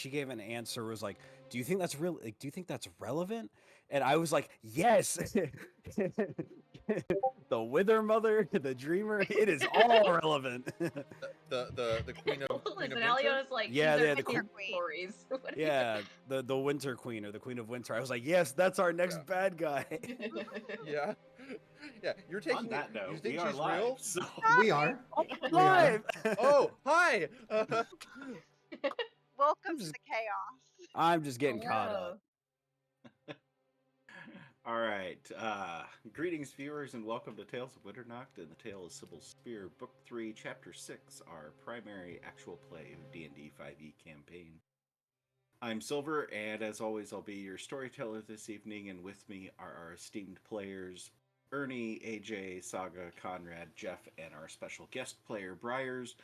she gave an answer, was like, do you think that's real? Like, do you think that's relevant? And I was like, yes. The Wither Mother, the Dreamer, it is all relevant. The Queen of Listen, Winter. Aliona's like, Yeah, these yeah, are the cool Queen. stories. yeah, the Winter Queen or the Queen of Winter. I was like, yes, that's our next bad guy. Yeah, yeah. You're taking On that it. note, You think we are she's live, real? so We are. We are. Live. Oh, hi. Welcome to the chaos. I'm just getting caught up. all right. Greetings, viewers, and welcome to Tales of Winternacht and the Tale of Cybil Spear, Book 3, Chapter 6, our primary actual play of D&D 5e campaign. I'm Silver, and as always, I'll be your storyteller this evening, and with me are our esteemed players, Ernie, AJ, Saga, Conrad, Jeff, and our special guest player, Briars.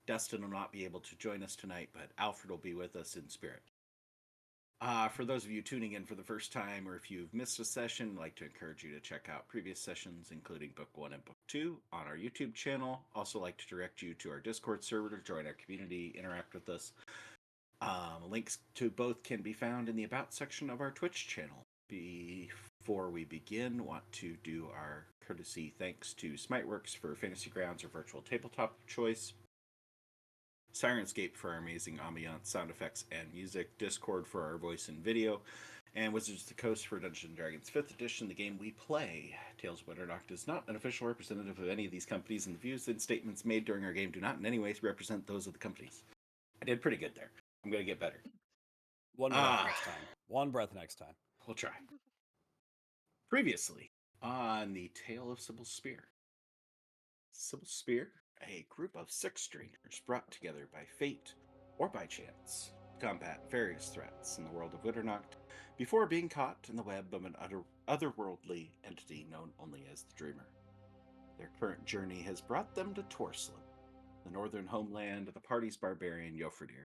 Dustin will not be able to join us tonight, but Alfred will be with us in spirit. For those of you tuning in for the first time, or if you've missed a session, I'd like to encourage you to check out previous sessions, including Book 1 and Book 2, on our YouTube channel. Also like to direct you to our Discord server to join our community, interact with us. Links to both can be found in the About section of our Twitch channel. Before we begin, want to do our courtesy thanks to Smiteworks for Fantasy Grounds or Virtual Tabletop choice, Sirenscape for our amazing ambiance, sound effects, and music, Discord for our voice and video, and Wizards of the Coast for Dungeons & Dragons 5th edition, the game we play. Tales of Winternacht is not an official representative of any of these companies, and the views and statements made during our game do not in any way represent those of the companies. I did pretty good there. I'm going to get better. One breath next time. One breath next time. We'll try. Previously on the Tale of Cybil Spear. Cybil Spear, a group of 6 strangers brought together by fate or by chance to combat various threats in the world of Winternacht before being caught in the web of an otherworldly entity known only as the Dreamer. Their current journey has brought them to Torslin, the northern homeland of the party's barbarian Jofredir.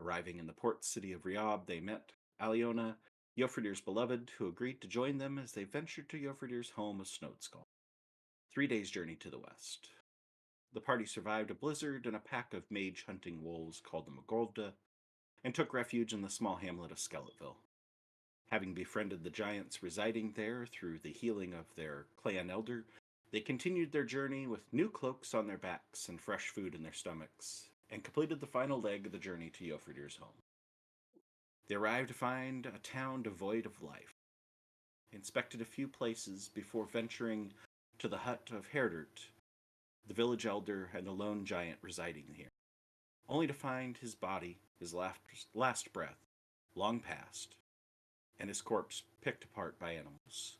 Arriving in the port city of Riob, they met Aliona, Jofredir's beloved, who agreed to join them as they ventured to Jofredir's home of Snodeskall, 3 days' journey to the west. The party survived a blizzard and a pack of mage-hunting wolves called the Magolda, and took refuge in the small hamlet of Skeletville. Having befriended the giants residing there through the healing of their clan elder, they continued their journey with new cloaks on their backs and fresh food in their stomachs, and completed the final leg of the journey to Jofredir's home. They arrived to find a town devoid of life, inspected a few places before venturing to the hut of Herdert, the village elder and the lone giant residing here, only to find his body, his last breath, long past, and his corpse picked apart by animals.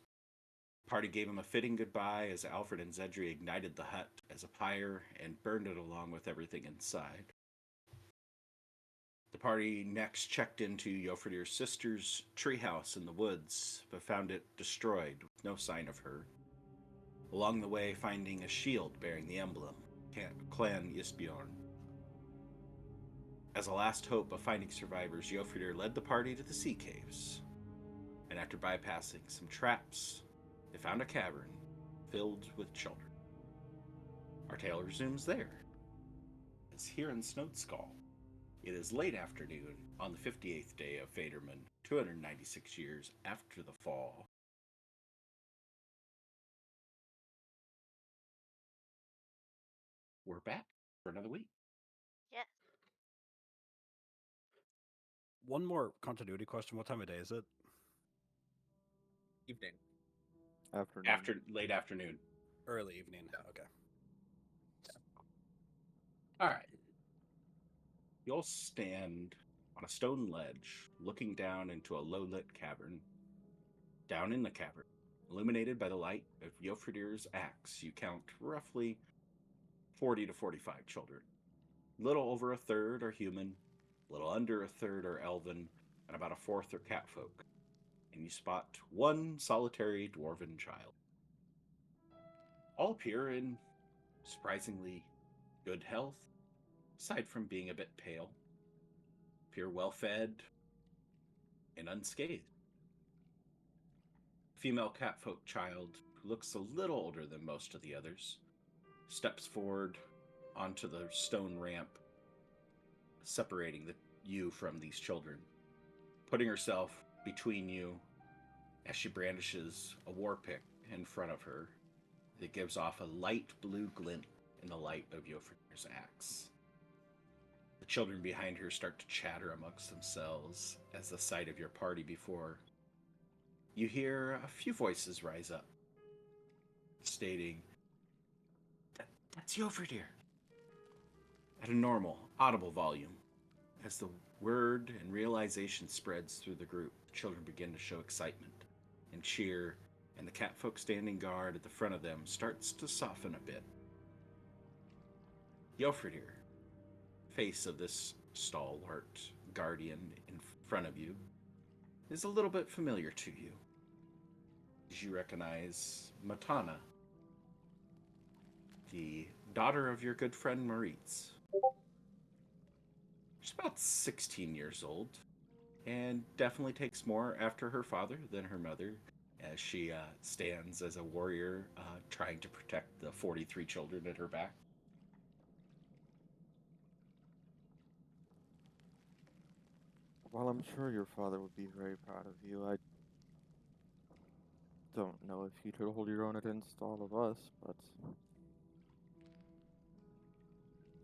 The party gave him a fitting goodbye as Alfred and Xedre ignited the hut as a pyre and burned it along with everything inside. The party next checked into Jofredir's sister's treehouse in the woods, but found it destroyed with no sign of her. Along the way, finding a shield bearing the emblem, Clan Isbjorn. As a last hope of finding survivors, Jofredir led the party to the sea caves, and after bypassing some traps, they found a cavern filled with children. Our tale resumes there. It's here in Snodeskall. It is late afternoon on the 58th day of Vaderman, 296 years after the fall. We're back for another week. Yes. One more continuity question. What time of day is it? Evening. Late afternoon. Early evening. Yeah. Okay. All right. You'll stand on a stone ledge, looking down into a low-lit cavern. Down in the cavern, illuminated by the light of Jofredir's axe, you count roughly 40 to 45 children. Little over a third are human, little under a third are elven, and about a fourth are catfolk. And you spot one solitary dwarven child. All appear in surprisingly good health, aside from being a bit pale. Appear well-fed and unscathed. Female catfolk child, who looks a little older than most of the others, steps forward onto the stone ramp separating the you from these children, putting herself between you as she brandishes a war pick in front of her that gives off a light blue glint in the light of Yofredir's axe. The children behind her start to chatter amongst themselves as the sight of your party before you hear a few voices rise up, stating, "That's Yofredir," at a normal, audible volume. As the word and realization spreads through the group, the children begin to show excitement and cheer, and the catfolk standing guard at the front of them starts to soften a bit. Yofredir, face of this stalwart guardian in front of you, is a little bit familiar to you. As you recognize Matana, the daughter of your good friend Maritz. She's about 16 years old, and definitely takes more after her father than her mother, as she stands as a warrior trying to protect the 43 children at her back. While I'm sure your father would be very proud of you, I don't know if you could hold your own against all of us, but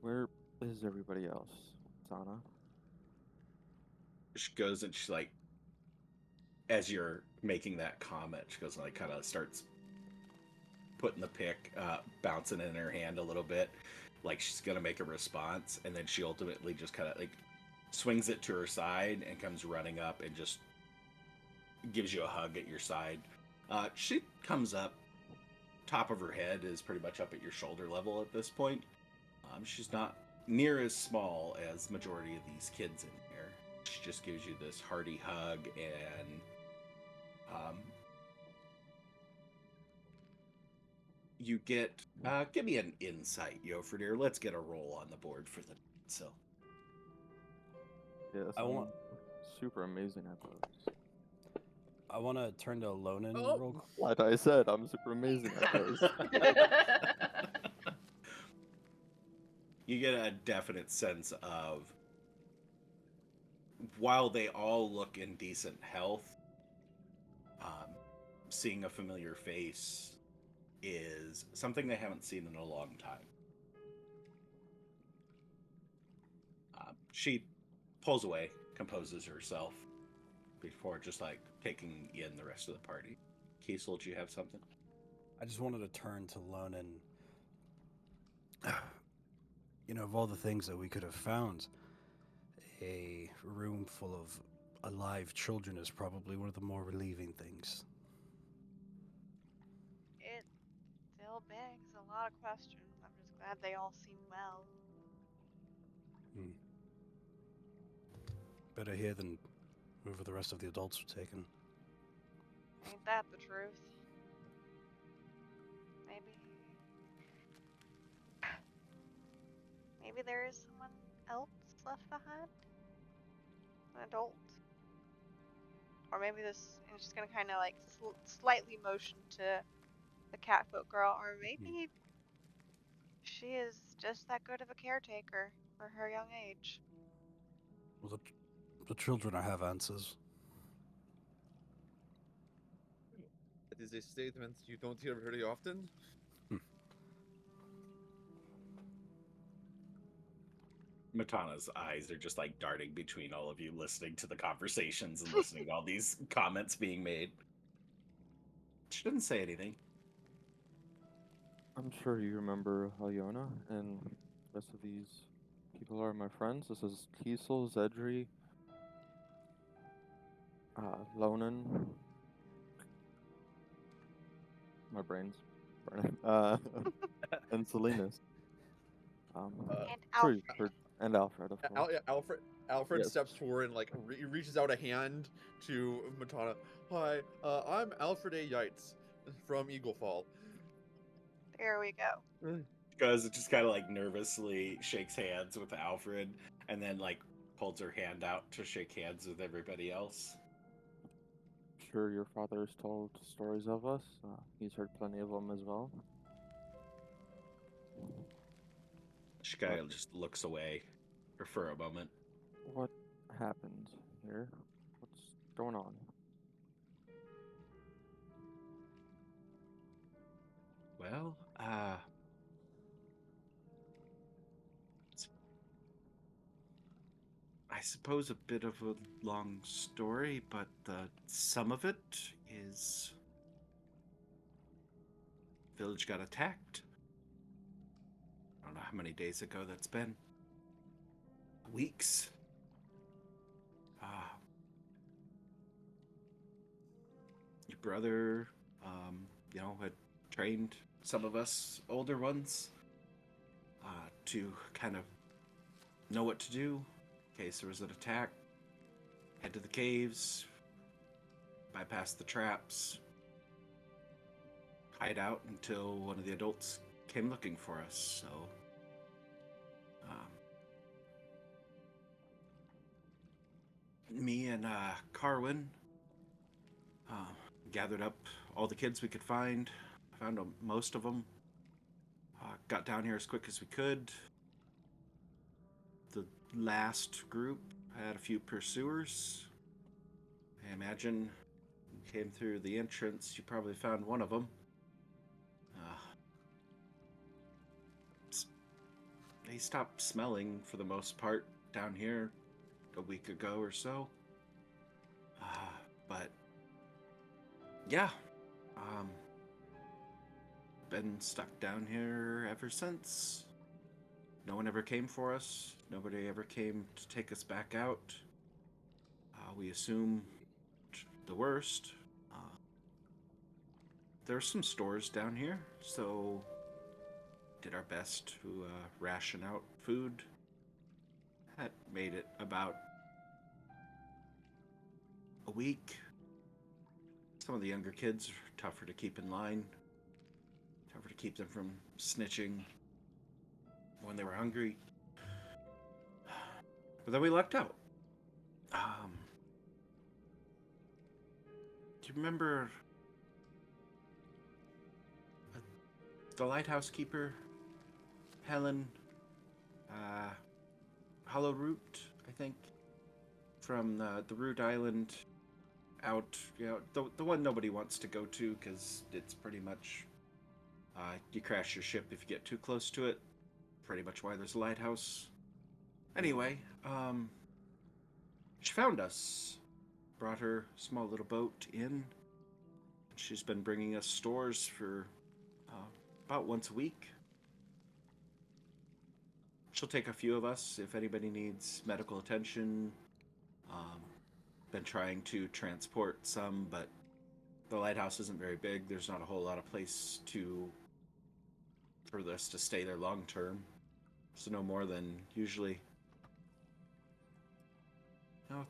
where is everybody else, Tana? She goes and she like, as you're making that comment, she goes and like kind of starts putting the pick, bouncing in her hand a little bit, like she's gonna make a response, and then she ultimately just kind of like swings it to her side and comes running up and just gives you a hug at your side. She comes up, top of her head is pretty much up at your shoulder level at this point. She's not near as small as majority of these kids in here. She just gives you this hearty hug and you get give me an insight, Yofredir. Let's get a roll on the board for the so. Yes, I I'm want- super amazing at those. I want to turn to Lonan Oh. real quick. Like I said, I'm super amazing at those. You get a definite sense of, while they all look in decent health, seeing a familiar face is something they haven't seen in a long time. She pulls away, composes herself before just like taking in the rest of the party. Kiesel, do you have something? I just wanted to turn to Lonan. You know, of all the things that we could have found, a room full of alive children is probably one of the more relieving things. It still begs a lot of questions. I'm just glad they all seem well. Better here than whoever the rest of the adults were taken. Ain't that the truth? Maybe there is someone else left behind? An adult? Or maybe this is just gonna kind of like slightly motion to the catfolk girl, or maybe she is just that good of a caretaker for her young age. Well, the children have answers. That is a statement you don't hear very often. Matana's eyes are just like darting between all of you, listening to the conversations and listening to all these comments being made. She didn't say anything. I'm sure you remember Alyona, and the rest of these people are my friends. This is Kiesel, Xedre, Lonan. My brain's burning. And Silenus. And Sure you've Alfred. heard- and Alfred, of course. Alfred Yes. steps forward and like reaches out a hand to Matana. Hi, I'm Alfred A. Yates from Eaglefall. There we go. Because it just kind of like nervously shakes hands with Alfred and then like holds her hand out to shake hands with everybody else. Sure your father has told stories of us. He's heard plenty of them as well. She kind of just looks away for a moment. What happened here? What's going on? Well, it's, I suppose a bit of a long story, but some of it is village got attacked. I don't know how many days ago that's been. Weeks. Your brother, had trained some of us older ones to kind of know what to do in case there was an attack. Head to the caves, bypass the traps, hide out until one of the adults came looking for us. So, me and Carwin gathered up all the kids we could find. Found most of them. Got down here as quick as we could. The last group had a few pursuers. I imagine you came through the entrance. You probably found one of them. They stopped smelling for the most part down here a week ago or so. But yeah, been stuck down here ever since. No one ever came for us. Nobody ever came to take us back out. We assumed the worst. There's some stores down here, so did our best to ration out food. That made it about a week. Some of the younger kids are tougher to keep in line, tougher to keep them from snitching when they were hungry. But then we lucked out. Do you remember the lighthouse keeper, Helen, Hollow Root, I think, from the Root Island out, the one nobody wants to go to because it's pretty much, you crash your ship if you get too close to it. Pretty much why there's a lighthouse. Anyway, she found us, brought her small little boat in. She's been bringing us stores for about once a week. She'll take a few of us if anybody needs medical attention. Been trying to transport some, but the lighthouse isn't very big. There's not a whole lot of place for us to stay there long term. So no more than usually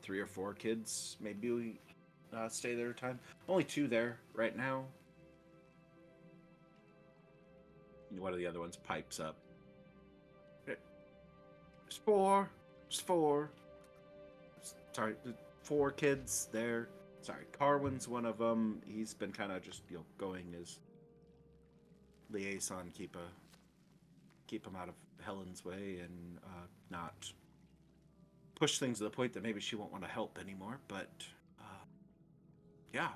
3 or 4 kids. Maybe we stay there at a time. Only 2 there right now. One of the other ones pipes up. It's 4. It's 4. Sorry, 4 kids there. Sorry, Carwin's one of them. He's been kind of just going as liaison, keep him out of Helen's way and not push things to the point that maybe she won't want to help anymore. But yeah,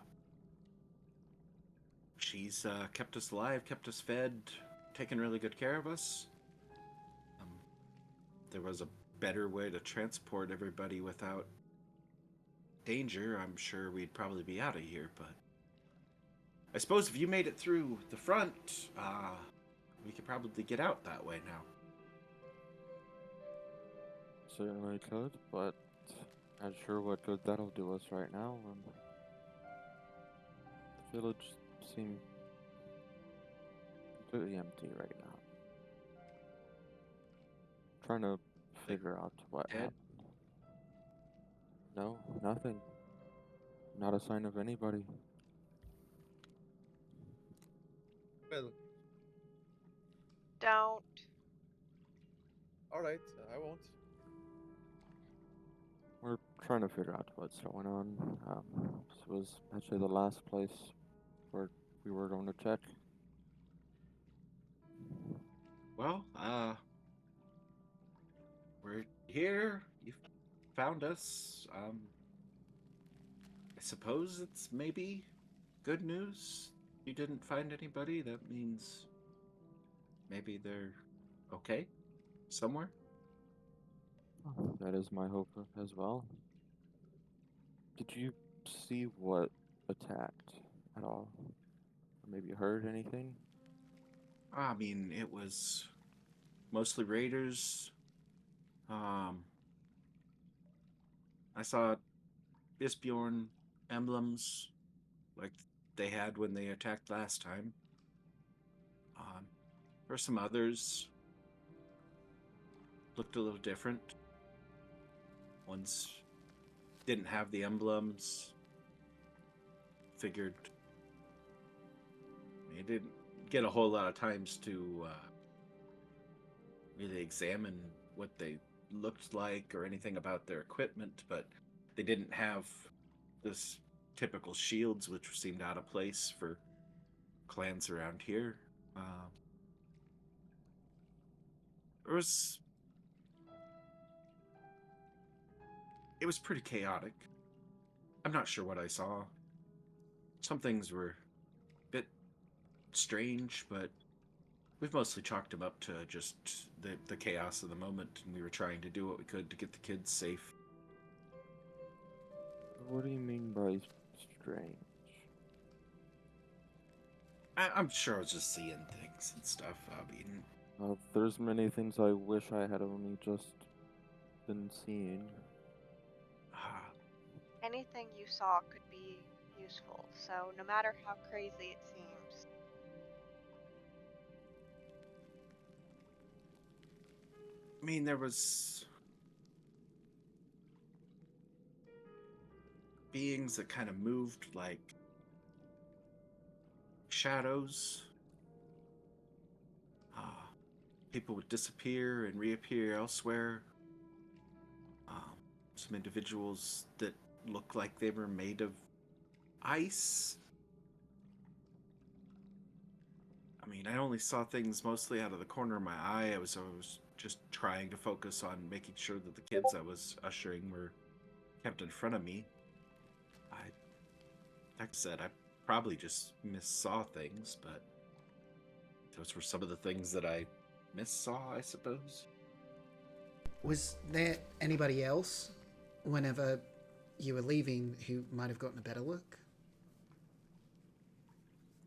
she's kept us alive, kept us fed, taken really good care of us. There was a better way to transport everybody without danger, I'm sure we'd probably be out of here, but I suppose if you made it through the front, we could probably get out that way now. Certainly could, but not sure what good that'll do us right now. The village seems completely empty right now. Trying to figure out what happened. No, nothing. Not a sign of anybody. Well, Don't. alright, I won't. We're trying to figure out what's going on. This was actually the last place where we were going to check. Well, we're here. found us. I suppose it's maybe good news. You didn't find anybody. That means maybe they're okay somewhere. That is my hope as well. Did you see what attacked at all? Or maybe heard anything? I mean, it was mostly raiders. I saw Isbjorn emblems like they had when they attacked last time. There were some others looked a little different. Ones didn't have the emblems. Figured they didn't get a whole lot of times to really examine what they looked like or anything about their equipment, but they didn't have this typical shields, which seemed out of place for clans around here. It was pretty chaotic. I'm not sure what I saw. Some things were a bit strange, but we've mostly chalked them up to just the chaos of the moment, and we were trying to do what we could to get the kids safe. What do you mean by strange? I'm sure I was just seeing things and stuff. I mean, There's many things I wish I had only just been seeing. Anything you saw could be useful, so no matter how crazy it seems. I mean, there was beings that kind of moved like shadows. People would disappear and reappear elsewhere. Some individuals that looked like they were made of ice. I mean, I only saw things mostly out of the corner of my eye. I was just trying to focus on making sure that the kids I was ushering were kept in front of me. Like I said, I probably just missaw things, but those were some of the things that I missaw, I suppose. Was there anybody else whenever you were leaving who might have gotten a better look?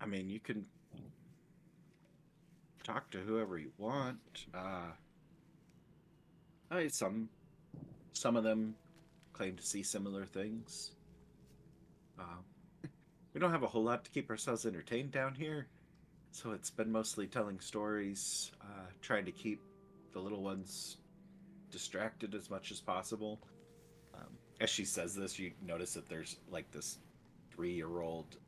I mean, you can talk to whoever you want. Some of them claim to see similar things. We don't have a whole lot to keep ourselves entertained down here, so it's been mostly telling stories, trying to keep the little ones distracted as much as possible. As she says this, you notice that there's like this 3-year-old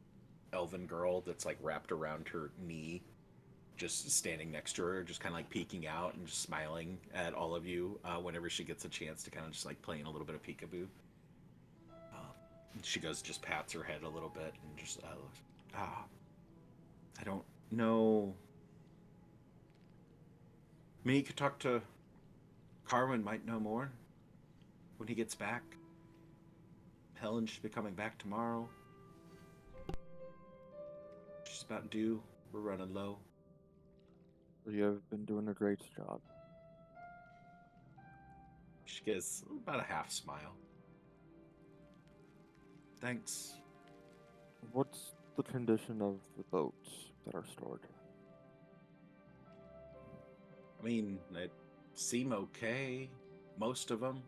elven girl that's like wrapped around her knee, just standing next to her, just kind of like peeking out and just smiling at all of you whenever she gets a chance to kind of just like playing a little bit of peekaboo. She goes, just pats her head a little bit and just I don't know. I mean, you could talk to Carwin, might know more when he gets back. Helen should be coming back tomorrow. She's about due. We're running low. You have been doing a great job. She gives about a half smile. Thanks. What's the condition of the boats that are stored? I mean, they seem okay. Most of them.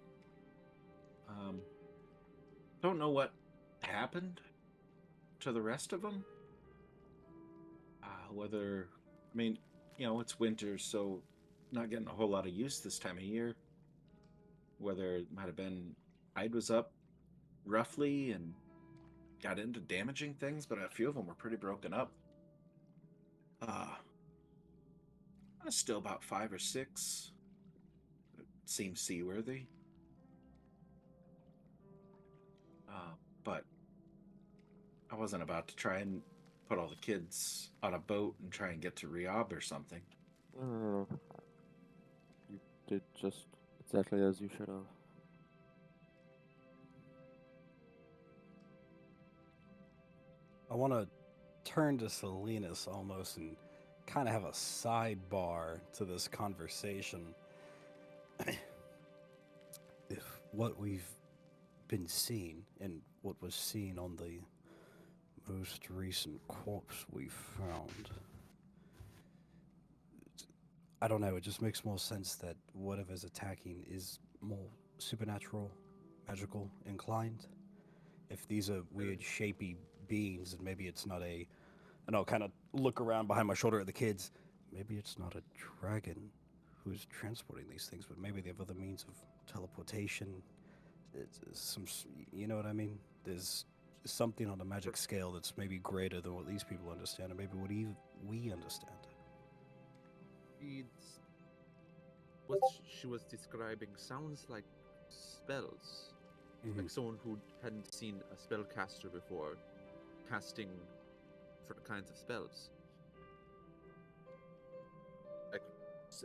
Don't know what happened to the rest of them. Whether, I mean, you know, it's winter, so not getting a whole lot of use this time of year. Whether it might have been tide was up roughly and got into damaging things, but a few of them were pretty broken up. Still about 5 or 6 seem seaworthy. But I wasn't about to try and put all the kids on a boat and try and get to Riyadh or something. No. You did just exactly as you should have. I want to turn to Silenus almost and kind of have a sidebar to this conversation. If what we've been seeing and what was seen on the most recent corpse we found, I don't know, it just makes more sense that whatever's attacking is more supernatural, magical inclined. If these are weird, shapy beings, and maybe it's not a. And I'll kind of look around behind my shoulder at the kids. Maybe it's not a dragon who's transporting these things, but maybe they have other means of teleportation. It's some, you know what I mean? There's something on the magic scale that's maybe greater than what these people understand, and maybe what even we understand. It's what she was describing sounds like spells. Like someone who hadn't seen a spellcaster before, casting different kinds of spells. Like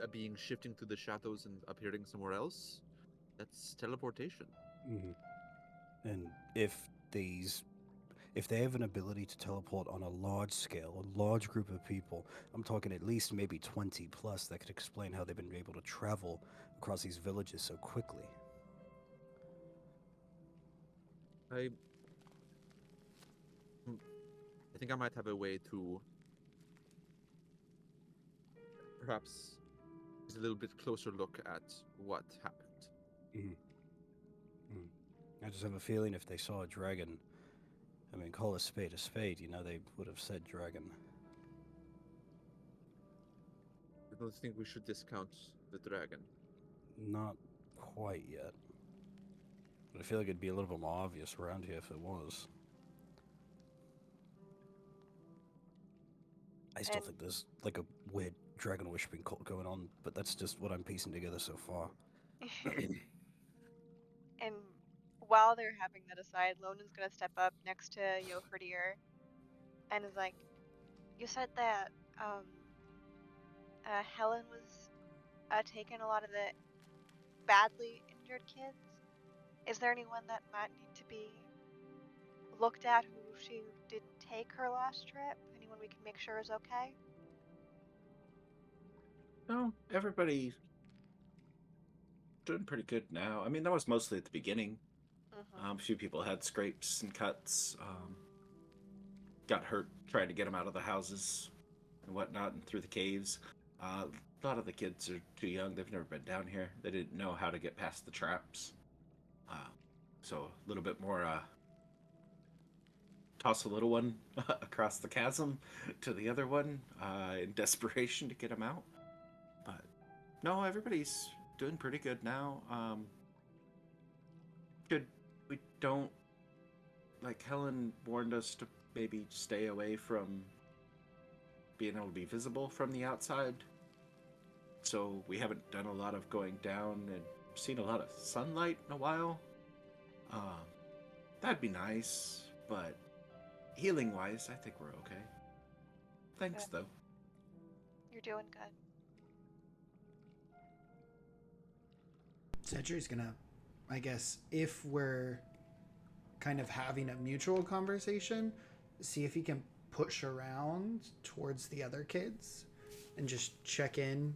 a being shifting through the shadows and appearing somewhere else. That's teleportation. And if they have an ability to teleport on a large scale, a large group of people, I'm talking at least maybe 20 plus, that could explain how they've been able to travel across these villages so quickly. I think I might have a way to perhaps take a little bit closer look at what happened. I just have a feeling if they saw a dragon, I mean, call a spade, you know, they would have said dragon. I don't think we should discount the dragon. Not quite yet. But I feel like it'd be a little bit more obvious around here if it was. I still think there's like a weird dragon worshipping cult going on, but that's just what I'm piecing together so far. And while they're having that aside, Lonan's gonna step up next to Yofridir and is like, "You said that Helen was taking a lot of the badly injured kids. Is there anyone that might need to be looked at who she didn't take her last trip? Anyone we can make sure is okay?" No, everybody doing pretty good now. I mean, that was mostly at the beginning. A few people had scrapes and cuts, got hurt trying to get them out of the houses and whatnot and through the caves. A lot of the kids are too young. They've never been down here. They didn't know how to get past the traps. So a little bit more toss a little one across the chasm to the other one in desperation to get him out. But no, everybody's doing pretty good now. We don't, like, Helen warned us to maybe stay away from being able to be visible from the outside. So we haven't done a lot of going down and seen a lot of sunlight in a while. That'd be nice, but healing-wise, I think we're okay. Thanks, Good. though. You're doing good. Xedre's gonna, I guess, if we're kind of having a mutual conversation, see if he can push around towards the other kids and just check in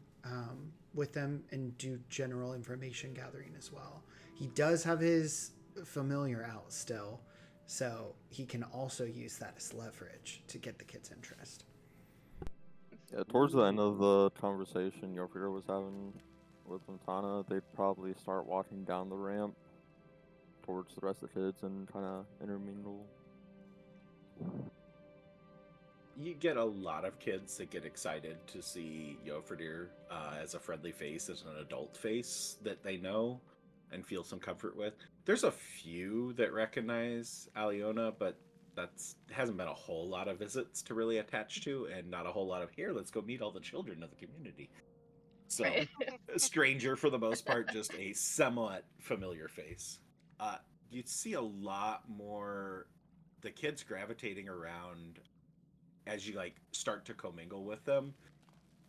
with them and do general information gathering as well. He does have his familiar out still, so he can also use that as leverage to get the kids' interest. Yeah, towards the end of the conversation Yofridir was having with Matana, they'd probably start walking down the ramp towards the rest of the kids and kind of intermingle. You get a lot of kids that get excited to see Yofridir as a friendly face, as an adult face that they know and feel some comfort with. There's a few that recognize Aliona, but hasn't been a whole lot of visits to really attach to, and not a whole lot of, here, let's go meet all the children of the community. So, a stranger for the most part, just a somewhat familiar face. You'd see a lot more the kids gravitating around as you start to commingle with them.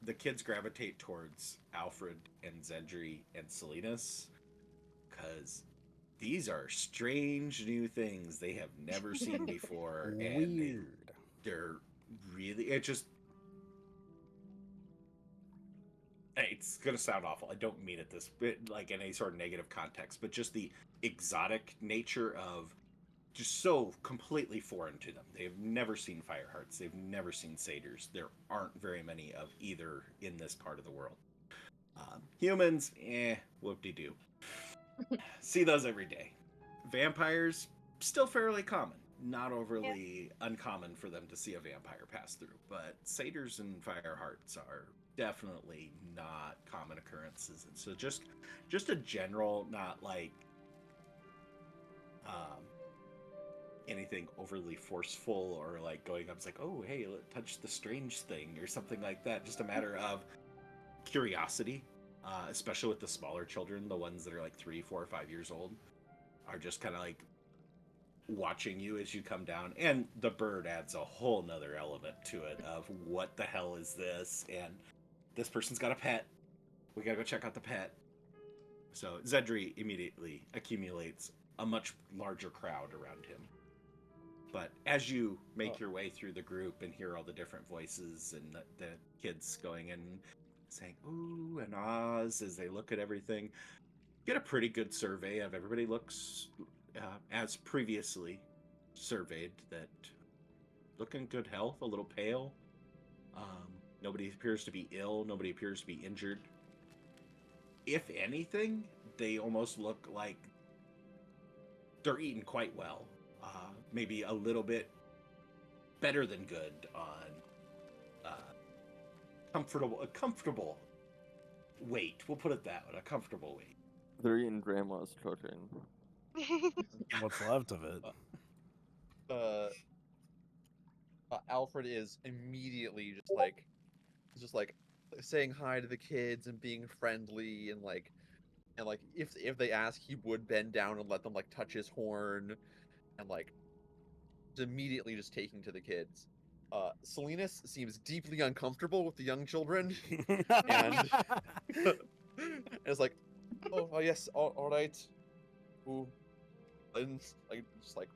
The kids gravitate towards Alfred and Xedre and Silenus, because these are strange new things they have never seen before. Weird. they're really, it's gonna sound awful. I don't mean it this like in any sort of negative context, but just the exotic nature of just so completely foreign to them. They've never seen firehearts. They've never seen satyrs. There aren't very many of either in this part of the world. Humans, whoop-de-doo. See those every day. Vampires, still fairly common. Not overly uncommon for them to see a vampire pass through, but satyrs and firehearts are definitely not common occurrences. And so just a general, not like anything overly forceful or like going up, it's like, oh hey, let's touch the strange thing or something like that. Just a matter of curiosity, especially with the smaller children, the ones that are like 3, 4, or 5 years old, are just kind of like watching you as you come down. And the bird adds a whole nother element to it of what the hell is this, and this person's got a pet, we gotta go check out the pet. So Xedre immediately accumulates a much larger crowd around him. But as you make your way through the group and hear all the different voices and the kids going in saying ooh and ahs as they look at everything, get a pretty good survey of everybody. Looks as previously surveyed, that look in good health, a little pale. Nobody appears to be ill. Nobody appears to be injured. If anything, they almost look like they're eating quite well. Maybe a little bit better than good on a comfortable weight. We'll put it that way, a comfortable weight. They're eating grandma's cooking. What's left of it? Alfred is immediately just like saying hi to the kids and being friendly and like if they ask, he would bend down and let them like touch his horn and like immediately just taking to the kids. Silenus seems deeply uncomfortable with the young children and it's like, oh yes, all right, ooh, and like just like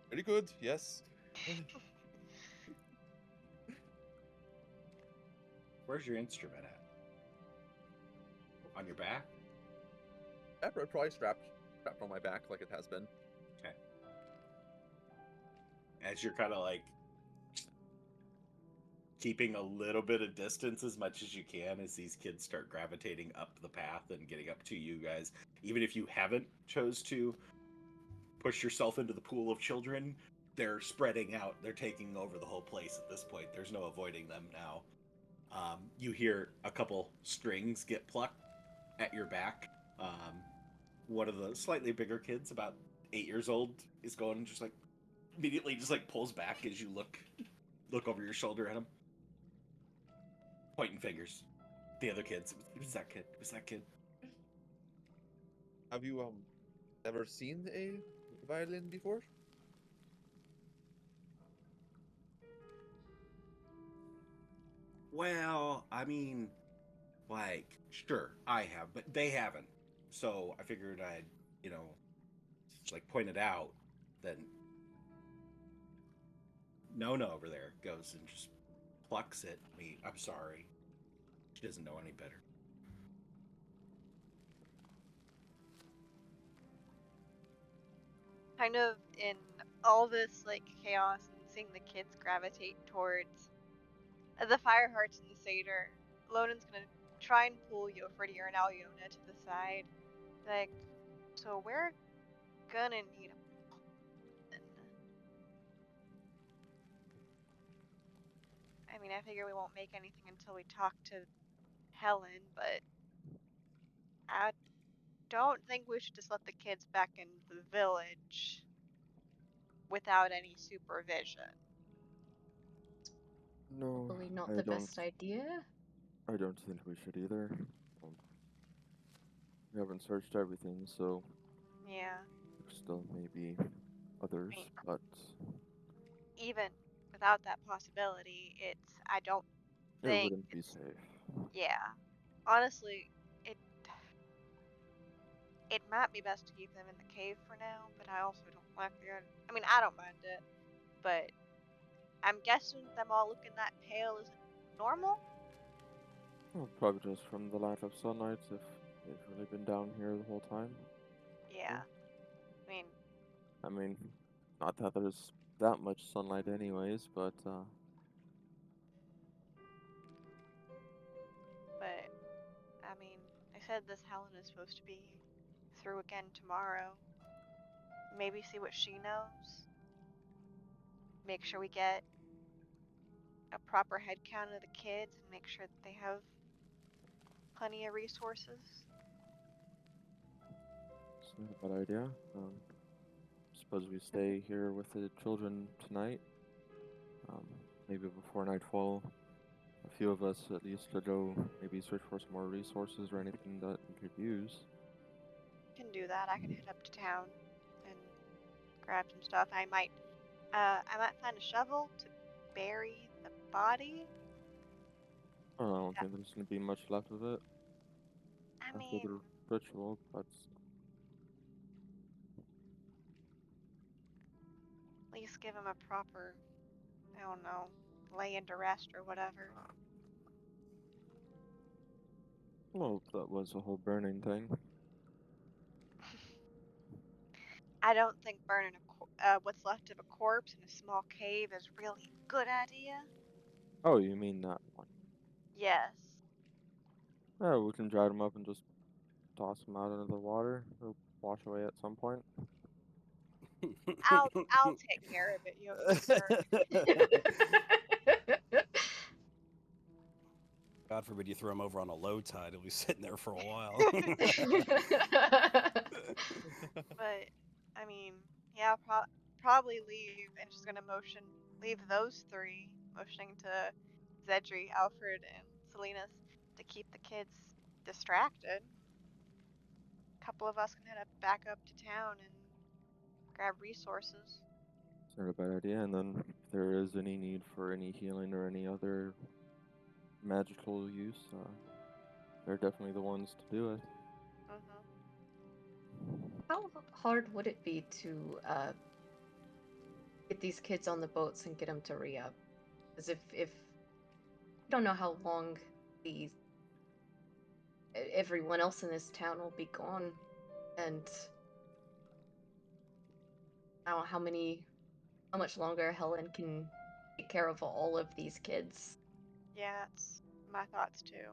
very good, yes. Where's your instrument at? On your back? Probably strapped on my back like it has been. Okay. As you're kind of like keeping a little bit of distance as much as you can as these kids start gravitating up the path and getting up to you guys, even if you haven't chose to push yourself into the pool of children, they're spreading out. They're taking over the whole place at this point. There's no avoiding them now. You hear a couple strings get plucked at your back. One of the slightly bigger kids, about 8 years old, is going and just like immediately just like pulls back as you look over your shoulder at him, pointing fingers. The other kids, it was that kid. It was that kid. Have you ever seen a violin before? Well, I mean, like, sure, I have, but they haven't. So I figured I'd, like point it out. Then Nona over there goes and just plucks at me. I'm sorry. She doesn't know any better. Kind of in all this like chaos and seeing the kids gravitate towards the Firehearts and the Satyr, Lonan's gonna try and pull Yofridi and Alyona to the side. Like, so we're gonna need a plan. I mean, I figure we won't make anything until we talk to Helen, but I don't think we should just let the kids back in the village without any supervision. No, Probably not I the don't. best idea. I don't think we should either. We haven't searched everything, so Yeah. there still may be others, Right. but Even without that possibility, I don't it think wouldn't be safe. Yeah. Honestly, it might be best to keep them in the cave for now, but I also don't like I mean, I don't mind it, but I'm guessing them all looking that pale isn't normal? Well, probably just from the lack of sunlight if they've really been down here the whole time. Yeah. I mean, not that there's that much sunlight anyways, but They said this Helen is supposed to be through again tomorrow. Maybe see what she knows. Make sure we get a proper head count of the kids and make sure that they have plenty of resources. it's not a bad idea. Suppose we stay here with the children tonight. Maybe before nightfall, a few of us at least could go maybe search for some more resources or anything that we could use. Can do that. I can head up to town and grab some stuff. I might find a shovel to bury the body. I don't think there's going to be much left of it after the ritual, but at least give him a proper, I don't know, lay into rest or whatever. well, that was the whole burning thing. I don't think burning what's left of a corpse in a small cave is really a good idea. Oh, you mean that one? Yes. Yeah, we can dry them up and just toss them out into the water. They'll wash away at some point. I'll take care of it, Yogi sir. God forbid you throw him over on a low tide; he'll be sitting there for a while. But yeah, probably leave and just gonna leave those three, motioning to Xedre, Alfred, and Silenus to keep the kids distracted. A couple of us can head back up to town and grab resources. It's not a bad idea. And then if there is any need for any healing or any other magical use, they're definitely the ones to do it. How hard would it be to get these kids on the boats and get them to re-up? Because if I don't know how long everyone else in this town will be gone, and I don't know how much longer Helen can take care of all of these kids. Yeah, it's my thoughts too.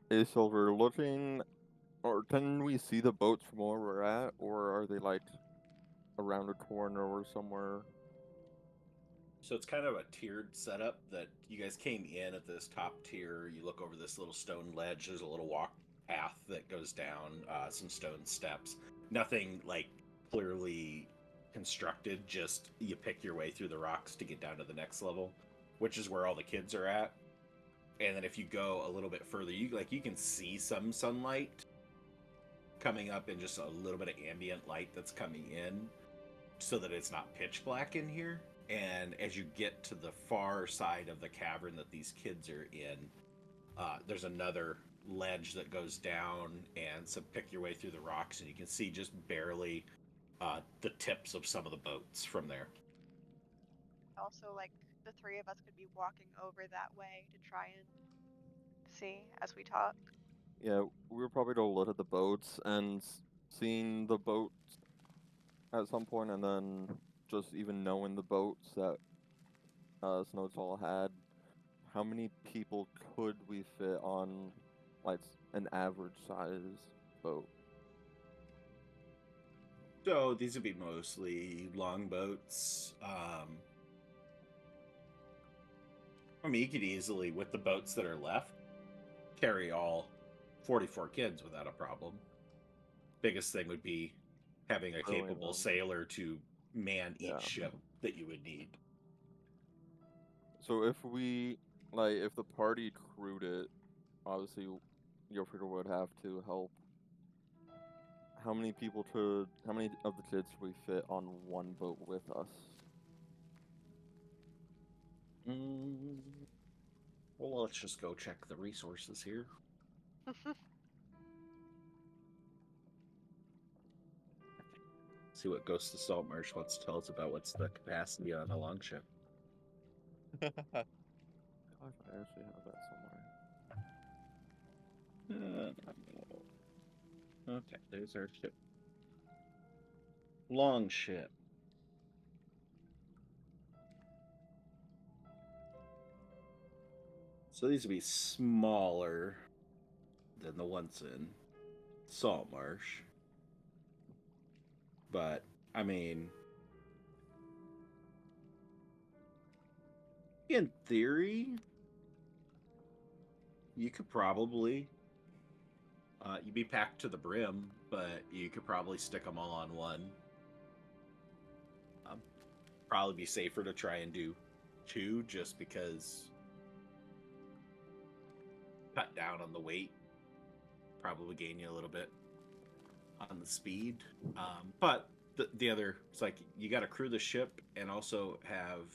Hey, Silver, looking, or can we see the boats from where we're at, or are they like around a corner or somewhere? So it's kind of a tiered setup that you guys came in at this top tier. You look over this little stone ledge. There's a little walk path that goes down, some stone steps. Nothing like clearly constructed. Just you pick your way through the rocks to get down to the next level, which is where all the kids are at. And then if you go a little bit further, you can see some sunlight coming up and just a little bit of ambient light that's coming in, so that it's not pitch black in here. And as you get to the far side of the cavern that these kids are in, there's another ledge that goes down, and so pick your way through the rocks, and you can see just barely the tips of some of the boats from there. Also, like, the three of us could be walking over that way to try and see as we talk. Yeah, we were probably to look at the boats and seeing the boats at some point, and then just even knowing the boats that Snodeskall had, how many people could we fit on like an average size boat? So these would be mostly longboats. You could easily, with the boats that are left, carry all 44 kids without a problem. Biggest thing would be having a capable sailor to man each ship that you would need. So if the party crewed it, obviously Yofrida would have to help. How many of the kids could we fit on one boat with us? Well, let's just go check the resources here. See what Ghost of Saltmarsh wants to tell us about what's the capacity on a longship. Gosh, I actually have that somewhere. Okay, there's our ship. Long ship. So these would be smaller than the ones in Saltmarsh. But, I mean, in theory, you could probably, you'd be packed to the brim, but you could probably stick them all on one. Probably be safer to try and do two, just because cut down on the weight, probably gain you a little bit on the speed. But the other, it's like you got to crew the ship and also have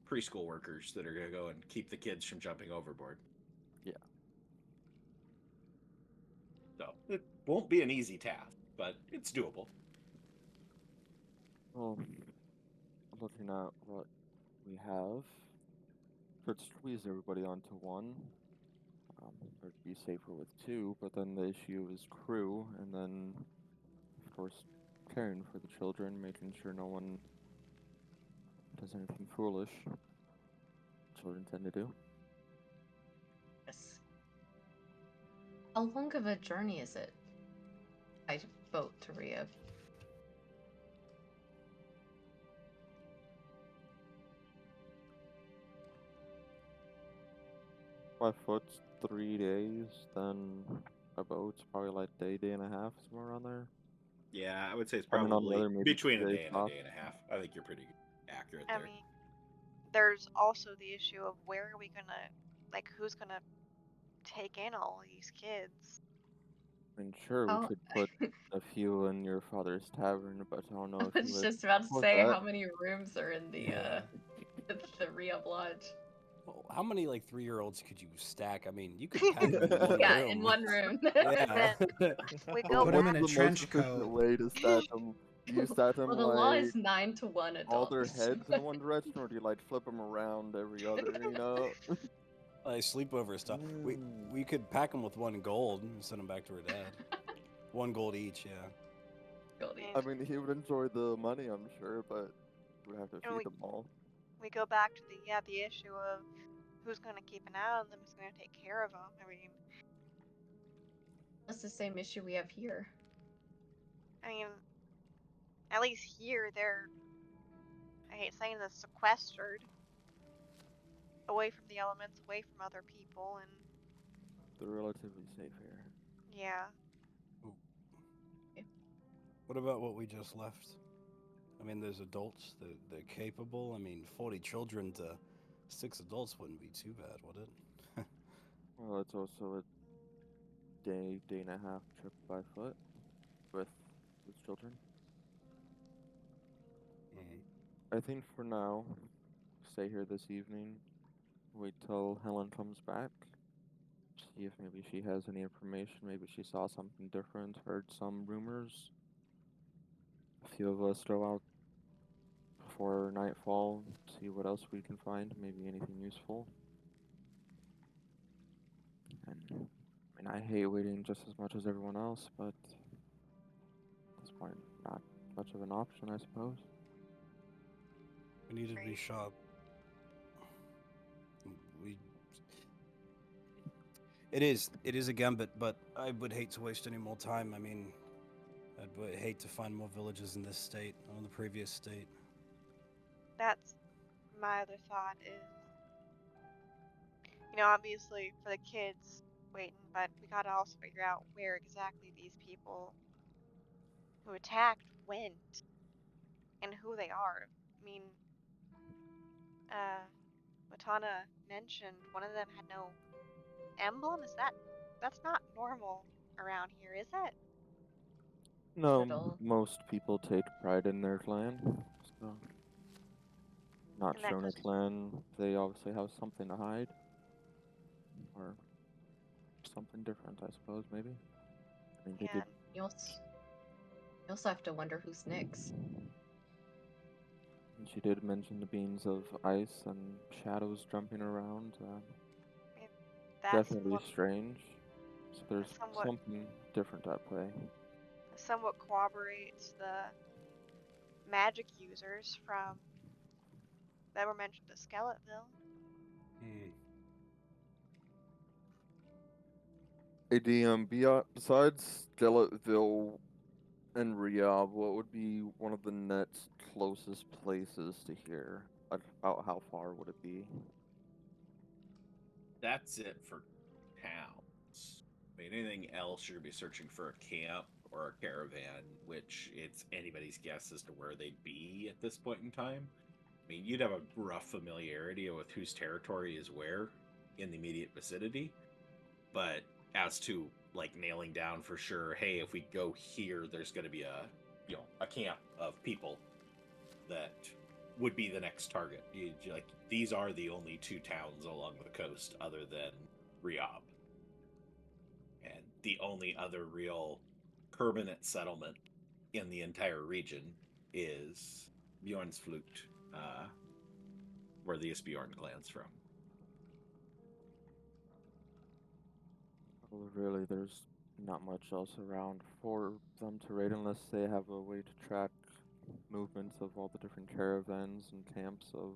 preschool workers that are going to go and keep the kids from jumping overboard. Yeah. So it won't be an easy task, but it's doable. Well, looking at what we have, could squeeze everybody onto one. It'd be safer with two, but then the issue is crew, and then, of course, caring for the children, making sure no one does anything foolish. Children tend to do. Yes. How long of a journey is it by boat to Rio? By foot's 3 days, then a boat's probably like day and a half, somewhere around there. Yeah, I would say it's Depending on the probably weather, maybe between 2 a days day and a off. day and a half. I think you're pretty accurate I there. mean, there's also the issue of where are we gonna, like, who's gonna take in all these kids? I mean, sure, we How- could put a few in your father's tavern, but I don't know I if you was would just about to support say that. how many rooms are in the Yeah. the Rio Lodge. Well, how many like 3-year-olds could you stack? I mean, you could pack them in one Yeah, room. in one room. Yeah. We But go Put 'em what's in a back. the trench most efficient coat. way to stack them? Do you stack them Well, the law like is 9 to 1 all their adults. heads in one direction, or do you like flip them around every other, you know? Like sleepover stuff. We could pack them with 1 gold and send them back to her dad. 1 gold each, yeah. Goldie. I mean, he would enjoy the money, I'm sure, but we'd have to And feed them all. we go back to the issue of who's gonna keep an eye on them, who's gonna take care of them. I mean, That's the same issue we have here. At least here they're, I hate saying this, sequestered away from the elements, away from other people, and They're relatively safe here. yeah. What about what we just left? I mean, there's adults, they're capable. I mean, 40 children to 6 adults wouldn't be too bad, would it? Well, it's also a day and a half trip by foot with children. I think for now, stay here this evening. Wait till Helen comes back. See if maybe she has any information. Maybe she saw something different, heard some rumors. A few of us go out before nightfall, see what else we can find. Maybe anything useful. And I mean, I hate waiting just as much as everyone else, but at this point, not much of an option, I suppose. We need to be Agreed. sharp. It is a gambit, but I would hate to waste any more time. I mean, I'd hate to find more villages in this state or the previous state. That's my other thought is, obviously for the kids waiting, but we gotta also figure out where exactly these people who attacked went and who they are. I mean, Matana mentioned one of them had no emblem. That's not normal around here, is it? No, At all. most people take pride in their clan, so not And that shown a goes clan, they obviously have something to hide. Or something different, I suppose, maybe. I mean, they did. and You also have to wonder who's next. And she did mention the beams of ice and shadows jumping around. That's Definitely what strange. So there's somewhat something different at play. somewhat corroborates the magic users from that were mentioned at Skeletville. Hmm. Besides Skeletville and Riyadh, what would be one of the next closest places to here? About how far would it be? That's it for towns. I mean, anything else, you're gonna be searching for a camp or a caravan, which it's anybody's guess as to where they'd be at this point in time. I mean, you'd have a rough familiarity with whose territory is where in the immediate vicinity, but as to like nailing down for sure, hey, if we go here, there's going to be a camp of people that would be the next target. Like these are the only two towns along the coast other than Riyadh, and the only other real permanent settlement in the entire region is Bjorn's Flute, where the Isbjorn clan's from. Well, really, there's not much else around for them to raid unless they have a way to track movements of all the different caravans and camps of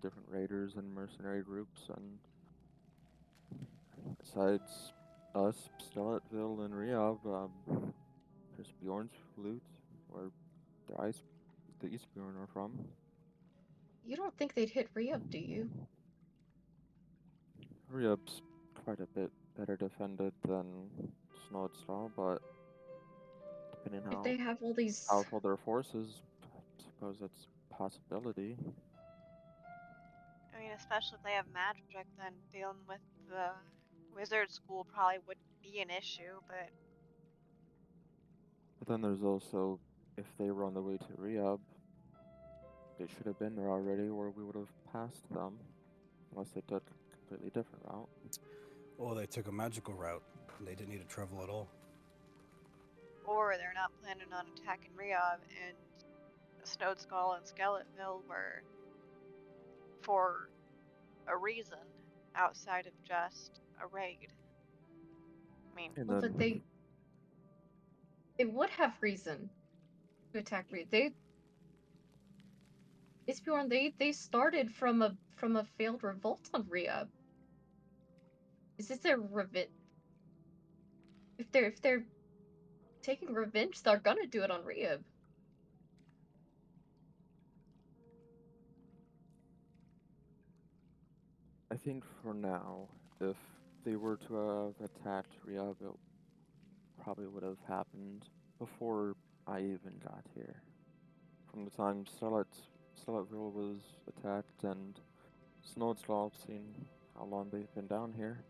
different raiders and mercenary groups. And besides us, Stellatville, and Riyadh, there's Bjorn's Flute, where the Eastbjorn are from. You don't think they'd hit Riyadh, do you? Riyadh's quite a bit better defended than Snodeskall, but depending If how they have all these... powerful their forces, I suppose that's a possibility. I mean, especially if they have magic, then dealing with the wizard school probably wouldn't be an issue, but But then there's also, if they were on the way to Riyadh, they should have been there already, or we would have passed them. Unless they took a completely different route. Or they took a magical route and they didn't need to travel at all. or they're not planning on attacking Riyadh, and Snodeskall and Skeletville were for a reason outside of just a raid. I mean, And Well, then, but they would have reason to attack Riyadh. Isbjorn, they started from a failed revolt on Riyadh. Is this their revenge? If they're taking revenge, they're gonna do it on Riyadh. I think for now, if they were to have attacked Riyadh, it probably would have happened before I even got here. From the time Stellatville was attacked and Snodeskall, seen how long they've been down here.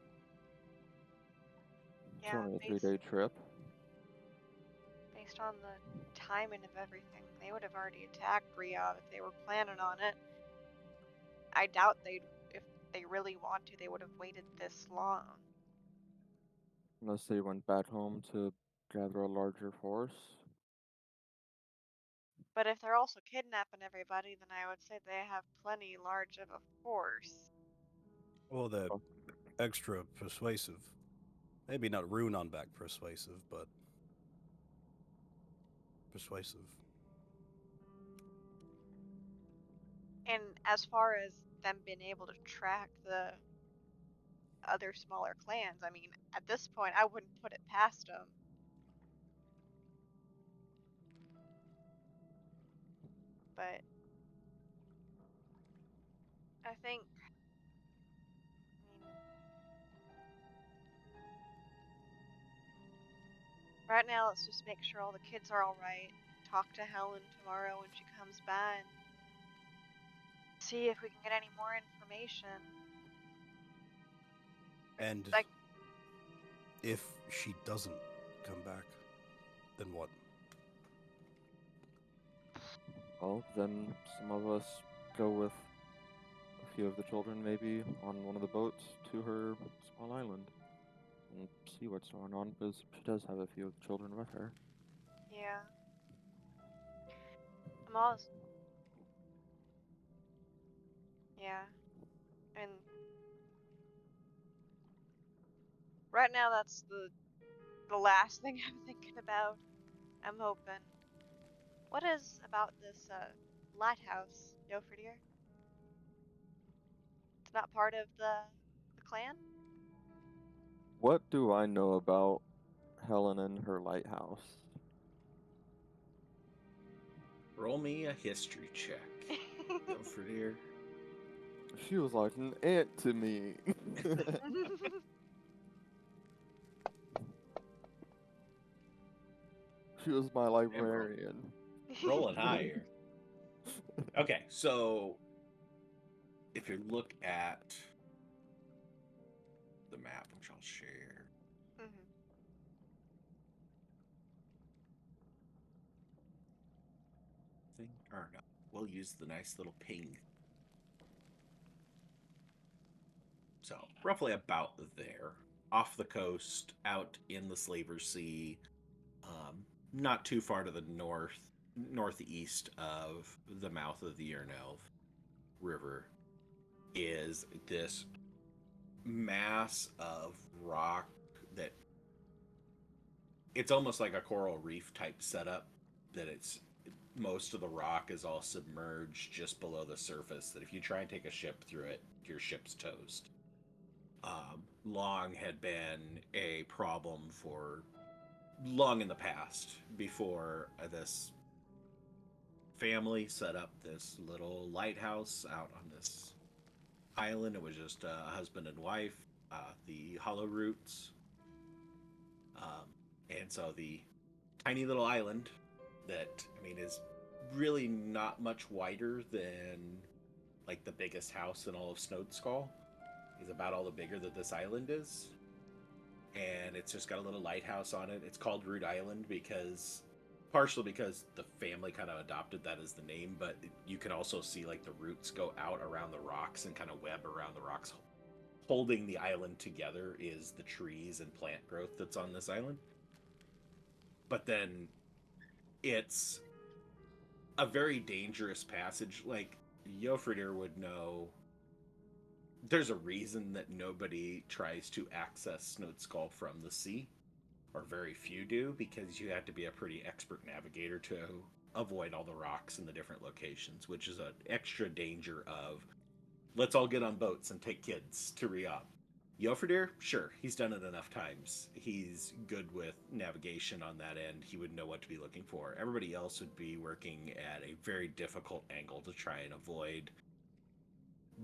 It's yeah, only a 3-day trip. based on the timing of everything, they would have already attacked Riyadh if they were planning on it. I doubt if they really want to, they would have waited this long. Unless they went back home to gather a larger force. But if they're also kidnapping everybody, then I would say they have plenty large of a force. Or they're Oh. extra persuasive. Maybe not rune on back persuasive, but persuasive. And as far as them being able to track the other smaller clans, I mean, at this point, I wouldn't put it past them. But I think, I mean, right now, let's just make sure all the kids are alright. Talk to Helen tomorrow when she comes by and see if we can get any more information. And Like, if she doesn't come back, then what? Well, then some of us go with a few of the children, maybe, on one of the boats to her small island and see what's going on, because she does have a few of the children with her. yeah. I'm always Yeah. And right now, that's the last thing I'm thinking about. I'm hoping. What is about this lighthouse, Jofridir? It's not part of the clan? What do I know about Helen and her lighthouse? Roll me a history check, Alfred. She was like an aunt to me. She was my librarian. Rolling higher. Okay, so if you look at the map, which I'll share. Mhm. Or no, we'll use the nice little ping. So roughly about there, off the coast, out in the Slaver Sea, not too far to the northeast of the mouth of the Ernelv River, is this mass of rock that it's almost like a coral reef type setup, that it's most of the rock is all submerged just below the surface, that if you try and take a ship through it, your ship's toast. Long had been a problem for long in the past, before this family set up this little lighthouse out on this island. It was just a husband and wife, the Hollow Roots. And so the tiny little island that, I mean, is really not much wider than like the biggest house in all of Snodeskall, is about all the bigger that this island is. And it's just got a little lighthouse on it. It's called Root Island partially because the family kind of adopted that as the name, but you can also see like the roots go out around the rocks and kind of web around the rocks. Holding the island together is the trees and plant growth that's on this island. But then it's a very dangerous passage. Like, Jofridir would know, there's a reason that nobody tries to access Snodeskall from the sea, or very few do, because you have to be a pretty expert navigator to avoid all the rocks in the different locations, which is an extra danger of, let's all get on boats and take kids to re-up. Jofridir, sure, he's done it enough times. He's good with navigation on that end. He would know what to be looking for. Everybody else would be working at a very difficult angle to try and avoid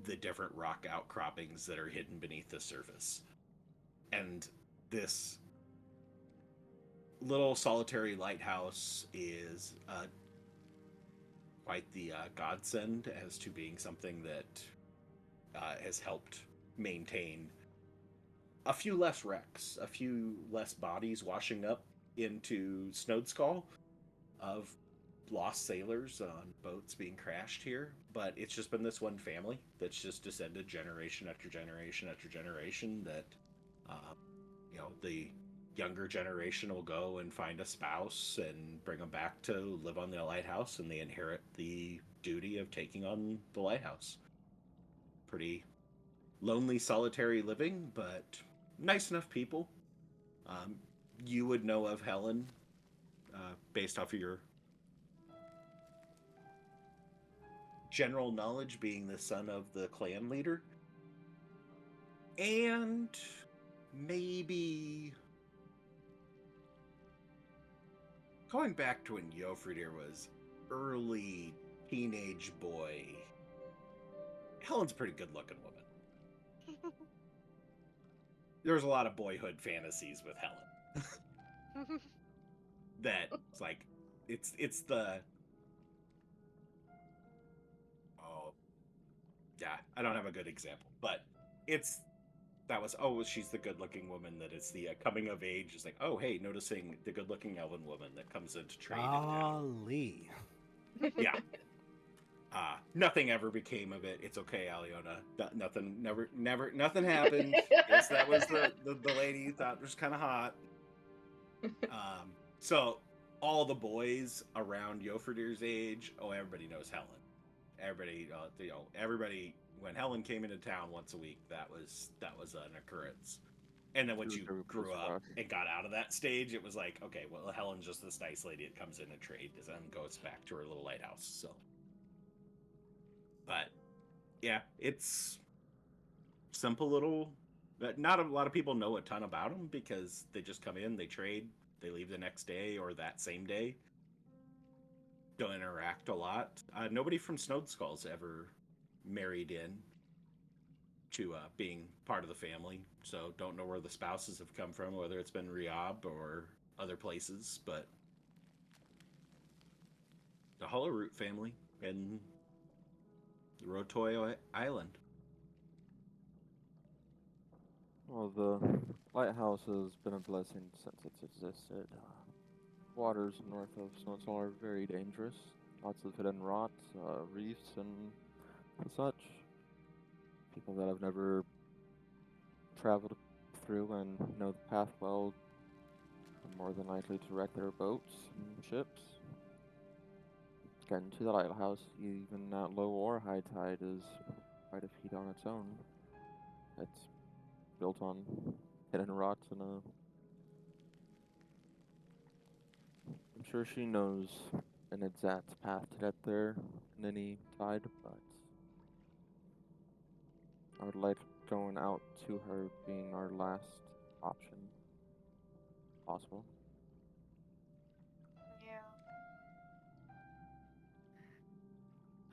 the different rock outcroppings that are hidden beneath the surface. And this little solitary lighthouse is quite the godsend as to being something that has helped maintain a few less wrecks, a few less bodies washing up into Snodeskall of lost sailors on boats being crashed here. But it's just been this one family that's just descended generation after generation after generation, that the younger generation will go and find a spouse and bring them back to live on the lighthouse, and they inherit the duty of taking on the lighthouse. Pretty lonely, solitary living, but nice enough people. You would know of Helen based off of your general knowledge, being the son of the clan leader. And maybe going back to when Jofridir was early teenage boy, Helen's a pretty good looking woman. There's a lot of boyhood fantasies with Helen. That it's like, it's the, oh yeah, I don't have a good example, but she's the good looking woman, that it's the coming of age. It's like, oh hey, noticing the good looking elven woman that comes into trade in town. Ali. Yeah. Nothing ever became of it. It's okay, Aliona. Nothing happened. Yes, that was the lady you thought was kind of hot. So all the boys around Jofridir's age, everybody knows Helen. Everybody when Helen came into town once a week, that was an occurrence. And then once you grew up and got out of that stage, it was like, okay, well, Helen's just this nice lady that comes in and trades and goes back to her little lighthouse. So, but yeah, it's simple little. Not a lot of people know a ton about them because they just come in, they trade, they leave the next day or that same day. Don't interact a lot. Nobody from Snodeskall's ever married in to being part of the family, so don't know where the spouses have come from, whether it's been Riob or other places, but the Hollow Root family in the Rotoy Island. Well, the lighthouse has been a blessing since it's existed. Waters north of Snodeskall are very dangerous. Lots of hidden rot, reefs, and such. People that have never traveled through and know the path well are more than likely to wreck their boats and ships. Getting to the lighthouse, even at low or high tide, is quite a feat on its own. It's built on hidden rot and I'm sure she knows an exact path to get there in any tide, but I would like going out to her being our last option possible. Yeah.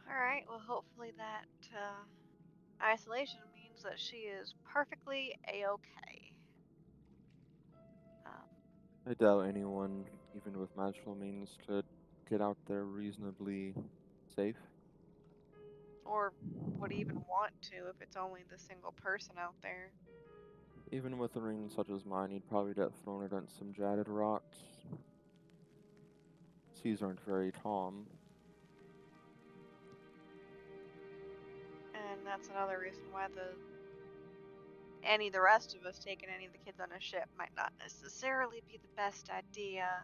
Alright, well, hopefully that isolation means that she is perfectly a-okay. I doubt anyone, even with magical means, could get out there reasonably safe. Or would even want to if it's only the single person out there. Even with a ring such as mine, you'd probably get thrown against some jagged rocks. Seas aren't very calm. And that's another reason why the rest of us taking any of the kids on a ship might not necessarily be the best idea.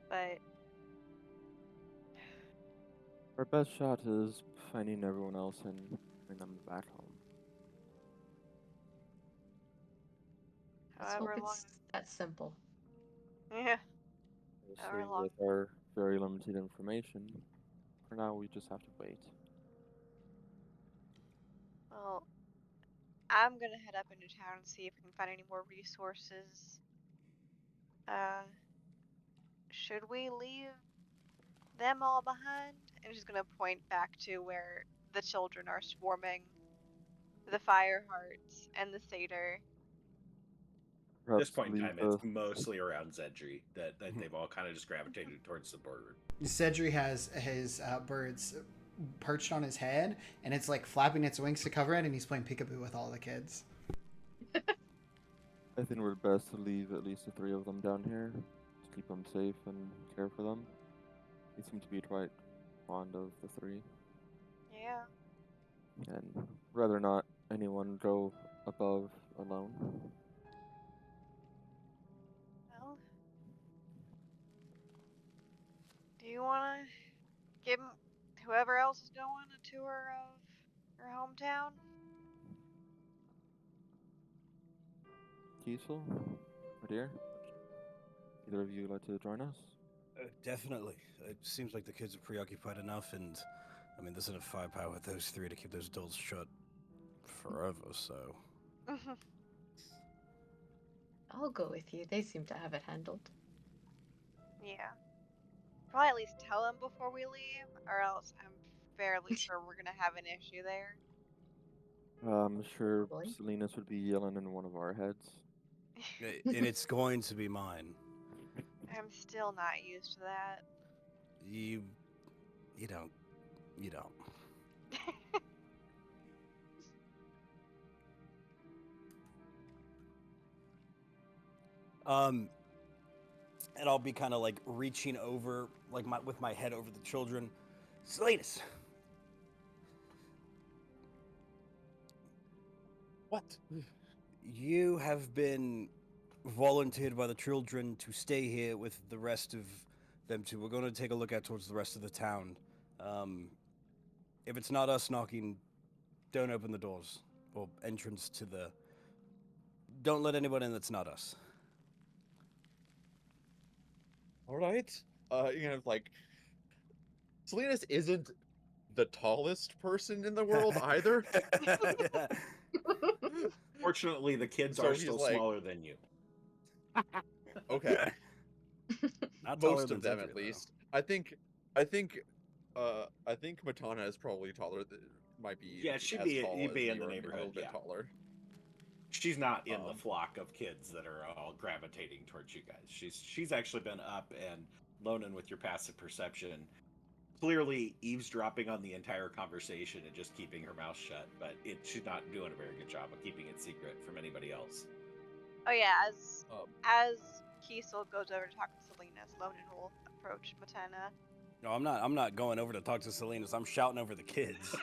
But Our best shot is finding everyone else and bring them back home. Let's hope however long. it's that simple. Yeah. Obviously, However long. with our very limited information, for now we just have to wait. Well, I'm gonna head up into town and see if we can find any more resources. Should we leave them all behind? And she's gonna point back to where the children are swarming the fire hearts and the satyr. At this Perhaps point in leave time, the it's mostly around Xedre that they've all kind of just gravitated towards the border. Xedre has his birds perched on his head, and it's like flapping its wings to cover it, and he's playing peekaboo with all the kids. I think we're best to leave at least the three of them down here to keep them safe and care for them. They seem to be quite fond of the three, Yeah. and rather not anyone go above alone. Well, do you want to give whoever else is going a tour of your hometown? Kiesel, my dear, would either of you like to join us? Definitely. It seems like the kids are preoccupied enough, and I mean, there's enough firepower with those three to keep those doors shut forever, so. I'll go with you. They seem to have it handled. Yeah. Probably at least tell them before we leave, or else I'm fairly sure we're gonna have an issue there. I'm sure Probably. Silenus would be yelling in one of our heads. And it's going to be mine. I'm still not used to that. You don't. And I'll be kind of like reaching over, like with my head over the children. Silenus! What? You have been volunteered by the children to stay here with the rest of them too. We're going to take a look out towards the rest of the town. If it's not us knocking, don't open the doors or entrance to the. Don't let anyone in that's not us. All right. Like Silenus isn't the tallest person in the world either. Yeah. Fortunately, the kids So are he's still like- smaller than you. Okay. Not taller Most than of them Xedre, at though. least. I think Matana is probably taller than might be Yeah, she'd as be tall you'd as be in you the or a neighborhood. little bit Yeah, taller. she's not in the Um, flock of kids that are all gravitating towards you guys. She's actually been up and Lonan with your passive perception, clearly eavesdropping on the entire conversation and just keeping her mouth shut. But she's not doing a very good job of keeping it secret from anybody else. Oh yeah, Um, as Kiesel goes over to talk to Silenus, Lonan will approach Matana. No, I'm not going over to talk to Silenus. I'm shouting over the kids.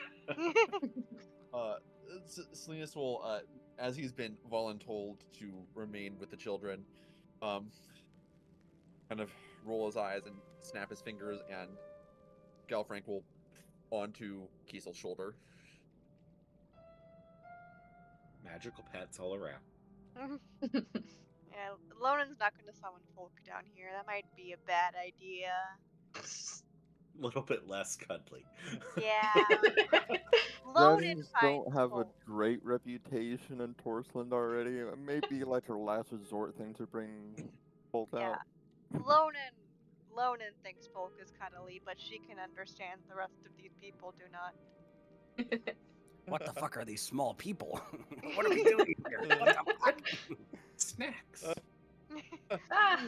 Silenus will, as he's been voluntold to remain with the children, kind of roll his eyes and snap his fingers, and Galfrank will onto Kiesel's shoulder. Magical pets all around. Yeah, Lonan's not going to summon folk down here. That might be a bad idea. A little bit less cuddly. Yeah. Lonan Dragons finds don't have a folk. great reputation in Torsland already. It may be like a last resort thing to bring Bolt Yeah. out. Lonan thinks folk is cuddly, but she can understand the rest of these people do not. What the fuck are these small people? What are we doing here? What the fuck? Snacks. Ah.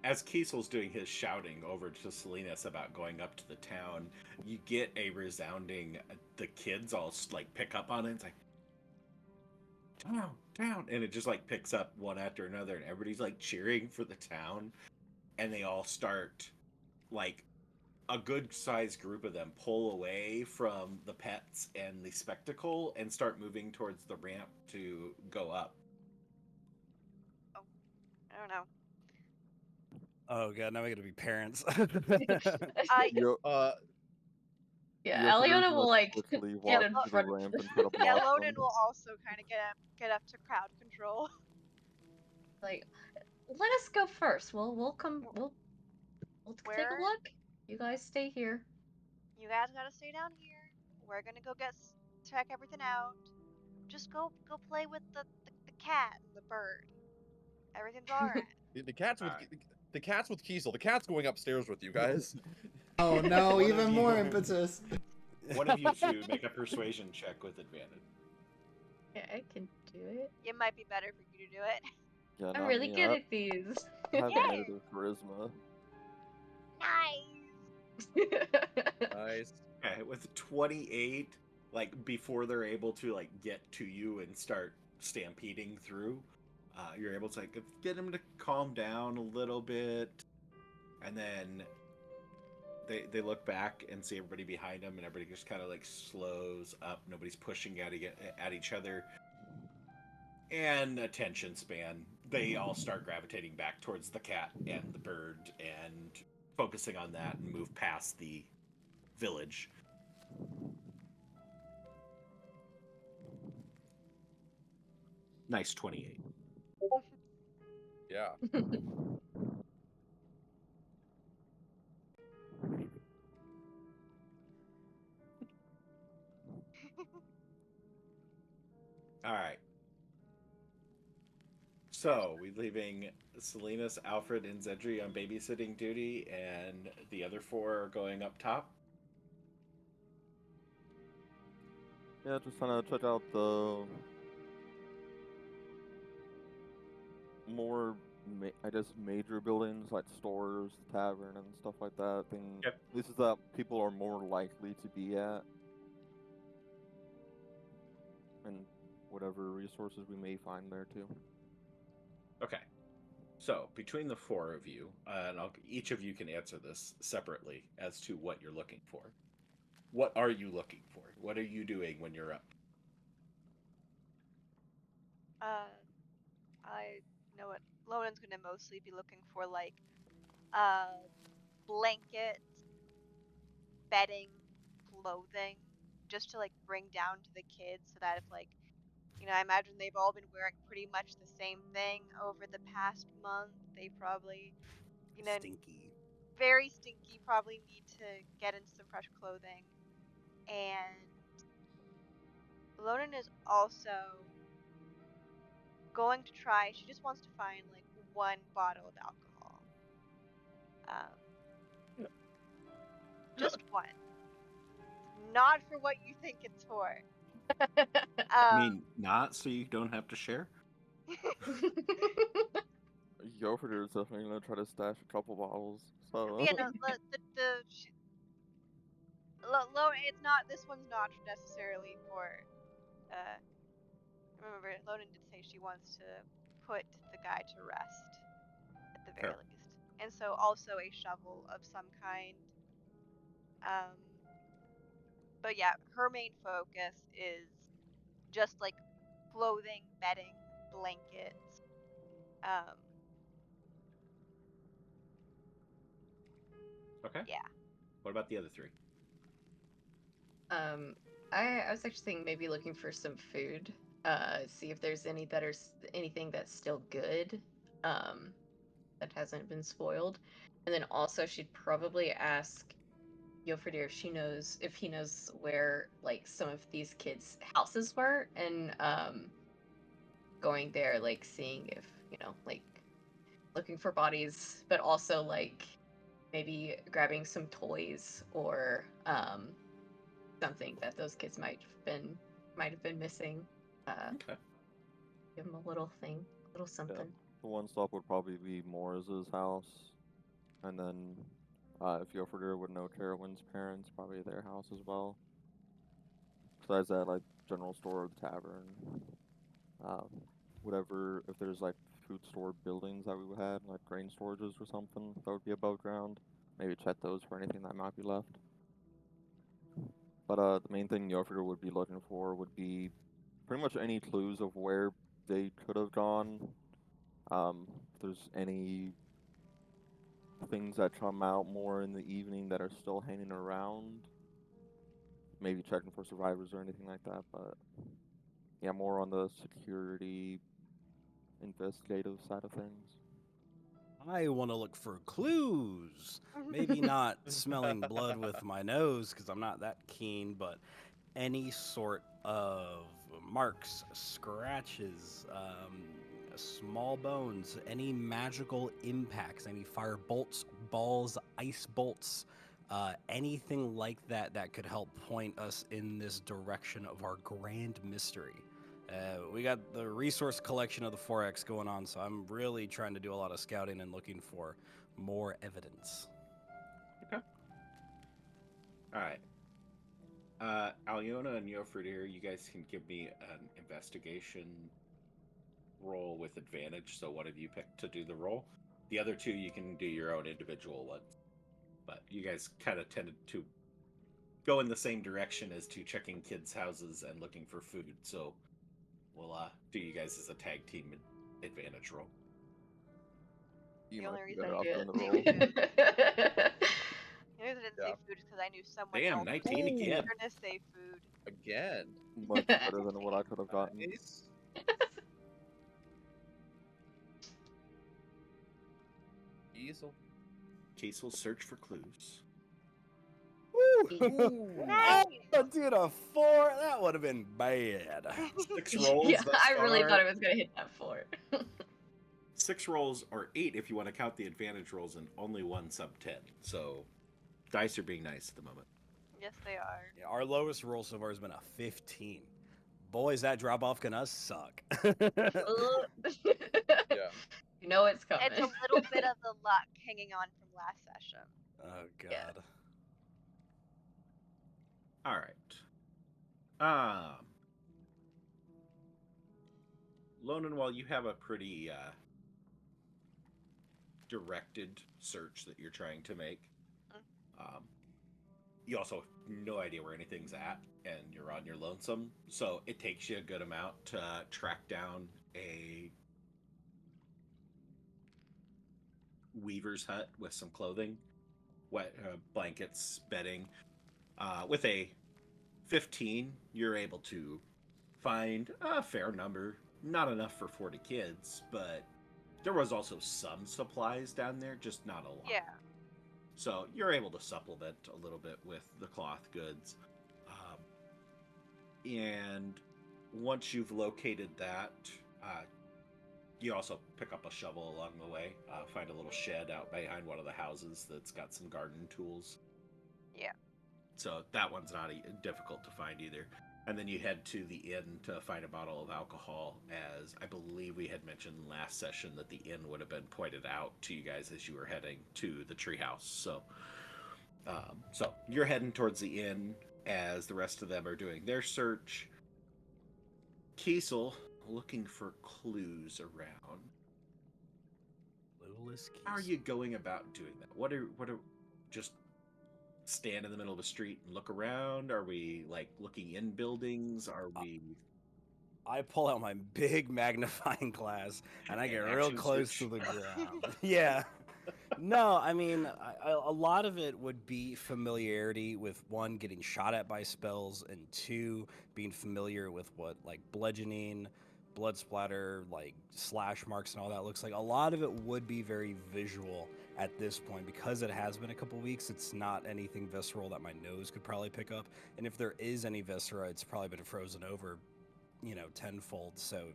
As Kiesel's doing his shouting over to Silenus about going up to the town, you get a resounding, the kids all like pick up on it. It's like, town, and it just like picks up one after another, and everybody's like cheering for the town, and they all start, like, a good sized group of them pull away from the pets and the spectacle and start moving towards the ramp to go up. I don't know. Oh god, now we gotta be parents. Yo, Yeah, Yeah, Yoko's Aliona gonna will like quickly get walk in to the front. ramp and try to yeah. block Lonan them. will also kind of get up to crowd control. Like, let us go first. We'll take Where? a look. You guys stay here. You guys gotta stay down here. We're gonna go check everything out. Just go play with the cat and the bird. Everything's all right. The cat's with Alright. the cat's with Kiesel. The cat's going upstairs with you guys. Oh no, One of even you- more impetus. One of you two make a persuasion check with advantage. Yeah, I can do it. It might be better for you to do it. Yeah, I'm not really me. good at these. I have Yeah. negative charisma. Nice. Nice. Okay, with 28, like before they're able to like get to you and start stampeding through, you're able to like get them to calm down a little bit, and then they look back and see everybody behind them, and everybody just kind of like slows up. Nobody's pushing at each other, and attention span. They all start gravitating back towards the cat and the bird and focusing on that, and move past the village. Nice 28. Yeah. All right. So we leaving Silenus, Alfred, and Xedre on babysitting duty, and the other four are going up top. Yeah, just trying to check out the more, I guess, major buildings like stores, tavern, and stuff like that. Yep. This is that people are more likely to be at, and whatever resources we may find there too. Okay. So between the four of you, and each of you can answer this separately as to what you're looking for. What are you looking for? What are you doing when you're up? I know what Lonan's gonna mostly be looking for, like, uh, blankets, bedding, clothing, just to like bring down to the kids so that if like, I imagine they've all been wearing pretty much the same thing over the past month. They probably, Stinky. very stinky, probably need to get into some fresh clothing. And Lonan is also going to try, she just wants to find like one bottle of alcohol. Just one. Not for what you think it's for. I mean, not so you don't have to share. Yofrider is definitely gonna try to stash a couple bottles. So yeah, no, it's not. This one's not necessarily for. Remember, Lonan did say she wants to put the guy to rest at the very Sure. least, and so also a shovel of some kind. But yeah, her main focus is just like clothing, bedding, blankets. Okay. Yeah. What about the other three? I was actually thinking maybe looking for some food. See if there's anything that's still good, that hasn't been spoiled. And then also she'd probably ask Yofridir if he knows where like some of these kids' houses were, and going there, like seeing if, like looking for bodies, but also like maybe grabbing some toys or something that those kids might have been missing. Okay. Give them a little thing, a little something. the one stop would probably be Morris's house, and then if Yofrider would know Carowin's parents, probably their house as well. Besides that, like general store or the tavern, whatever. If there's like food store buildings that we had, like grain storages or something, that would be above ground. Maybe check those for anything that might be left. But the main thing Yofrider would be looking for would be pretty much any clues of where they could have gone. If there's any things that come out more in the evening that are still hanging around, maybe checking for survivors or anything like that. But yeah, more on the security, investigative side of things. I want to look for clues. Maybe not smelling blood with my nose because I'm not that keen, but any sort of marks, scratches, small bones, any magical impacts, any fire bolts, balls, ice bolts, anything like that that could help point us in this direction of our grand mystery. We got the resource collection of the 4X going on, so I'm really trying to do a lot of scouting and looking for more evidence. Okay. All right. Aliona and Yofridir, you guys can give me an investigation roll with advantage, so one of you pick to do the roll. The other two, you can do your own individual ones. But you guys kind of tended to go in the same direction as to checking kids' houses and looking for food, so we'll do you guys as a tag team advantage roll. You The might only be reason better I off did doing the roll. The only reason I didn't say food is because I knew someone Damn, else 19 was again. gonna say food. Again. Much better than what I could have gotten. Nice. Kiesel. Kiesel, search for clues. Woo! Oh, dude, a 4? That would have been bad. 6 rolls. Yeah, thus I really far. thought it was gonna hit that 4. 6 rolls, or 8 if you want to count the advantage rolls, and only 1 sub 10. So, dice are being nice at the moment. Yes, they are. Yeah, our lowest roll so far has been a 15. Boys, that drop off gonna suck. Yeah. You know it's coming. It's a little bit of the luck hanging on from last session. Oh god. Yeah. All right. Lonan, while you have a pretty directed search that you're trying to make, you also have no idea where anything's at, and you're on your lonesome, so it takes you a good amount to track down a weaver's hut with some clothing. wet blankets, bedding. With a 15, you're able to find a fair number. Not enough for 40 kids, but there was also some supplies down there, just not a lot. Yeah. So you're able to supplement a little bit with the cloth goods. And once you've located that, you also pick up a shovel along the way, find a little shed out behind one of the houses that's got some garden tools. Yeah. So that one's not difficult to find either. And then you head to the inn to find a bottle of alcohol, as I believe we had mentioned last session that the inn would have been pointed out to you guys as you were heading to the treehouse. So you're heading towards the inn as the rest of them are doing their search. Kiesel, looking for clues around. Clueless How are Kiesel. you going about doing that? What are just stand in the middle of the street and look around? Are we like looking in buildings? Are we I pull out my big magnifying glass and I an get real action close search? to the ground. Yeah. No, I mean, a lot of it would be familiarity with one, getting shot at by spells, and two, being familiar with what like bludgeoning, blood splatter, like slash marks and all that looks like. A lot of it would be very visual at this point because it has been a couple weeks. It's not anything visceral that my nose could probably pick up, and if there is any viscera, it's probably been frozen over, tenfold. So,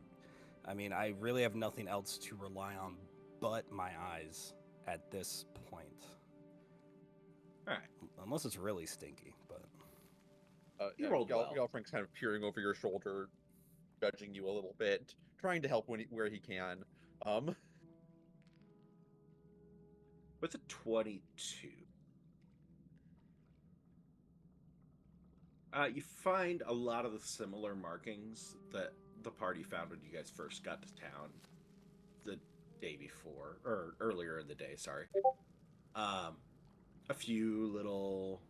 I mean, I really have nothing else to rely on but my eyes at this point. All right. Unless it's really stinky, but You rolled well. Galfrank's kind of peering over your shoulder, judging you a little bit, trying to help where he can. With a 22, you find a lot of the similar markings that the party found when you guys first got to town the day before, or earlier in the day, sorry. A few little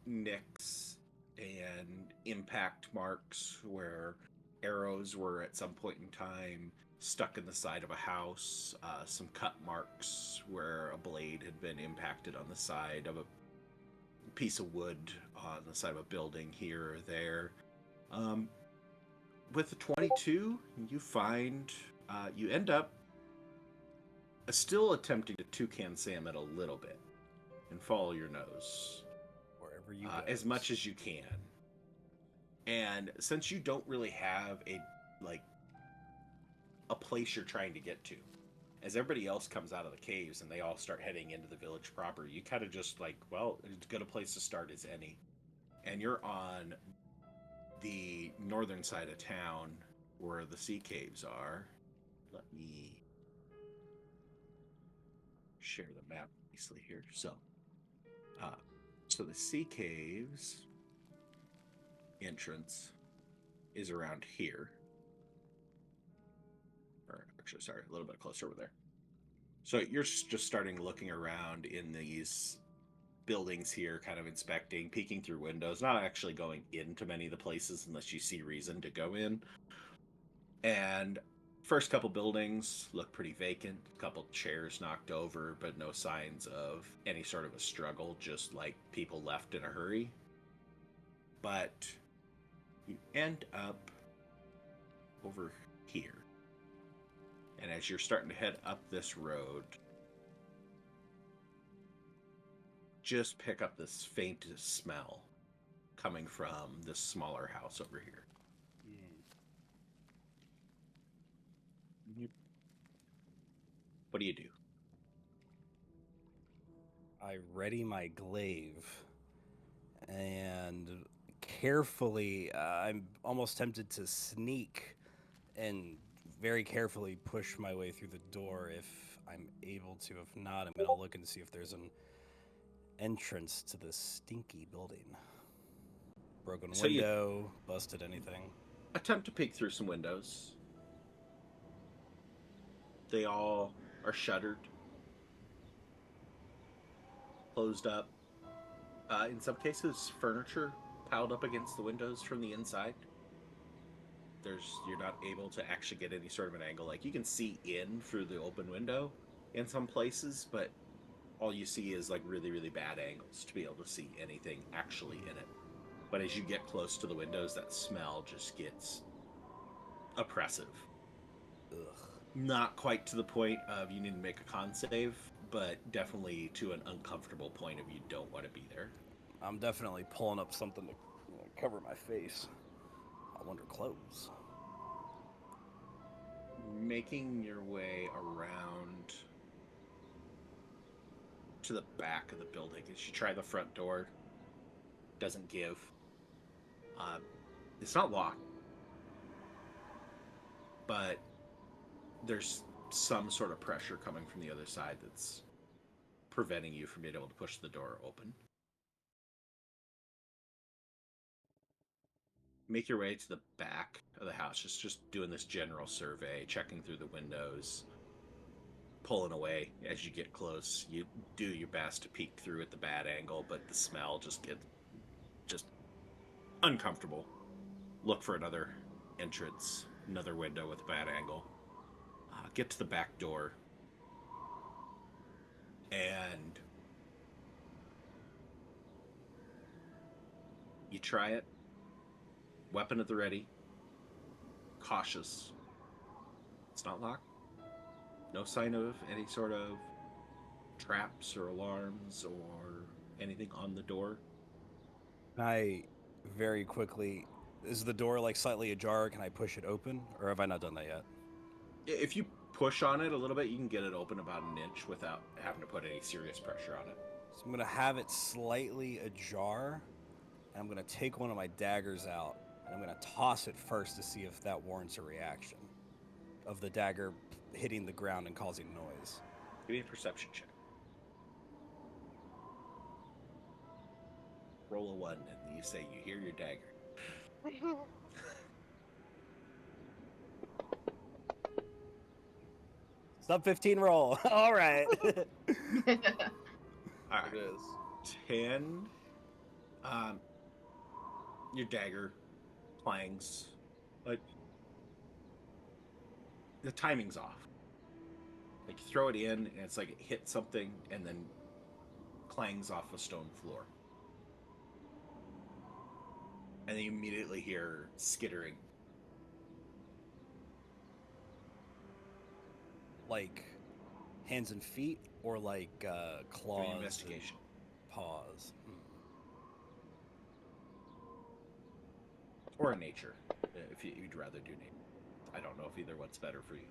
nicks and impact marks where arrows were at some point in time stuck in the side of a house, some cut marks where a blade had been impacted on the side of a piece of wood on the side of a building here or there. With the 22, you find you end up still attempting to toucan Sam it a little bit and follow your nose wherever you as much as you can. And since you don't really have a place you're trying to get to, as everybody else comes out of the caves and they all start heading into the village proper, you kind of just well, as good a place to start as any. And you're on the northern side of town where the sea caves are. Let me share the map nicely here. So the sea caves entrance is around here. Or actually, sorry, a little bit closer over there. So you're just starting looking around in these buildings here, kind of inspecting, peeking through windows, not actually going into many of the places unless you see reason to go in. And first couple buildings look pretty vacant, a couple chairs knocked over, but no signs of any sort of a struggle, just like people left in a hurry. But you end up over here. And as you're starting to head up this road, just pick up this faintest smell coming from this smaller house over here. What do you do? I ready my glaive and carefully, I'm almost tempted to sneak and very carefully push my way through the door if I'm able to. If not, I'm going to look and see if there's an entrance to this stinky building. Broken window, busted anything. Attempt to peek through some windows. They all are shuttered, closed up. In some cases, furniture piled up against the windows from the inside. You're not able to actually get any sort of an angle. Like, you can see in through the open window in some places, but all you see is like really, really bad angles to be able to see anything actually in it. But as you get close to the windows, that smell just gets oppressive. Ugh. Not quite to the point of you need to make a con save, but definitely to an uncomfortable point of you don't want to be there. I'm definitely pulling up something to cover my face. I wonder clothes. Making your way around to the back of the building. As you try the front door, doesn't give. It's not locked, but there's some sort of pressure coming from the other side that's preventing you from being able to push the door open. Make your way to the back of the house, just doing this general survey, checking through the windows, pulling away as you get close. You do your best to peek through at the bad angle, but the smell just gets uncomfortable. Look for another entrance, another window with a bad angle. Get to the back door, and you try it. Weapon at the ready. Cautious. It's not locked. No sign of any sort of traps or alarms or anything on the door. I very quickly... Is the door like slightly ajar? Can I push it open? Or have I not done that yet? If you push on it a little bit, you can get it open about an inch without having to put any serious pressure on it. So I'm going to have it slightly ajar. And I'm going to take one of my daggers out. And I'm going to toss it first to see if that warrants a reaction. Of the dagger hitting the ground and causing noise. Give me a perception check. Roll a 1 and you say you hear your dagger. Sub 15 roll. All right. All right. It is. 10. Your dagger clangs. Like, the timing's off. Like, you throw it in, and it's like it hits something, and then clangs off a stone floor. And then you immediately hear skittering. Like hands and feet, or like claws? Give me investigation. Paws. Or nature, if you'd rather do nature. I don't know if either one's better for you.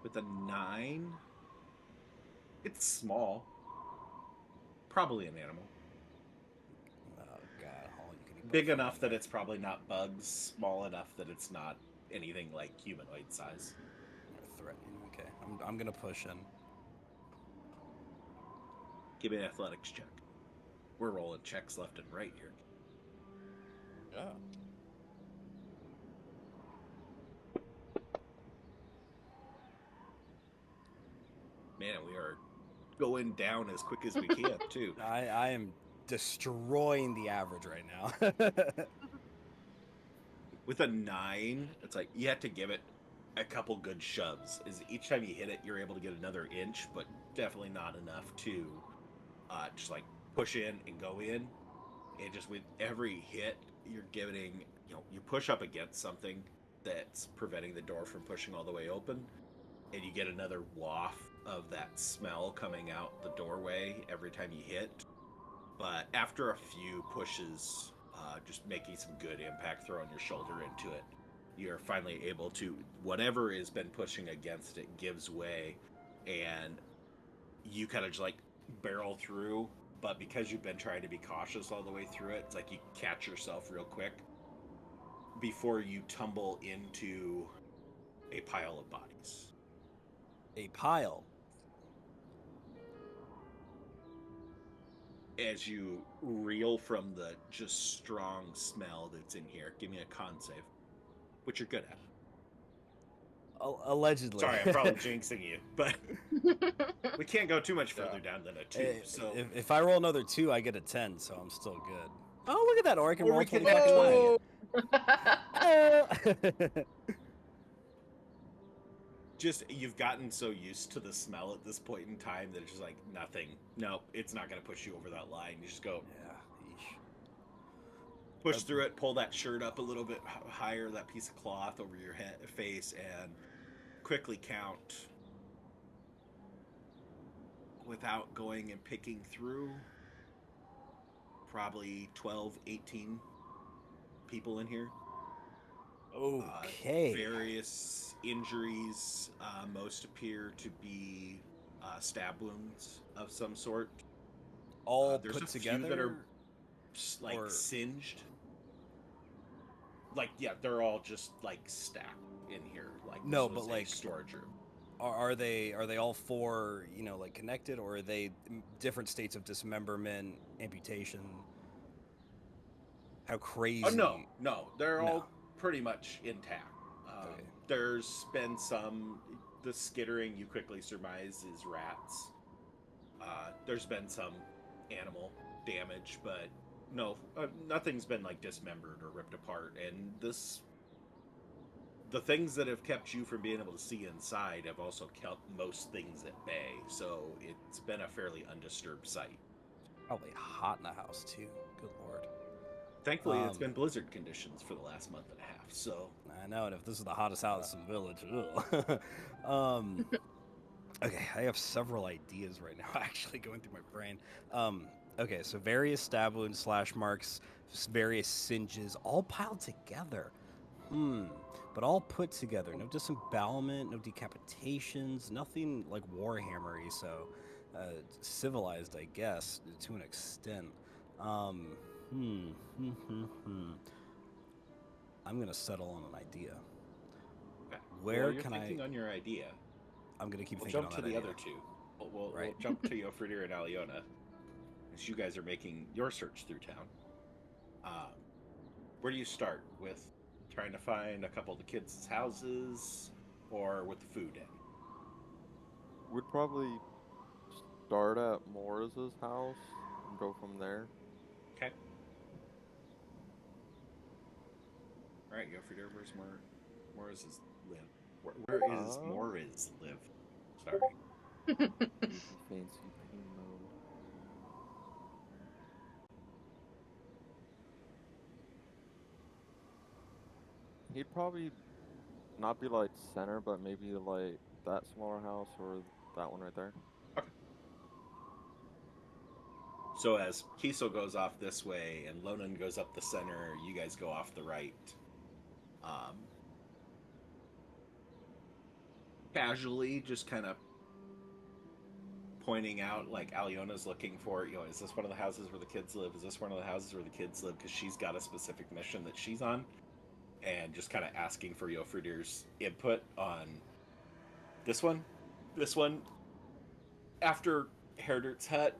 With a 9, it's small. Probably an animal. Oh god, all you can eat Big buffet enough in that there. it's probably not bugs. Small enough that it's not anything like humanoid size. Threatening. Okay, I'm gonna push in. Give me an athletics check. We're rolling checks left and right here. Yeah. Man, we are going down as quick as we can, too. I am destroying the average right now. With a 9, it's like you have to give it a couple good shoves. Is each time you hit it, you're able to get another inch, but definitely not enough to just like push in and go in. And just with every hit, you're getting, you push up against something that's preventing the door from pushing all the way open, and you get another waft of that smell coming out the doorway every time you hit. But after a few pushes, just making some good impact, throwing your shoulder into it, you're finally able to, whatever has been pushing against it gives way, and you kind of just like barrel through. But because you've been trying to be cautious all the way through it, it's like you catch yourself real quick before you tumble into a pile of bodies. A pile. As you reel from the just strong smell that's in here, give me a con save, which you're good at. Allegedly. Sorry, I'm probably jinxing you, but we can't go too much further down than a 2. So if I roll another 2, I get a 10, so I'm still good. Oh, look at that! Or I can Or roll we can- 20 fucking 20. just you've gotten so used to the smell at this point in time that it's just like nothing. No, it's not going to push you over that line. You just go Yeah. Eesh. push through it, pull that shirt up a little bit higher, that piece of cloth over your face, and quickly count without going and picking through. Probably 12, 18 people in here. Okay. Various injuries. Most appear to be stab wounds of some sort. All there's put a together, few that are like or... singed. Like, yeah, they're all just like stacked in here. Like, No, this was but, a like, storage room. Are they all four, you know, like connected, or are they different states of dismemberment, amputation? How crazy? Oh no, they're No. all pretty much intact. Okay. There's been some. The skittering you quickly surmise is rats. There's been some animal damage, but no, nothing's been like dismembered or ripped apart. And the things that have kept you from being able to see inside have also kept most things at bay. So it's been a fairly undisturbed site. Probably hot in the house too. Good lord. Thankfully, it's been blizzard conditions for the last month and a half. So I know, and if this is the hottest house in the village, okay, I have several ideas right now, actually going through my brain. Okay, so various stab wounds, slash marks, various singes, all piled together. But all put together. No disembowelment, no decapitations, nothing like Warhammery. So civilized, I guess, to an extent. I'm gonna settle on an idea. okay. Where While you're can thinking on your idea, I'm gonna keep we'll thinking jump on to that the idea. other two. We'll Right. jump to Yofridir and Aliona, as you guys are making your search through town. Where do you start with? Trying to find a couple of the kids' houses, or with the food in? We'd probably start at Morris's house and go from there. Okay. All right, Yofridir, where's Morris live? Where is Morris live? Sorry. Fancy pain mode. He'd probably not be like center, but maybe like that smaller house or that one right there. Okay. So as Kiesel goes off this way and Lonan goes up the center, you guys go off the right. Casually, just kind of pointing out, like, Aliona's looking for, is this one of the houses where the kids live? Is this one of the houses where the kids live? Because she's got a specific mission that she's on. And just kind of asking for Yofridir's input on this one. After Herdert's hut,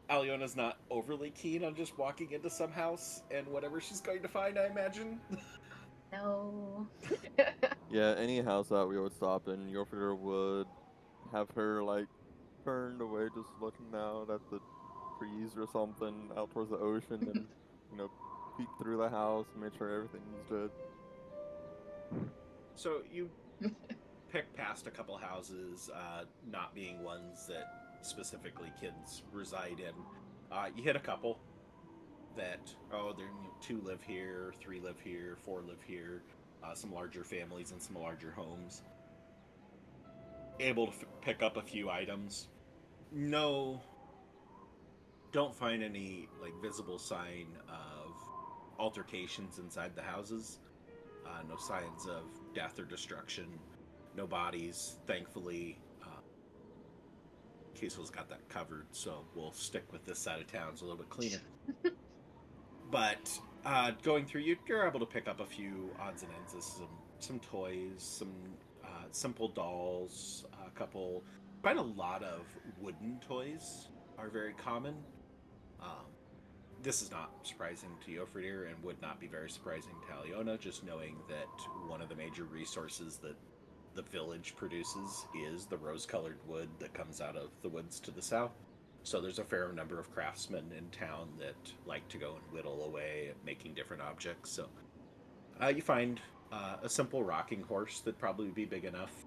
Aliona's not overly keen on just walking into some house and whatever she's going to find, I imagine. No. Yeah, any house that we would stop in, Yofridir would have her like turned away, just looking out at the trees or something, out towards the ocean, and peek through the house, make sure everything's good. So you pick past a couple houses, not being ones that specifically kids reside in. You hit a couple that, there 2 live here, 3 live here, 4 live here, some larger families and some larger homes. Able to pick up a few items. No, don't find any like visible sign of altercations inside the houses. No signs of death or destruction. No bodies, thankfully. Kiesel's got that covered, so we'll stick with this side of town. It's a little bit cleaner. But going through, you're able to pick up a few odds and ends of some toys, some simple dolls, a couple. Quite a lot of wooden toys are very common. This is not surprising to Yofridir and would not be very surprising to Aliona, just knowing that one of the major resources that the village produces is the rose-colored wood that comes out of the woods to the south. So there's a fair number of craftsmen in town that like to go and whittle away at making different objects. So you find a simple rocking horse that'd probably be big enough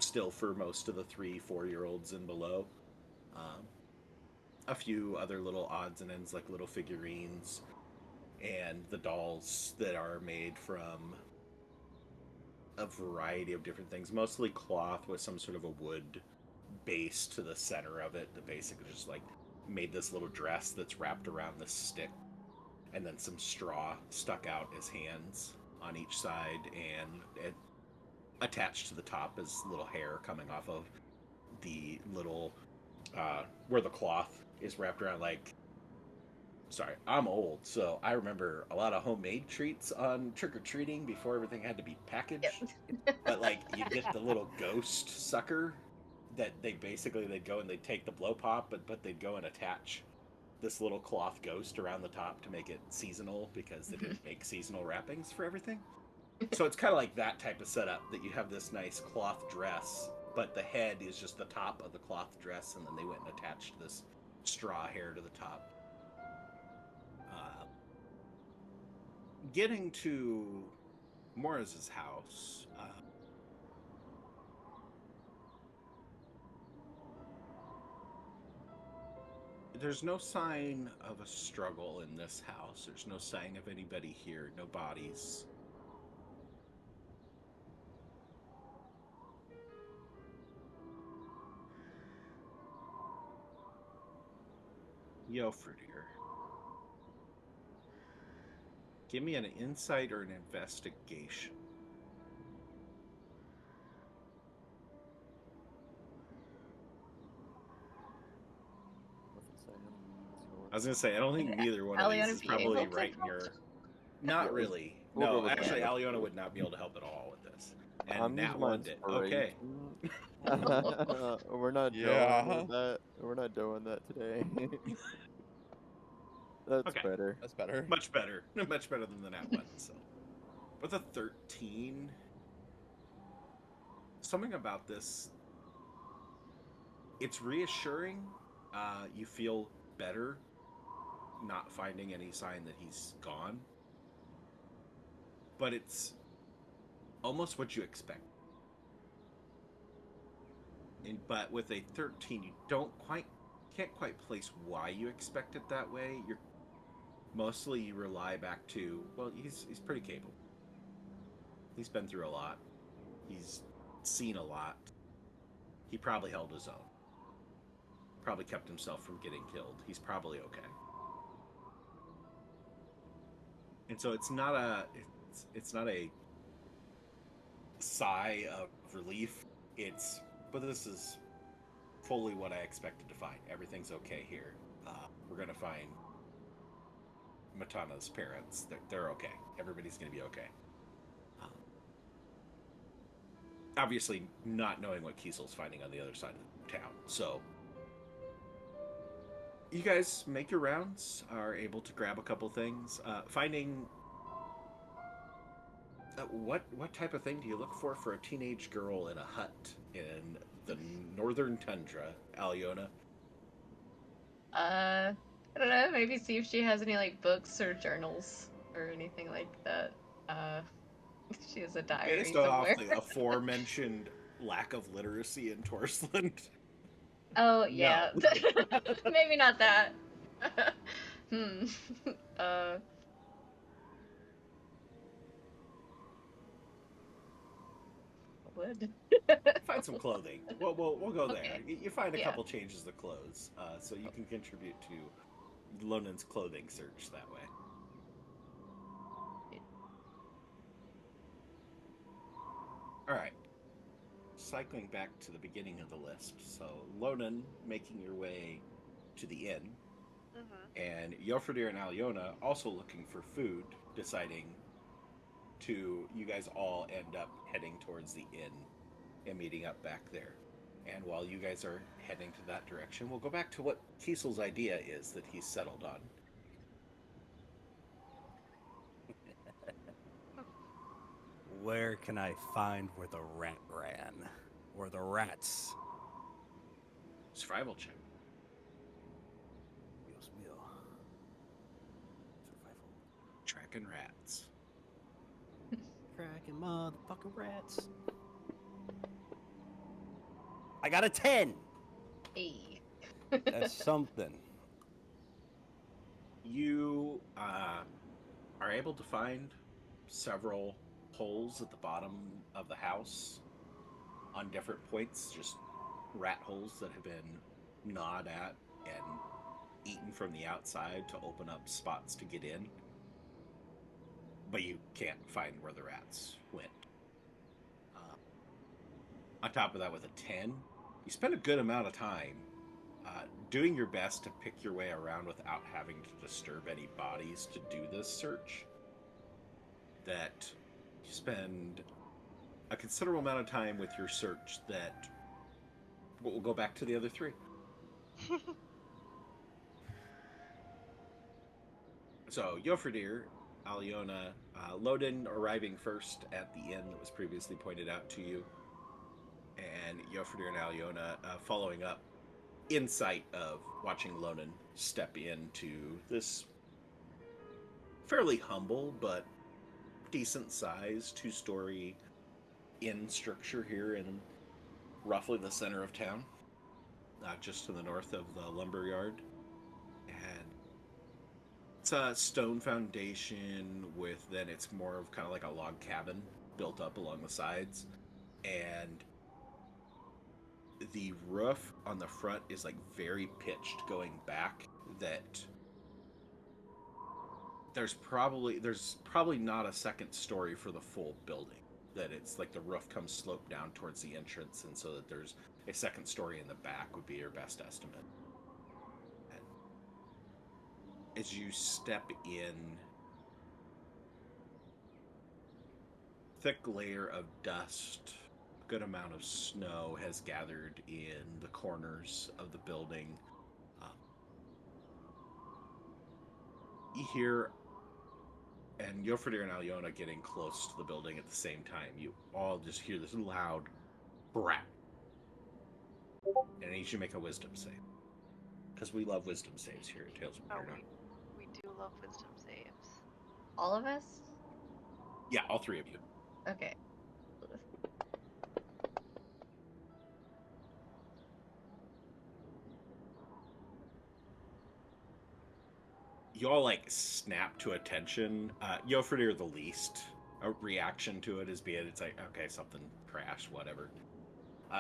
still for most of the 3-4-year-olds and below. A few other little odds and ends, like little figurines, and the dolls that are made from a variety of different things, mostly cloth with some sort of a wood base to the center of it that basically just like made this little dress that's wrapped around this stick, and then some straw stuck out as hands on each side, and it attached to the top is little hair coming off of the little where the cloth is wrapped around. Like, sorry, I'm old, so I remember a lot of homemade treats on trick-or-treating before everything had to be packaged. But like, you'd get the little ghost sucker that they'd go and they'd take the blow pop, but they'd go and attach this little cloth ghost around the top to make it seasonal, because they didn't make seasonal wrappings for everything. So it's kind of like that type of setup, that you have this nice cloth dress, but the head is just the top of the cloth dress, and then they went and attached this straw hair to the top. Getting to Morris's house, there's no sign of a struggle in this house. There's no sign of anybody here, no bodies. Alfred here. Give me an insight or an investigation. I was gonna say, I don't think neither one of these Aliona is be probably able to right in help? your... Not really. We'll go No, with actually, that. Aliona would not be able to help at all with this. And I'm Nat using my one did. Okay. inspiration. We're not Yeah. doing that. We're not doing that today. That's Okay. better. That's better. Much better. Much better than the Nat one. So, with a 13, something about this, it's reassuring. You feel better not finding any sign that he's gone. But it's almost what you expect. But with a 13, you can't quite place why you expect it that way. Mostly you rely back to, well, he's pretty capable. He's been through a lot. He's seen a lot. He probably held his own. Probably kept himself from getting killed. He's probably okay. And so it's not a sigh of relief. But this is fully what I expected to find. Everything's okay here. We're gonna find Matana's parents. They're okay. Everybody's gonna be okay. Obviously, not knowing what Kiesel's finding on the other side of town. So, you guys make your rounds, are able to grab a couple things. Finding... what type of thing do you look for a teenage girl in a hut in the northern tundra, Aliona? I don't know. Maybe see if she has any like books or journals or anything like that. She has a diary Based off somewhere. the aforementioned lack of literacy in Torsland. Oh yeah, No. maybe not that. Would. Find some clothing. We'll go there. Okay. You find a Yeah. couple changes of clothes, so you can contribute to Lonan's clothing search that way. All right. Cycling back to the beginning of the list. So Lonan making your way to the inn, and Yofredir and Aliona also looking for food, deciding to, you guys all end up heading towards the inn and meeting up back there. And while you guys are heading to that direction, we'll go back to what Kiesel's idea is that he's settled on. Where can I find where the rat ran? Or the rats? Survival check. Dios mío. Survival. Tracking rats. Cracking motherfucking rats. I got a 10. Hey. That's something. You are able to find several holes at the bottom of the house on different points, just rat holes that have been gnawed at and eaten from the outside to open up spots to get in. But you can't find where the rats went. On top of that, with a 10, you spend a good amount of time doing your best to pick your way around without having to disturb any bodies to do this search. That you spend a considerable amount of time with your search that we'll go back to the other three. So, Jofridir, Aliona, Loden arriving first at the inn that was previously pointed out to you, and Jofridir and Aliona following up in sight of watching Loden step into this fairly humble but decent size 2-story inn structure here in roughly the center of town, just to the north of the lumber yard. And it's a stone foundation with, then it's more of kind of like a log cabin built up along the sides. And the roof on the front is like very pitched going back, that there's probably not a second story for the full building. That it's like the roof comes sloped down towards the entrance, and so that there's a second story in the back would be your best estimate. And as you step in, thick layer of dust, a good amount of snow has gathered in the corners of the building. You hear, and Jofridir and Aliona getting close to the building at the same time, you all just hear this loud brat. And I need you to make a wisdom save. Because we love wisdom saves here at Tales from Oh, Paradise. we do love wisdom saves. All of us? Yeah, all three of you. Okay. You all like snap to attention. Jofridir the least. A reaction to it is being it's like, okay, something crashed, whatever.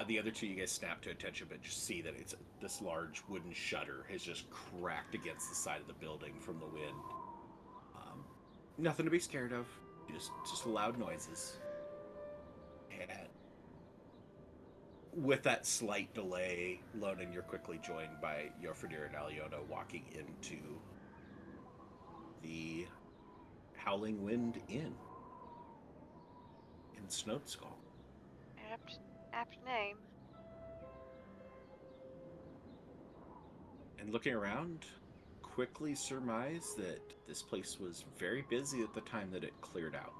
The other two, you guys snap to attention, but just see that it's this large wooden shutter has just cracked against the side of the building from the wind. Nothing to be scared of. Just loud noises. And with that slight delay, Loden, you're quickly joined by Jofridir and Aliona walking into the Howling Wind Inn in Snodeskall. Apt name. And looking around, quickly surmise that this place was very busy at the time that it cleared out.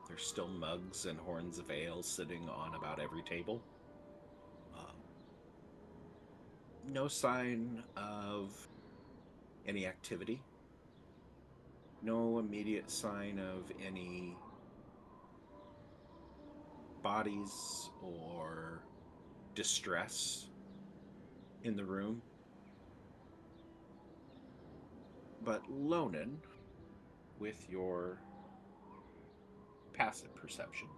There's still mugs and horns of ale sitting on about every table. No sign of any activity. No immediate sign of any bodies or distress in the room. But Lonen, with your passive perception,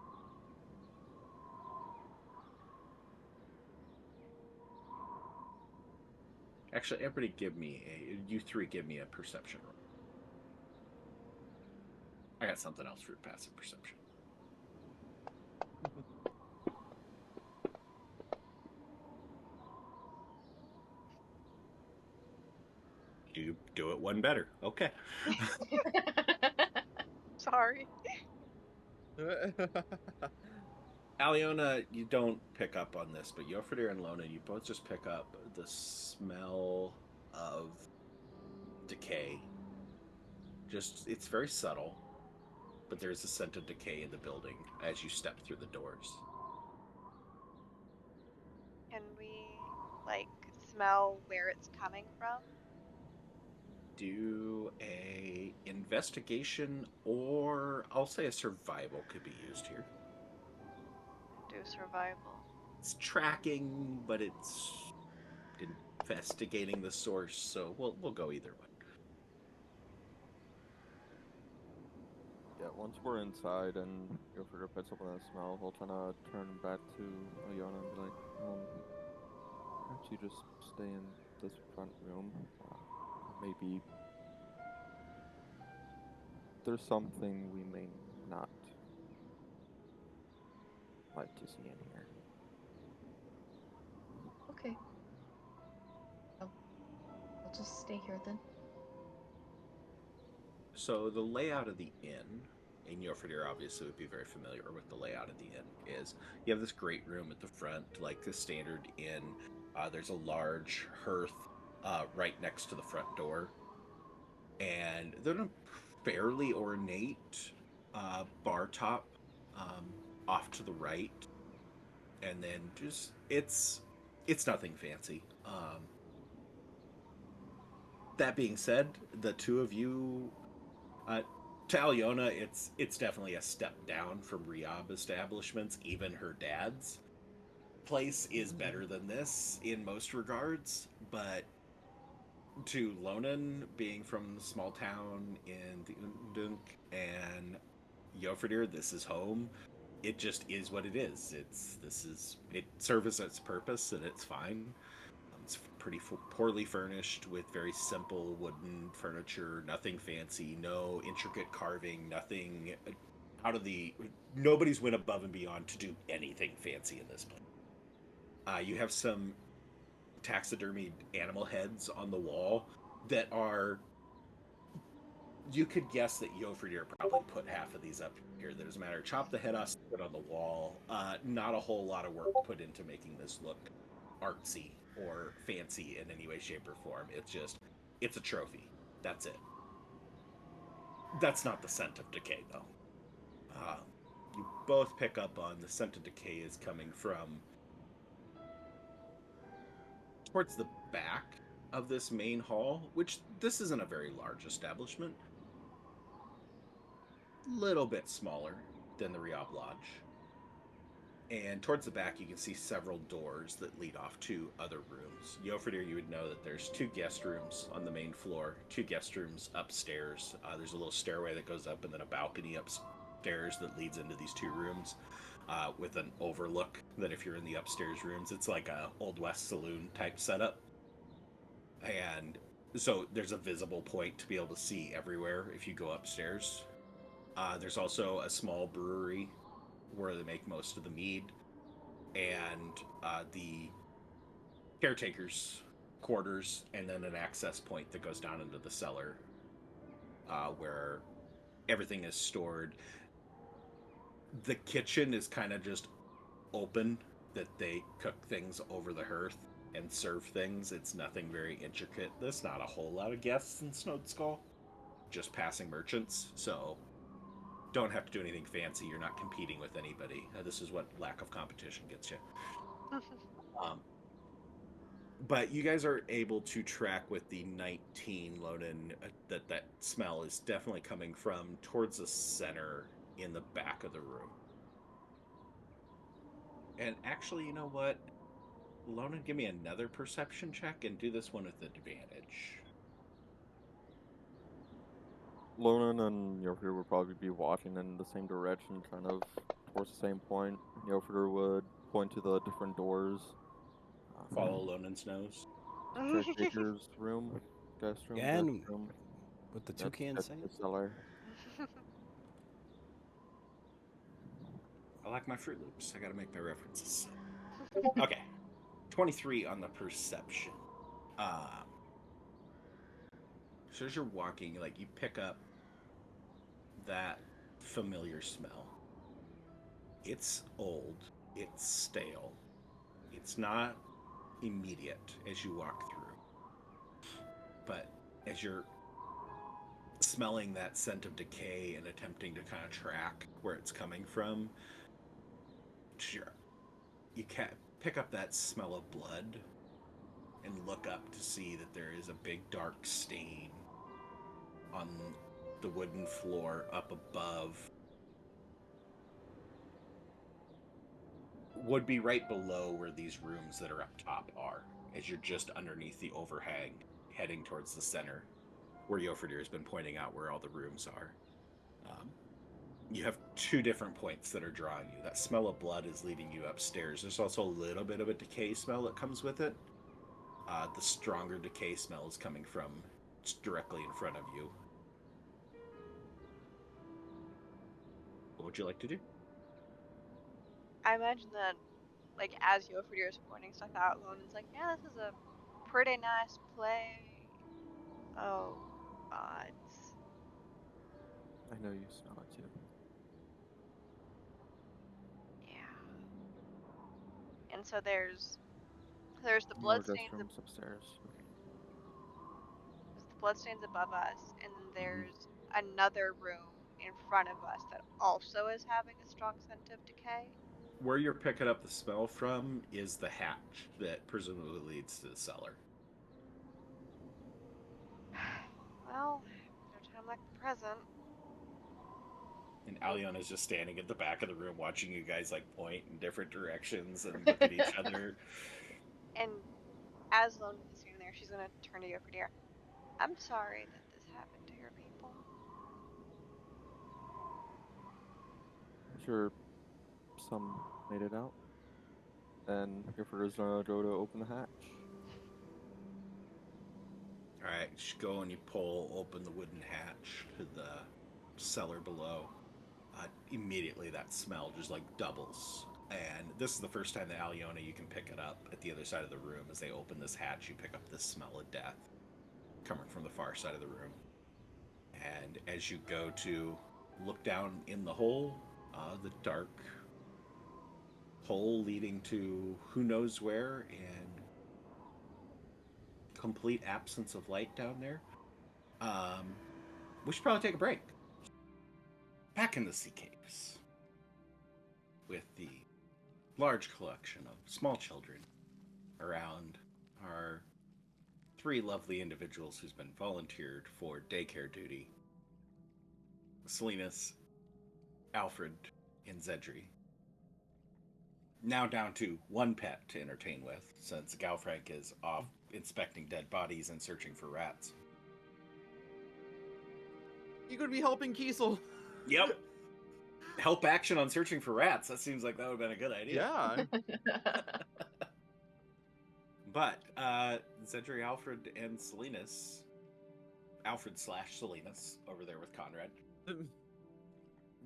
actually, everybody you three give me a perception roll. I got something else for passive perception. You do it one better. Okay. Sorry. Aliona, you don't pick up on this, but Jofridir and Lonen, you both just pick up the smell of decay. It's very subtle, but there's a scent of decay in the building as you step through the doors. Can we, like, smell where it's coming from? Do a investigation, or I'll say a survival could be used here. Do survival. It's tracking, but it's investigating the source. So we'll go either way. Yeah, once we're inside and Ilfrida picks up on that smell, he'll kind of turn back to Iona and be like, perhaps you just stay in this front room. Maybe there's something we may not like to see in here. Okay. I'll just stay here then. So the layout of the inn, and Yofridir obviously would be very familiar with the layout of the inn, is you have this great room at the front, like the standard inn. There's a large hearth right next to the front door. And they're a fairly ornate bar top off to the right. And then just, it's nothing fancy. That being said, the two of you... to Aliona, it's definitely a step down from Riyab establishments. Even her dad's place is better than this in most regards, but to Lonan, being from the small town in the Undunk, and Yofridir, this is home. It just is what it is. It serves its purpose, and it's fine. It's pretty poorly furnished with very simple wooden furniture, nothing fancy, no intricate carving, nothing out of the... Nobody's went above and beyond to do anything fancy in this place. You have some taxidermied animal heads on the wall that are... You could guess that Yofridir probably put half of these up here. There's a matter of chop the head off, stick it on the wall. Not a whole lot of work put into making this look artsy or fancy in any way, shape, or form. It's a trophy. That's it. That's not the scent of decay, though. You both pick up on the scent of decay is coming from towards the back of this main hall, which this isn't a very large establishment. Little bit smaller than the Riyab Lodge. And towards the back, you can see several doors that lead off to other rooms. Yofridir, you would know that there's 2 guest rooms on the main floor, 2 guest rooms upstairs. There's a little stairway that goes up and then a balcony upstairs that leads into these 2 rooms with an overlook that if you're in the upstairs rooms, it's like a Old West saloon type setup. And so there's a visible point to be able to see everywhere if you go upstairs. There's also a small brewery where they make most of the mead, and the caretaker's quarters, and then an access point that goes down into the cellar where everything is stored. The kitchen is kind of just open, that they cook things over the hearth and serve things. It's nothing very intricate. There's not a whole lot of guests in Snodeskall, just passing merchants, so don't have to do anything fancy. You're not competing with anybody. This is what lack of competition gets you. But you guys are able to track with the 19 Lonan that smell is definitely coming from towards the center in the back of the room. And actually, you know what? Lonan, give me another perception check and do this one with advantage. Lonan and Yofridir would probably be walking in the same direction, kind of towards the same point. Yofridir would point to the different doors. Follow Lonan's nose. Caretaker's room, guest room, Yeah, and guest room. with the That's toucan saying, the cellar. I like my Fruit Loops. I gotta make my references. Okay. 23 on the perception. So as you're walking, like, you pick up that familiar smell. It's old. It's stale. It's not immediate as you walk through. But as you're smelling that scent of decay and attempting to kind of track where it's coming from, you can't pick up that smell of blood and look up to see that there is a big dark stain on the wooden floor up above would be right below where these rooms that are up top are, as you're just underneath the overhang, heading towards the center, where Yofridir has been pointing out where all the rooms are. You have two different points that are drawing you. That smell of blood is leading you upstairs. There's also a little bit of a decay smell that comes with it. The stronger decay smell is coming from directly in front of you. What would you like to do? I imagine that, like, as Yofridir is pointing stuff out, Lonen's like, yeah, this is a pretty nice play. Oh, God. I know you smell it too. Yeah. And so there's the More guest bloodstains. rooms upstairs. There's the bloodstains above us, and then there's another room in front of us that also is having a strong scent of decay. Where you're picking up the smell from is the hatch that presumably leads to the cellar. Well, no time like the present. And Aliona's just standing at the back of the room watching you guys like point in different directions and look at each other. And as Lone is standing there, she's gonna turn to Yofridir. I'm sorry that this happened to your people. I'm sure some made it out. And Gifford is gonna go to open the hatch. Alright, you go and you pull open the wooden hatch to the cellar below. Immediately that smell just like doubles. And this is the first time that Aliona, you can pick it up at the other side of the room. As they open this hatch, you pick up this smell of death coming from the far side of the room. And as you go to look down in the hole, the dark hole leading to who knows where, and complete absence of light down there, we should probably take a break. Back in the sea caves with the large collection of small children around our three lovely individuals who's been volunteered for daycare duty: Silenus, Alfred, and Xedre. Now down to one pet to entertain with, since Galfrank is off inspecting dead bodies and searching for rats. You could be helping Kiesel. Yep. Help action on searching for rats. That seems like that would have been a good idea. Yeah. But Xedre, Alfred, and Silenus, Alfred/Silenus over there with Conrad.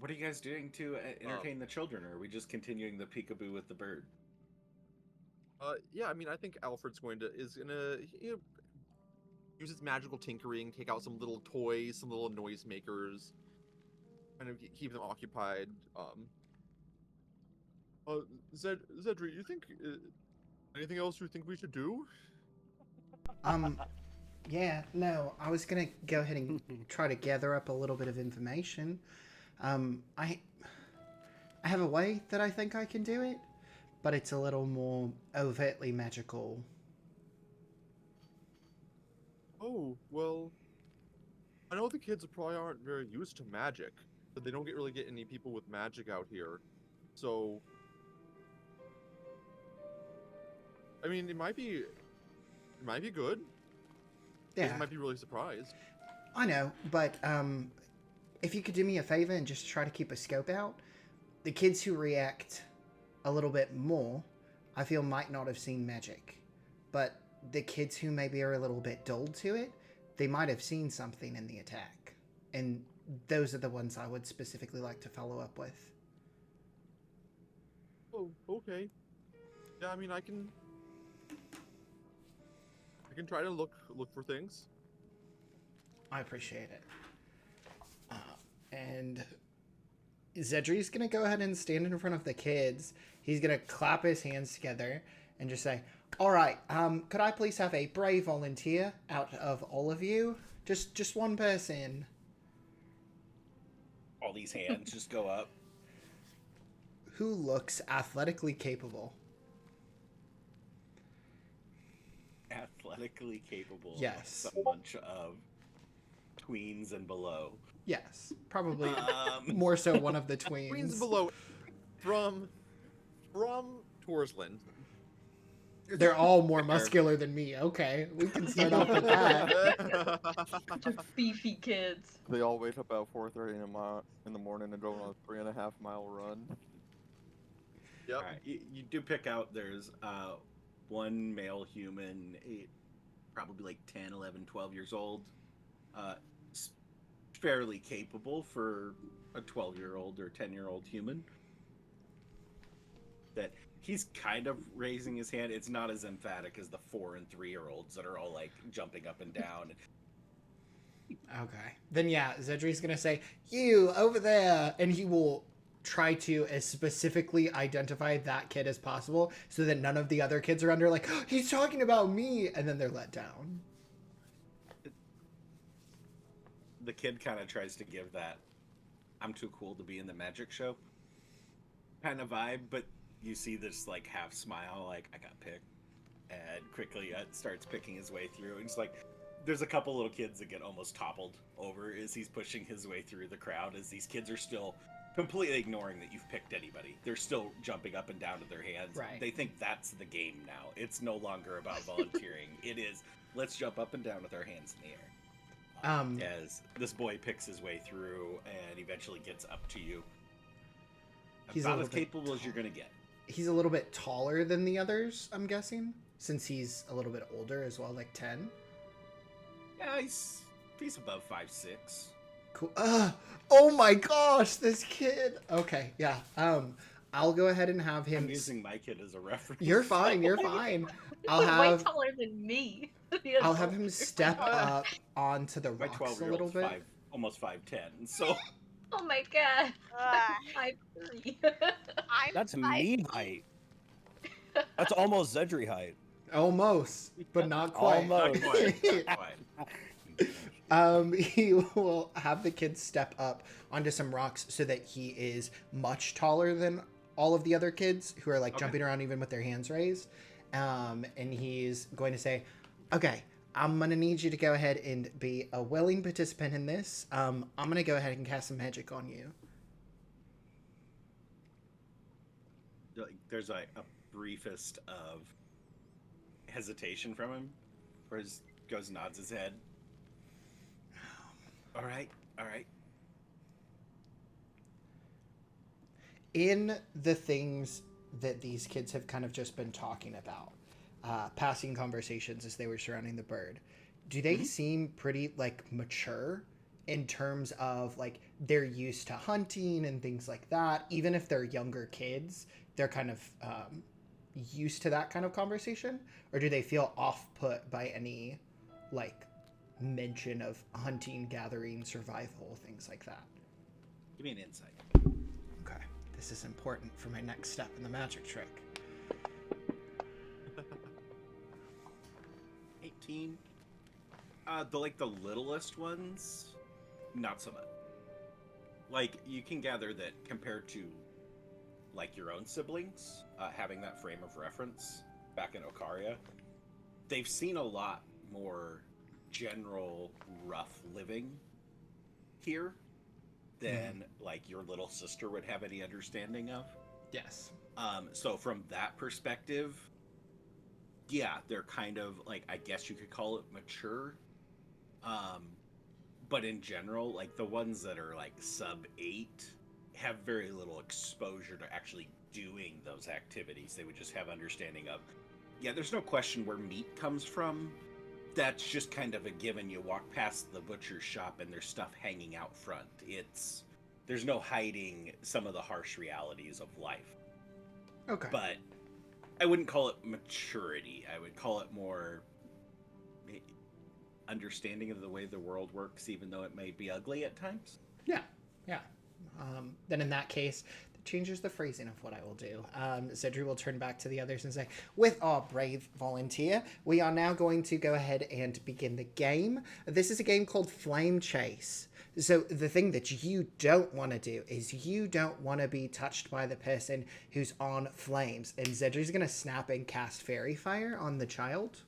What are you guys doing to entertain the children, or are we just continuing the peekaboo with the bird? Yeah, I mean, I think Alfred's gonna use his magical tinkering, take out some little toys, some little noisemakers, kind of keep them occupied. Xedre, you think anything else you think we should do? Yeah, no, I was gonna go ahead and try to gather up a little bit of information. I have a way that I think I can do it, but it's a little more overtly magical. Oh, well, I know the kids probably aren't very used to magic, but they don't really get any people with magic out here. So, I mean, it might be good. Yeah, They might be really surprised. I know, but if you could do me a favor and just try to keep a scope out, the kids who react a little bit more, I feel might not have seen magic, but the kids who maybe are a little bit dulled to it, they might have seen something in the attack, and those are the ones I would specifically like to follow up with. Oh, okay. Yeah, I mean, I can try to look for things. I appreciate it. And Xedre's gonna go ahead and stand in front of the kids. He's gonna clap his hands together and just say, "All right, could I please have a brave volunteer out of all of you? Just one person." All these hands just go up. Who looks athletically capable? Athletically capable. Yes. A bunch of tweens and below. Yes, probably more so one of the tweens. Queens below, from Torsland. They're all more muscular than me. Okay, we can start off with that. Just beefy kids. They all wake up at 4:30 in the morning and go on a 3.5 mile run. Yep. All right, you do pick out there's one male human, probably like 10, 11, 12 years old, fairly capable for a 12-year-old or 10-year-old human. That he's kind of raising his hand. It's not as emphatic as the 4 and 3-year-olds that are all like jumping up and down. Okay. Then yeah, Xedre's gonna say, "You over there," and he will try to as specifically identify that kid as possible, so that none of the other kids are under like, oh, "He's talking about me," and then they're let down. The kid kind of tries to give that "I'm too cool to be in the magic show" kind of vibe, but you see this like half smile, like I got picked, and quickly starts picking his way through. And it's like there's a couple little kids that get almost toppled over as he's pushing his way through the crowd, as these kids are still completely ignoring that you've picked anybody. They're still jumping up and down with their hands. Right. They think that's the game now. It's no longer about volunteering. It is, let's jump up and down with our hands in the air. As this boy picks his way through and eventually gets up to you. He's About as capable as you're going to get. He's a little bit taller than the others, I'm guessing, since he's a little bit older as well, like 10. Yeah, he's above 5'6". Cool. Oh my gosh, this kid. Okay, yeah. I'll go ahead and have him. I'm using my kid as a reference. You're fine. You're fine. I'll Way have. taller than me. I'll have him step up onto the My rocks a little 12-year-old's bit. almost 5'10", so Oh my god. Ah. 5'3". I'm That's five- me height. That's almost Xedre height. Almost, but not quite. Almost. not quite. Not quite. He will have the kid step up onto some rocks so that he is much taller than all of the other kids who are like jumping around even with their hands raised. And he's going to say, "Okay, I'm going to need you to go ahead and be a willing participant in this. I'm going to go ahead and cast some magic on you." There's a briefest of hesitation from him, where he goes and nods his head. All right. In the things that these kids have kind of just been talking about, passing conversations as they were surrounding the bird, do they seem pretty like mature in terms of like they're used to hunting and things like that? Even if they're younger kids, they're kind of used to that kind of conversation? Or do they feel off-put by any like mention of hunting, gathering, survival, things like that? Give me an insight. Okay, this is important for my next step in the magic trick. 18. The littlest ones, not so much. Like, you can gather that compared to like your own siblings, having that frame of reference back in Okaria, they've seen a lot more general rough living here than like your little sister would have any understanding of. Yes. So from that perspective, yeah, they're kind of like, I guess you could call it mature. But in general, like the ones that are like sub 8 have very little exposure to actually doing those activities. They would just have understanding of, yeah, there's no question where meat comes from. That's just kind of a given. You walk past the butcher's shop and there's stuff hanging out front. There's no hiding some of the harsh realities of life. Okay. But I wouldn't call it maturity. I would call it more understanding of the way the world works, even though it may be ugly at times. Yeah. Then in that case, that changes the phrasing of what I will do. Xedre will turn back to the others and say, "With our brave volunteer, we are now going to go ahead and begin the game. This is a game called Flame Chase. So the thing that you don't want to do is you don't want to be touched by the person who's on flames." And Xedre's going to snap and cast Fairy Fire on the child.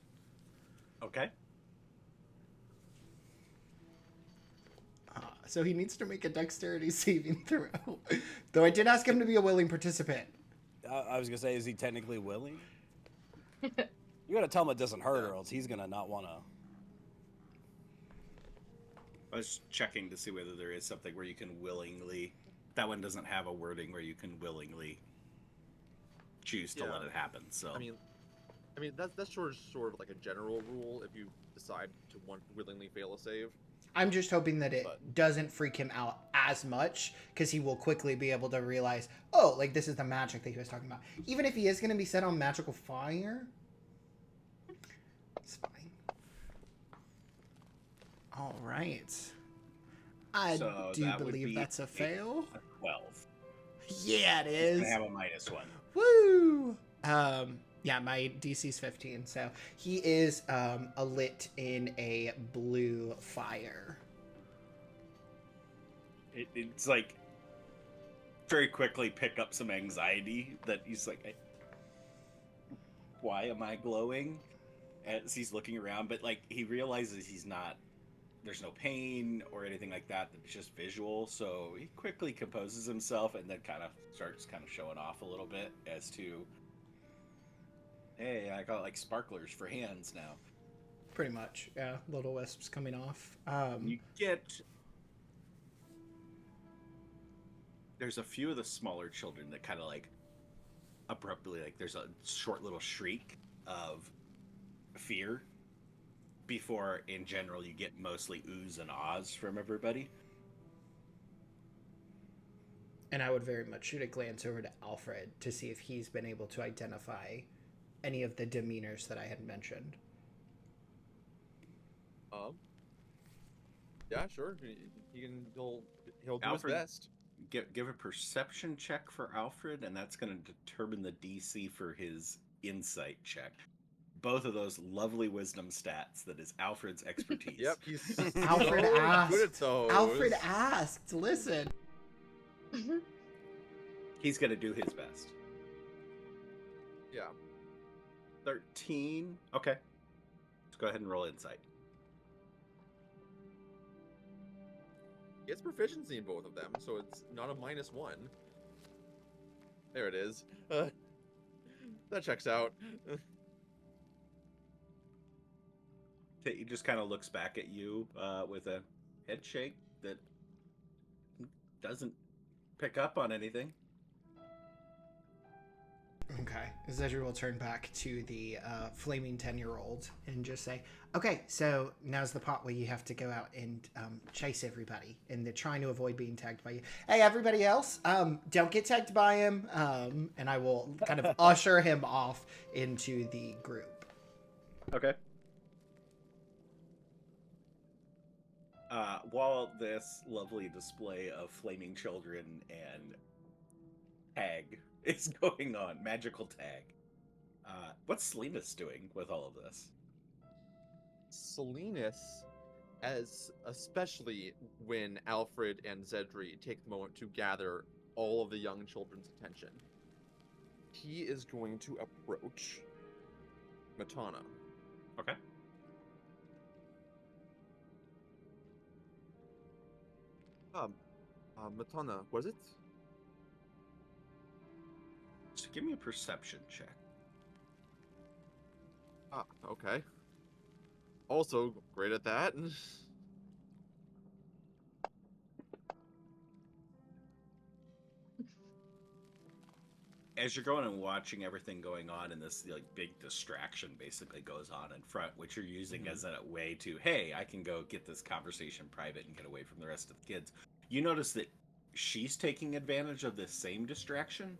Okay. So he needs to make a dexterity saving throw. Though I did ask him to be a willing participant. I was gonna say, is he technically willing? You gotta tell him it doesn't hurt, or else he's gonna not wanna. I was checking to see whether there is something where you can willingly. That one doesn't have a wording where you can willingly choose to let it happen. So I mean that's sort of like a general rule if you decide to willingly fail a save. I'm just hoping that it doesn't freak him out as much, because he will quickly be able to realize, oh, like this is the magic that he was talking about. Even if he is going to be set on magical fire, it's fine. All right. I do believe that's a fail. A 12. Yeah, it is. I have a -1. Woo! Yeah, my DC's 15, so he is lit in a blue fire. It's like very quickly pick up some anxiety that he's like, why am I glowing? As he's looking around, but like he realizes there's no pain or anything like that. It's just visual. So he quickly composes himself and then starts showing off a little bit as to, hey, I got like sparklers for hands now. Pretty much, yeah. Little wisps coming off. You get... There's a few of the smaller children that kind of like abruptly, like there's a short little shriek of fear before, in general, you get mostly oohs and ahs from everybody. And I would very much shoot a glance over to Alfred to see if he's been able to identify any of the demeanors that I had mentioned. Yeah, sure. He'll do Alfred, his best. Give a perception check for Alfred, and that's going to determine the DC for his insight check. Both of those lovely wisdom stats that is Alfred's expertise. Yep, he's Alfred so asked. good at those. Alfred asked. Listen. He's going to do his best. Yeah. 13. Okay. Let's go ahead and roll insight. He gets proficiency in both of them, so it's not a -1. There it is. That checks out. He just kind of looks back at you with a head shake that doesn't pick up on anything. Okay. Xedre will turn back to the flaming 10-year-old and just say, okay, so now's the part where you have to go out and chase everybody, and they're trying to avoid being tagged by you. Hey, everybody else, don't get tagged by him, and I will kind of usher him off into the group. Okay. While this lovely display of flaming children and tag is going on, magical tag, what's Silenus doing with all of this? Silenus, especially when Alfred and Xedre take the moment to gather all of the young children's attention, he is going to approach Matana. Okay. Matana, was it? So give me a perception check. Okay. Also great at that. As you're going and watching everything going on, and this like big distraction basically goes on in front, which you're using as a way to, hey, I can go get this conversation private and get away from the rest of the kids. You notice that she's taking advantage of this same distraction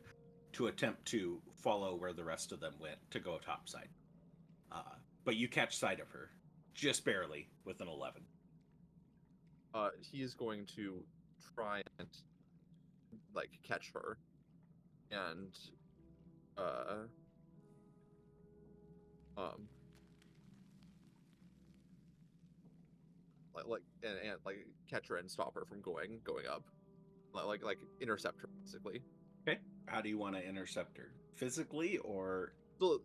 to attempt to follow where the rest of them went to go topside. But you catch sight of her, just barely, with an 11. He is going to try and like catch her, and like catch her and stop her from going up, like intercept her basically. Okay. How do you want to intercept her? Physically, or So,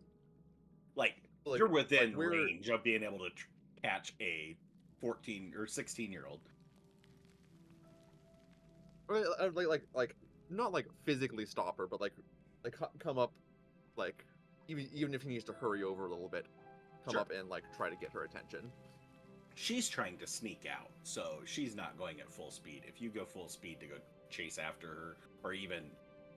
like you're within range of being able to catch a 14 or 16-year-old? Like not like physically stop her, but like like come up, like even if he needs to hurry over a little bit, come Sure. up and like try to get her attention. She's trying to sneak out, so she's not going at full speed. If you go full speed to go chase after her, or even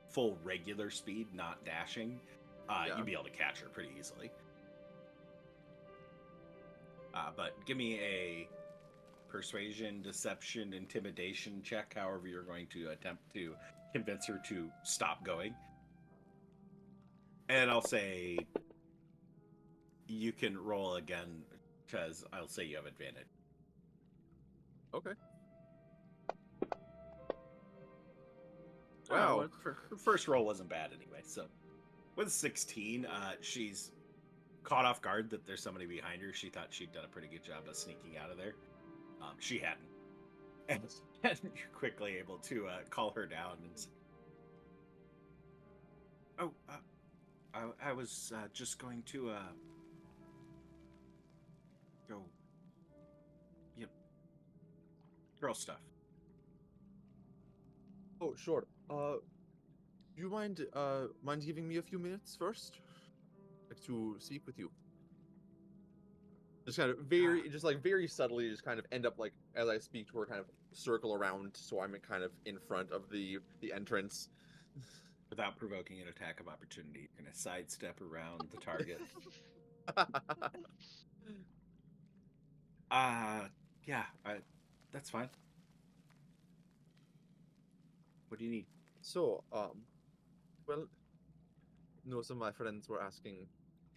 full regular speed, not dashing, Yeah. you'd be able to catch her pretty easily. But give me a persuasion, deception, intimidation check, however you're going to attempt to convince her to stop going. And I'll say you can roll again, because I'll say you have advantage. Okay. Wow. Wow. Her first roll wasn't bad anyway. So with 16, she's caught off guard that there's somebody behind her. She thought she'd done a pretty good job of sneaking out of there. She hadn't. And you're quickly able to call her down and say, "Oh, I was just going to go, yep, girl stuff." Oh, sure. Do you mind giving me a few minutes first, like to speak with you? Just kind of very subtly, just kind of end up like as I speak to her, kind of circle around, so I'm kind of in front of the entrance. Without provoking an attack of opportunity, you're going to sidestep around the target. Yeah, that's fine. What do you need? So, well, some of my friends were asking,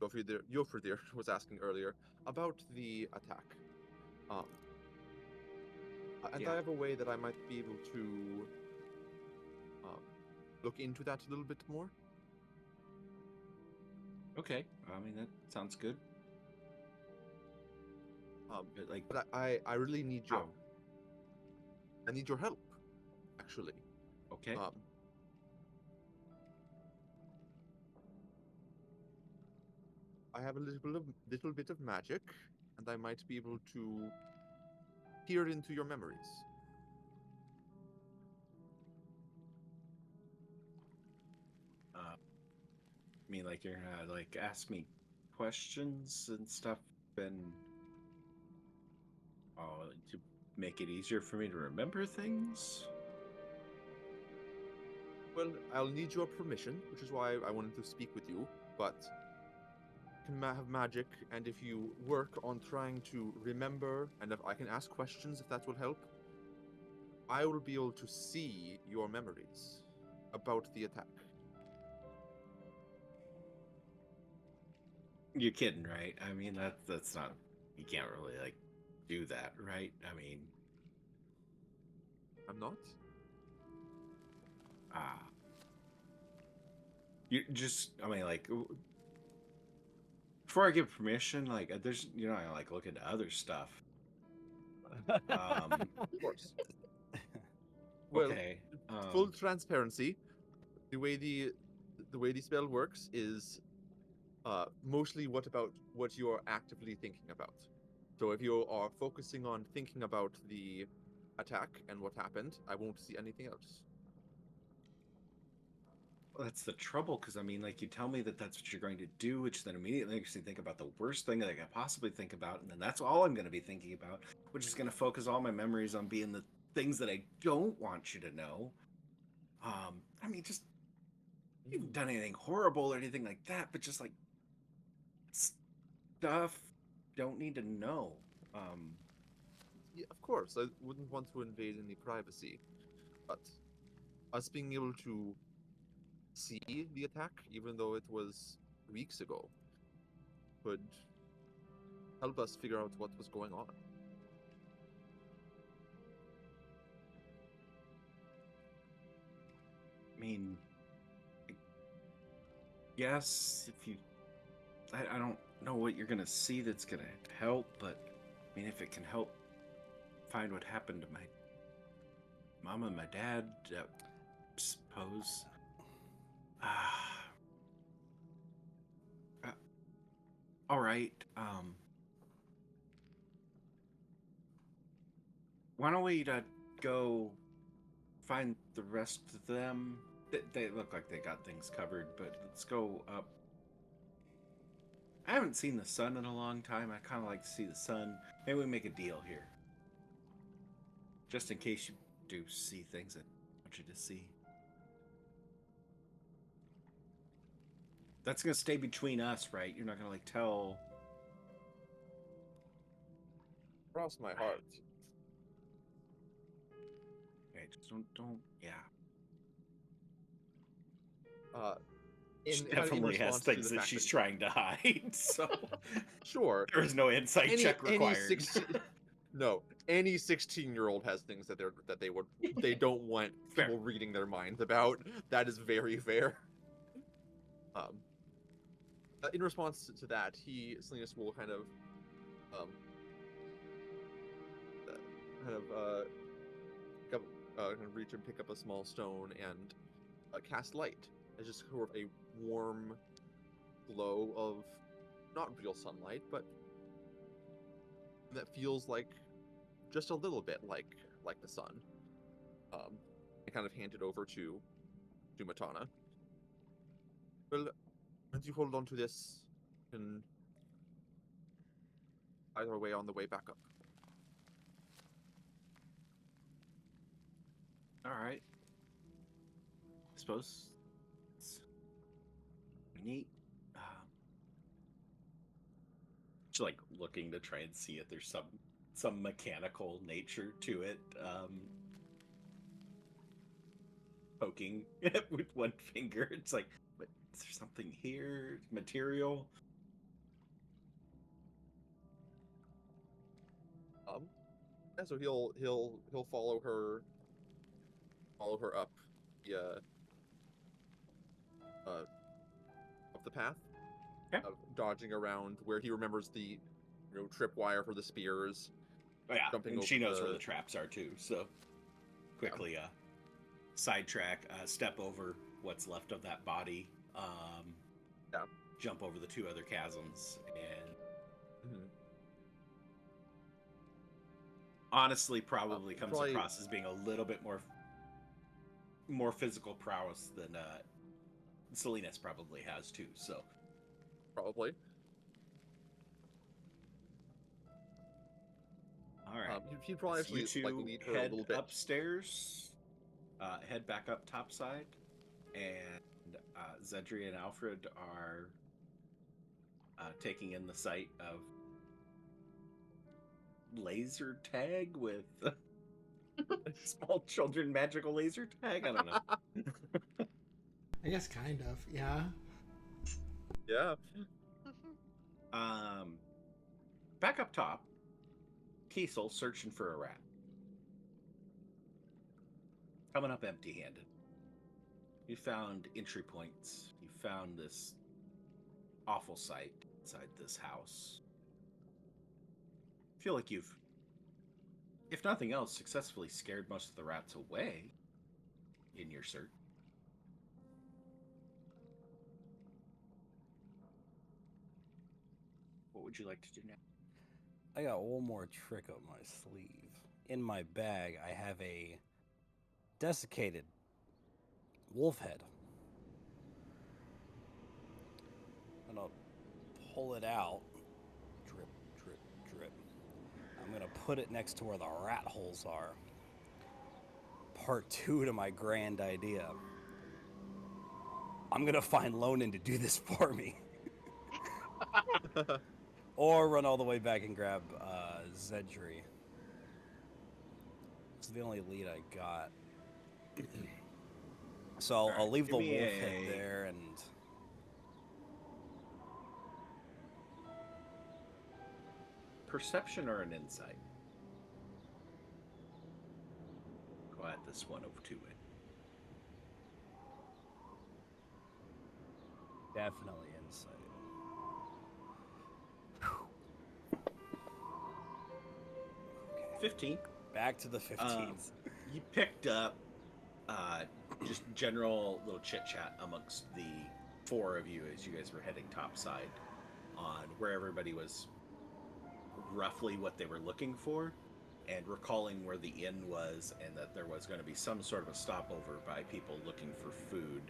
Jofridir was asking earlier about the attack. And Yeah. I have a way that I might be able to look into that a little bit more. Okay, I mean, that sounds good. But I really need your How? I need your help, actually. Okay. I have a little bit of magic, and I might be able to peer into your memories. I mean, like, you're gonna like ask me questions and stuff, and to make it easier for me to remember things. Well, I'll need your permission, which is why I wanted to speak with you. But you can have magic, and if you work on trying to remember, and if I can ask questions, if that will help, I will be able to see your memories about the attack. You're kidding, right? I mean, that's not. You can't really like do that, right? I mean, I'm not? you just. I mean, like, before I give permission, like, there's, I like look into other stuff. Of course. Well, Okay. full transparency. The way the spell works is mostly what you are actively thinking about. So if you are focusing on thinking about the attack and what happened, I won't see anything else. Well, that's the trouble, because I mean, like, you tell me that that's what you're going to do, which then immediately makes me think about the worst thing that I could possibly think about, and then that's all I'm going to be thinking about, which is going to focus all my memories on being the things that I don't want you to know. I mean, just, you haven't done anything horrible or anything like that, but just like stuff don't need to know. Yeah, of course, I wouldn't want to invade any privacy, but us being able to see the attack, even though it was weeks ago, could help us figure out what was going on. I mean, yes, if you, I don't know what you're gonna see that's gonna help, but I mean, if it can help find what happened to my mom and my dad, I suppose. All right. Why don't we go find the rest of them, They look like they got things covered, but let's go up. I haven't seen the sun in a long time. I kind of like to see the sun. Maybe we make a deal here. Just in case you do see things I want you to see. That's going to stay between us, right? You're not going to, like, tell... Cross my heart. Okay, just don't, yeah. In, She kind of in definitely has response to things the that fact she's trying to hide, so... Sure. There is no insight check required. Any 16-year-old has things that they don't want people reading their minds about. That is very fair. In response to that, Silenus will kind of reach and pick up a small stone and cast light. It's just sort of a warm glow of not real sunlight, but that feels like just a little bit like the sun. And kind of hand it over to Matana. Well, as you hold on to this, and either way on the way back up. All right. I suppose it's neat. Just like looking to try and see if there's some mechanical nature to it. Poking with one finger. It's like, but is there something here? Material? Yeah, so he'll follow her up the up the path. Okay. Dodging around where he remembers the tripwire for the spears. Oh yeah, Jumping and over she knows where the traps are too, so quickly sidetrack, step over what's left of that body, jump over the two other chasms, and honestly probably comes across as being a little bit more physical prowess than Silenus probably has too, so probably. All right. He'd probably So you actually two lead her a head little bit upstairs, head back up topside, and Xedre and Alfred are taking in the sight of laser tag with small children magical laser tag. I don't know. I guess kind of, yeah. Yeah. Back up top, Kiesel searching for a rat. Coming up empty-handed. You found entry points. You found this awful sight inside this house. I feel like you've, if nothing else, successfully scared most of the rats away in your search. What would you like to do now? I got one more trick up my sleeve. In my bag, I have a desiccated wolf head. I'm gonna pull it out. Drip, drip, drip. I'm gonna put it next to where the rat holes are. Part 2 to my grand idea. I'm gonna find Lonan to do this for me. Or run all the way back and grab Xedre. It's the only lead I got. So I'll leave the wolf head there and... Perception or an insight? Go add this one over to it. Definitely insight. 15. Back to the 15s. You picked up just general little chit-chat amongst the four of you as you guys were heading topside on where everybody was roughly what they were looking for. and recalling where the inn was and that there was going to be some sort of a stopover by people looking for food.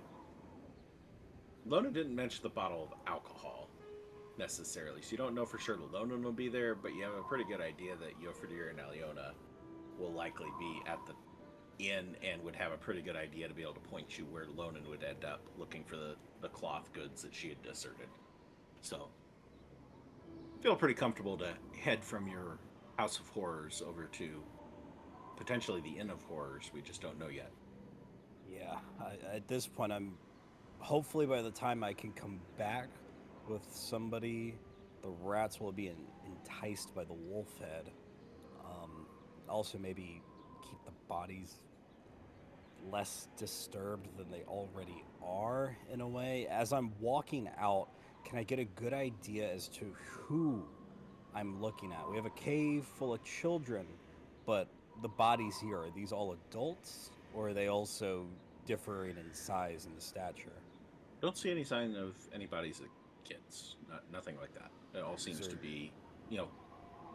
Lona didn't mention the bottle of alcohol necessarily, so you don't know for sure that Lona will be there, but you have a pretty good idea that Yofredir and Aliona will likely be at the inn and would have a pretty good idea to be able to point you where Lonan would end up looking for the cloth goods that she had deserted. So, feel pretty comfortable to head from your House of Horrors over to potentially the Inn of Horrors. We just don't know yet. Yeah, at this point, I'm hopefully by the time I can come back with somebody, the rats will be enticed by the wolf head. Also, maybe keep the bodies less disturbed than they already are in a way. As I'm walking out, can I get a good idea as to who I'm looking at? We have a cave full of children, but the bodies here, are these all adults, or are they also differing in size and stature? Don't see any sign of anybody's kids. Nothing like that. It all seems to be,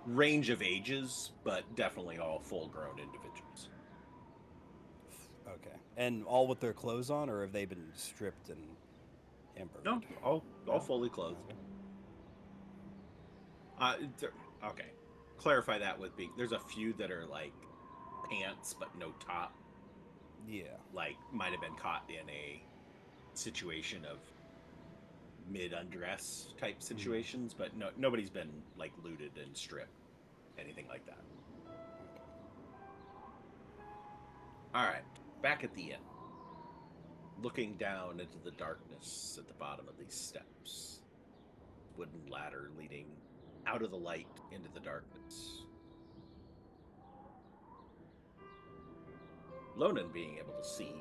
range of ages, but definitely all full-grown individuals. Okay. And all with their clothes on, or have they been stripped and hamburgered? No, all fully clothed. Okay. Clarify that with being... There's a few that are, like, pants, but no top. Yeah. Like, might have been caught in a situation of mid-undress type situations, but nobody's been, like, looted and stripped. Anything like that. Alright, back at the inn. Looking down into the darkness at the bottom of these steps. Wooden ladder leading out of the light into the darkness. Lonan being able to see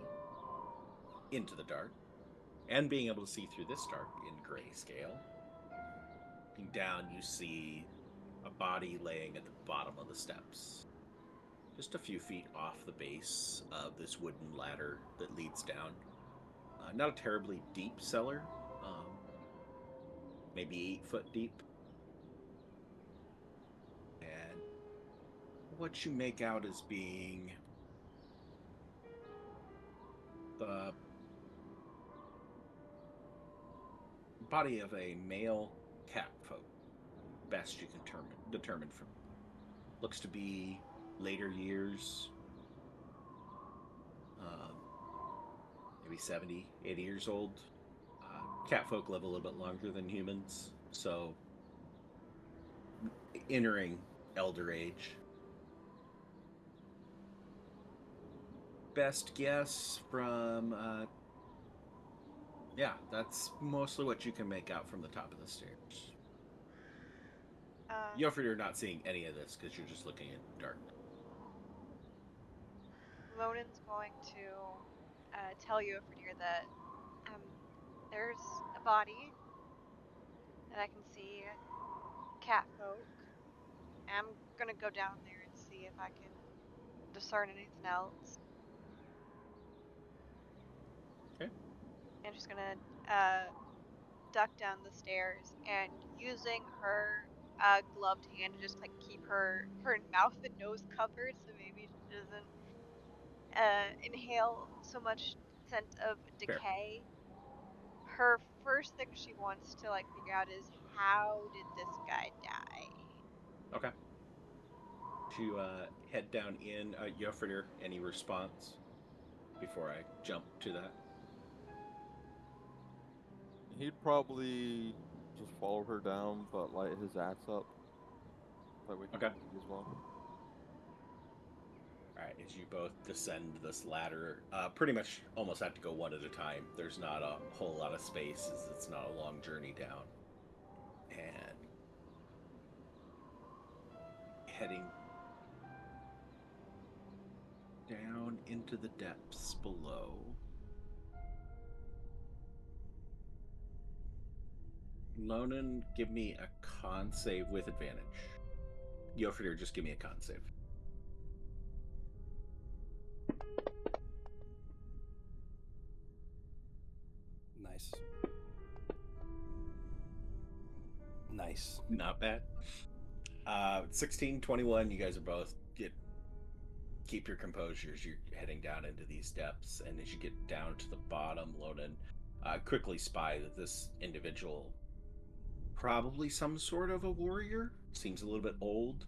into the dark, and being able to see through this dark in grayscale. Looking down, you see a body laying at the bottom of the steps. Just a few feet off the base of this wooden ladder that leads down. Not a terribly deep cellar. Maybe 8 foot deep. And what you make out as being the body of a male cat folk, best you can determine from. Looks to be later years, maybe 70, 80 years old. Cat folk live a little bit longer than humans, so entering elder age. Best guess from yeah, that's mostly what you can make out from the top of the stairs. You're not seeing any of this because you're just looking in the dark. Lonan's going to tell Yofredir that there's a body that I can see, cat folk. I'm gonna go down there and see if I can discern anything else. Okay. And she's gonna duck down the stairs and using her gloved hand to just like keep her mouth and nose covered so maybe she doesn't inhale so much scent of decay. Her first thing she wants to like figure out is how did this guy die? Okay. To head down in Yofredir, any response before I jump to that? He'd probably just follow her down, but light his axe up. That we can see as well. Alright, as you both descend this ladder, pretty much almost have to go one at a time. There's not a whole lot of space, as it's not a long journey down. And heading down into the depths below. Lonan, give me a con save with advantage. Yofredir, just give me a con save. Nice. Nice. Not bad. 16, 21, you guys are both get keep your composure as you're heading down into these depths, and as you get down to the bottom, Loden quickly spy that this individual, probably some sort of a warrior, seems a little bit old,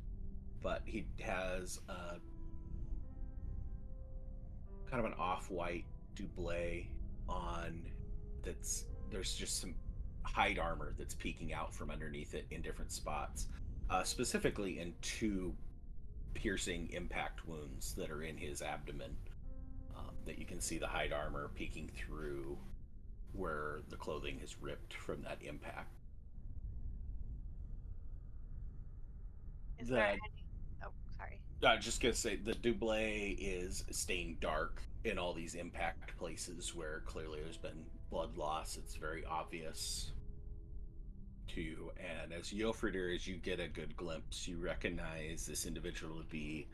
but he has kind of an off-white doublet on. There's just some hide armor that's peeking out from underneath it in different spots, specifically in 2 piercing impact wounds that are in his abdomen, that you can see the hide armor peeking through where the clothing is ripped from that impact. Is there any? Oh, sorry. I was just gonna say the doublet is stained dark in all these impact places where clearly there's been blood loss. It's very obvious to you, and as Jofrider, as you get a good glimpse, you recognize this individual to be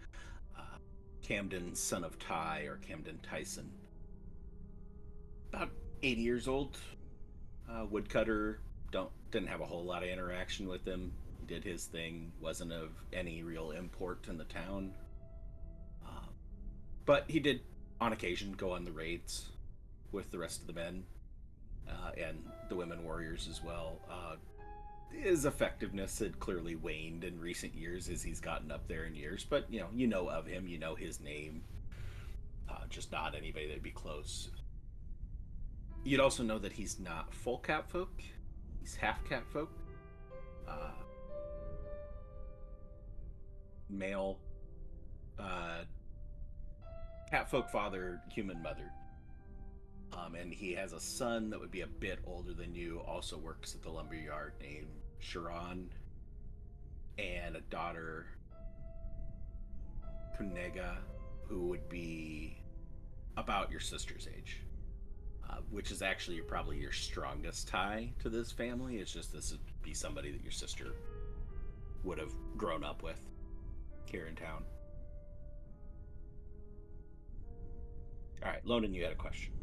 Camden, son of Ty, or Camden Tyson. About 80 years old, woodcutter. Didn't have a whole lot of interaction with him. Did his thing, wasn't of any real import in the town. But he did, on occasion, go on the raids with the rest of the men and the women warriors as well. His effectiveness had clearly waned in recent years as he's gotten up there in years, but you know of him, you know his name, just not anybody that'd be close. You'd also know that he's not full cat folk, he's half cat folk. Male, catfolk father, human mother. And he has a son that would be a bit older than you, also works at the lumberyard, named Sharon, and a daughter, Kunega, who would be about your sister's age, which is actually probably your strongest tie to this family. It's just this would be somebody that your sister would have grown up with here in town. All right, Loden, you had a question.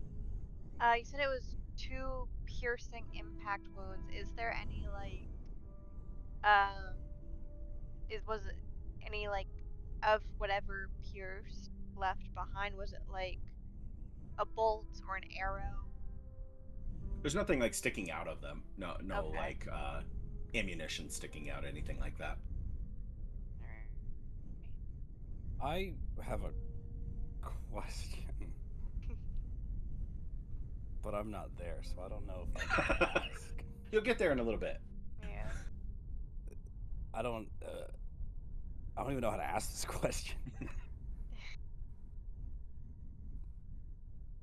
You said it was 2 piercing impact wounds. Is there any was it any of whatever pierced left behind? Was it like a bolt or an arrow? There's nothing like sticking out of them. No, Okay. like ammunition sticking out, anything like that. I have a question, but I'm not there, so I don't know if I can ask. You'll get there in a little bit. Yeah. I don't even know how to ask this question.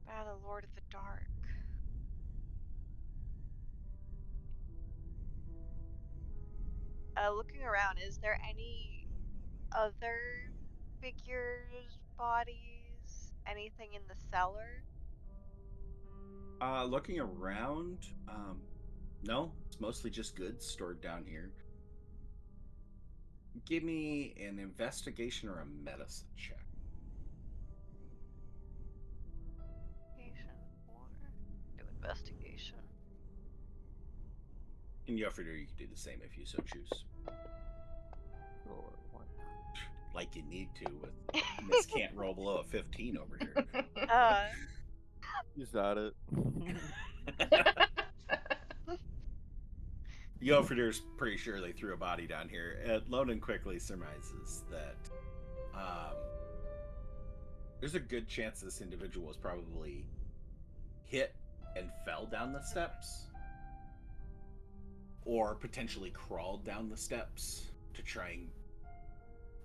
The Lord of the Dark. Looking around, is there any other figures, bodies, anything in the cellar? Looking around, no, it's mostly just goods stored down here. Give me an investigation or a medicine check. Do investigation. In Jofrider, you can do the same if you so choose. Sure, why not? Like you need to, with Miss can't roll below a 15 over here. He's got it. Jofrider's pretty sure they threw a body down here. Loden quickly surmises that there's a good chance this individual was probably hit and fell down the steps, or potentially crawled down the steps to try and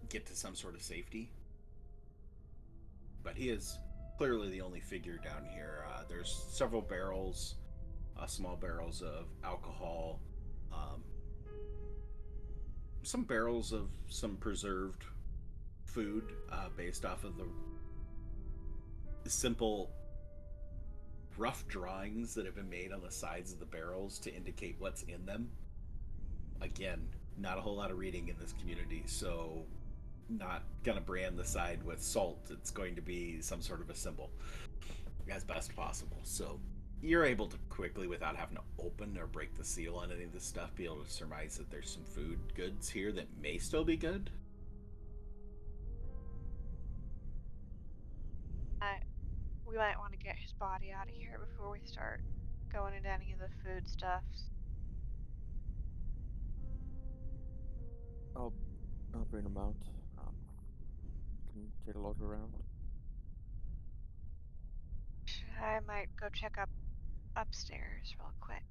get to some sort of safety. But he is clearly the only figure down here. There's several barrels, small barrels of alcohol, some barrels of some preserved food based off of the simple rough drawings that have been made on the sides of the barrels to indicate what's in them. Again, not a whole lot of reading in this community, so not gonna brand the side with salt. It's going to be some sort of a symbol as best possible. So you're able to quickly, without having to open or break the seal on any of this stuff, be able to surmise that there's some food goods here that may still be good. might want to get his body out of here before we start going into any of the food stuffs. I'll bring him out. Can take a look around. I might go check upstairs real quick.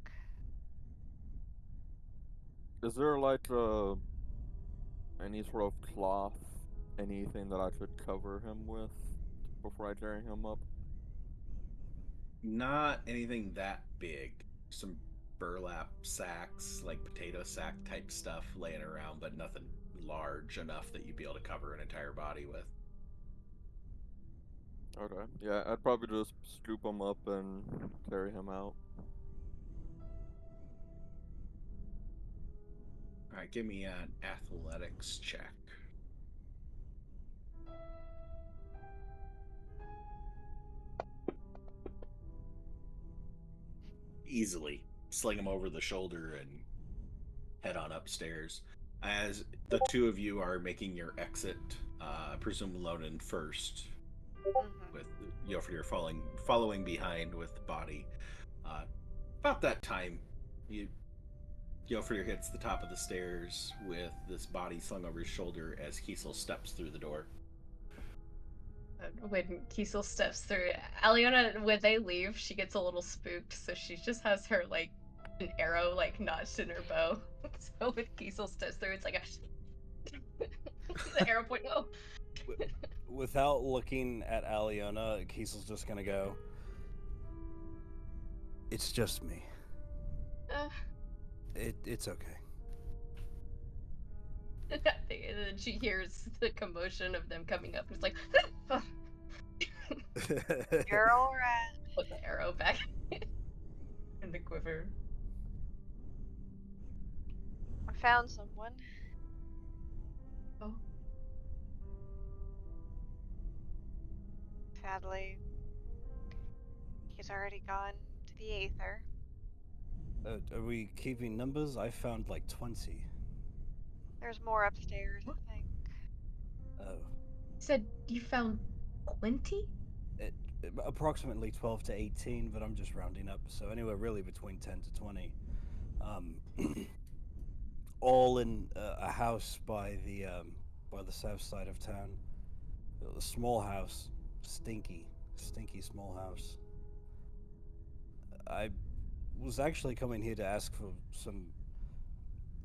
Is there like any sort of cloth, anything that I should cover him with before I carry him up? Not anything that big. Some burlap sacks, like potato sack type stuff laying around, but nothing large enough that you'd be able to cover an entire body with. Okay. Yeah, I'd probably just scoop him up and carry him out. Alright, give me an athletics check. Easily sling him over the shoulder and head on upstairs. As the two of you are making your exit, I presume Lonan first, with Yofrir following behind with the body. About that time, Yofrir hits the top of the stairs with this body slung over his shoulder as Kiesel steps through the door. When Kiesel steps through, Aliona, when they leave, she gets a little spooked, so she just has her, like, an arrow, like, notched in her bow. So when Kiesel steps through, it's like a... the arrow point, oh! Without looking at Aliona, Kiesel's just gonna go, "It's just me. It's okay." And then she hears the commotion of them coming up, and it's like... You're alright. Put the arrow back in the quiver. I found someone. Oh. Sadly, he's already gone to the Aether. Are we keeping numbers? I found like 20. There's more upstairs, I think. Oh. Said you found 20? Approximately 12 to 18, but I'm just rounding up, so anywhere really between 10 to 20. All in a house by the south side of town. A small house, stinky small house. I was actually coming here to ask for some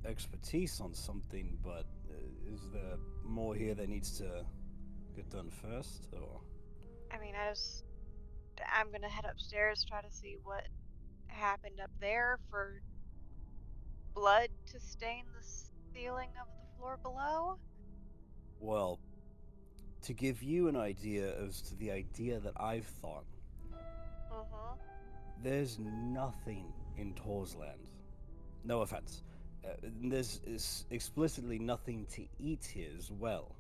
expertise on something, but is there more here that needs to get done first, or? I mean, I'm gonna head upstairs, try to see what happened up there for blood to stain the ceiling of the floor below. Well, to give you an idea as to the idea that I've thought, there's nothing in Torsland. No offense. There's explicitly nothing to eat here as well.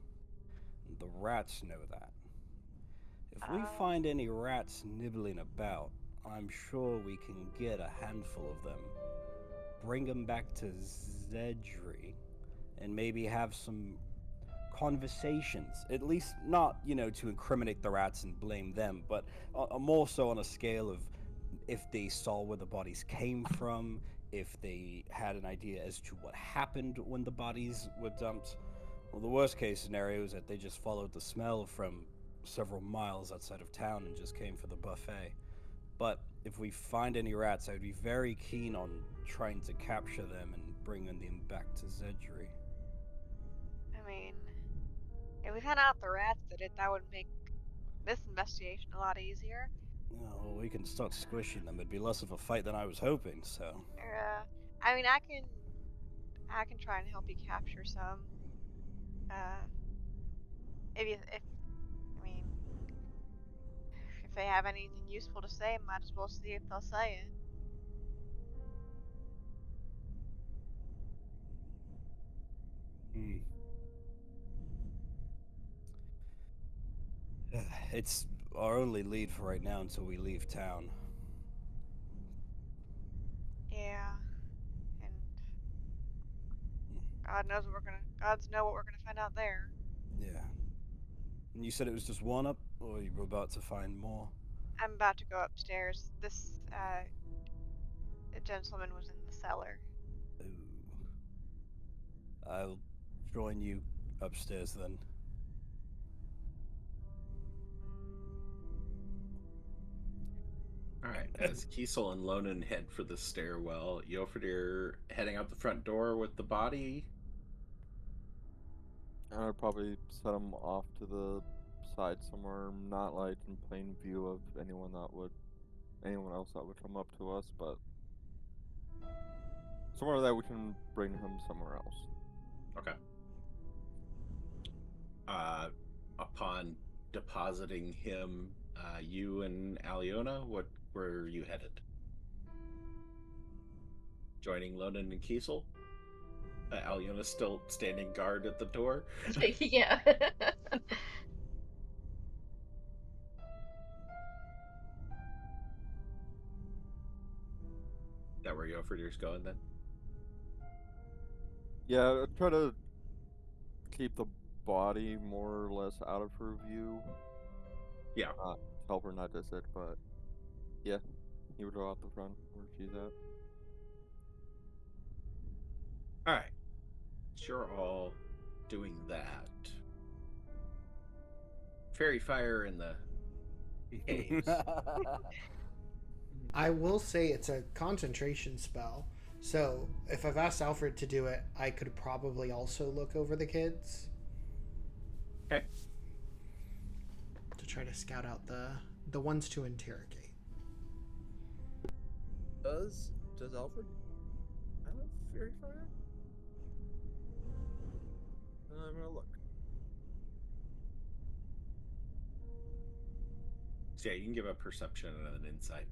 The rats know that. If we find any rats nibbling about, I'm sure we can get a handful of them, bring them back to Xedre, and maybe have some conversations. At least not, to incriminate the rats and blame them, but more so on a scale of if they saw where the bodies came from, if they had an idea as to what happened when the bodies were dumped. Well, the worst case scenario is that they just followed the smell from several miles outside of town and just came for the buffet. But if we find any rats, I'd be very keen on trying to capture them and bringing them back to Xedre. I mean, if we found out the rats did it, that would make this investigation a lot easier. Well, we can start squishing them. It'd be less of a fight than I was hoping, so. I mean, I can try and help you capture some. If they have anything useful to say, might as well see if they'll say it. It's our only lead for right now until we leave town. Yeah, and God knows what we're gonna find out there. Yeah. And you said it was just one up, or you were about to find more? I'm about to go upstairs. This gentleman was in the cellar. Ooh. I'll join you upstairs then. All right. As Kiesel and Lonan head for the stairwell, Yofredir heading out the front door with the body. I'd probably set him off to the side somewhere, not like in plain view of anyone else that would come up to us, but somewhere that we can bring him somewhere else. Okay. Upon depositing him, you and Aliona, where you headed? Joining Lonan and Kiesel? Aliona's still standing guard at the door. Yeah. That where Yofredir's going then? Yeah, try to keep the body more or less out of her view. Yeah. Help her not miss it, but yeah, he would go out the front where she's at. All right. You're all doing that. Fairy fire in the caves. I will say it's a concentration spell. So if I've asked Alfred to do it, I could probably also look over the kids. Okay. To try to scout out the ones to interrogate. Does Alfred have fairy fire? I'm gonna look. So yeah, you can give a perception and an insight.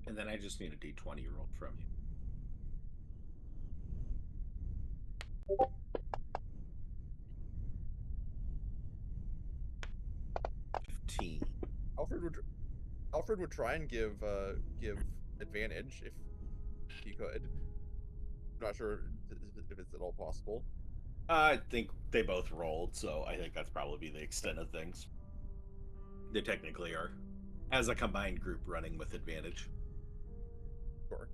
And then I just need a d20 roll from you. Alfred would try and give advantage if he could. I'm not sure if it's at all possible. I think they both rolled, so I think that's probably the extent of things. They technically are, as a combined group, running with advantage. Sure.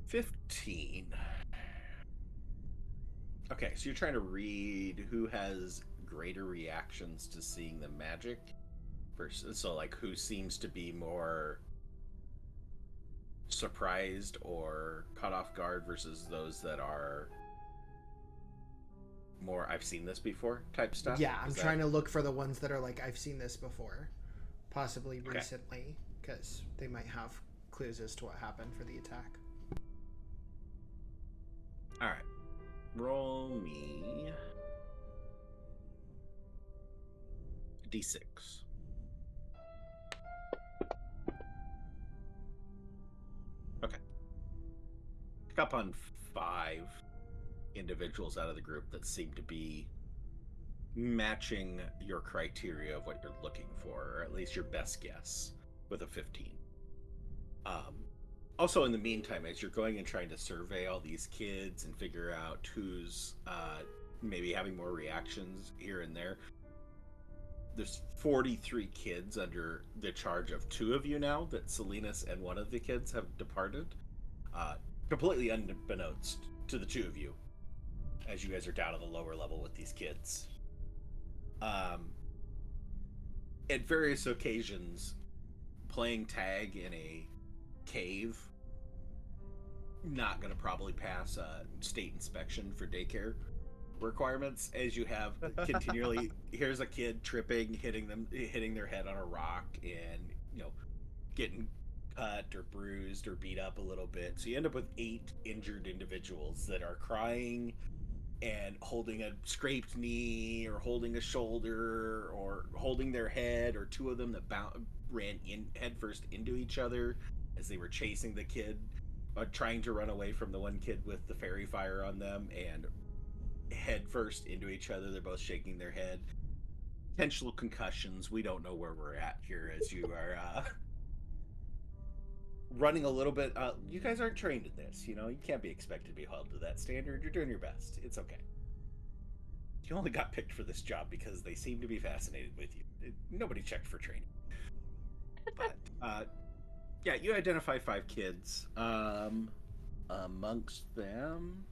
15. Okay, so you're trying to read who has greater reactions to seeing the magic versus, so like who seems to be more surprised or caught off guard versus those that are more I've seen this before type stuff. Yeah, I'm trying to look for the ones that are like I've seen this before, possibly Okay. recently, because they might have clues as to what happened for the attack. All right. Roll me d6. Okay. Pick up on 5 individuals out of the group that seem to be matching your criteria of what you're looking for, or at least your best guess with a 15. Also, in the meantime, as you're going and trying to survey all these kids and figure out who's maybe having more reactions here and there, there's 43 kids under the charge of 2 of you now that Silenus and one of the kids have departed, completely unbeknownst to the 2 of you, as you guys are down at the lower level with these kids. At various occasions, playing tag in a cave, not going to probably pass a state inspection for daycare requirements, as you have continually here's a kid tripping, hitting their head on a rock, and getting cut or bruised or beat up a little bit. So you end up with 8 injured individuals that are crying and holding a scraped knee or holding a shoulder or holding their head, or 2 of them that ran in headfirst into each other as they were chasing the kid, trying to run away from the one kid with the fairy fire on them, and headfirst into each other. They're both shaking their head. Potential concussions. We don't know where we're at here as you are running a little bit. You guys aren't trained in this. You can't be expected to be held to that standard. You're doing your best. It's okay. You only got picked for this job because they seem to be fascinated with you. Nobody checked for training. But yeah, you identify 5 kids. Amongst them,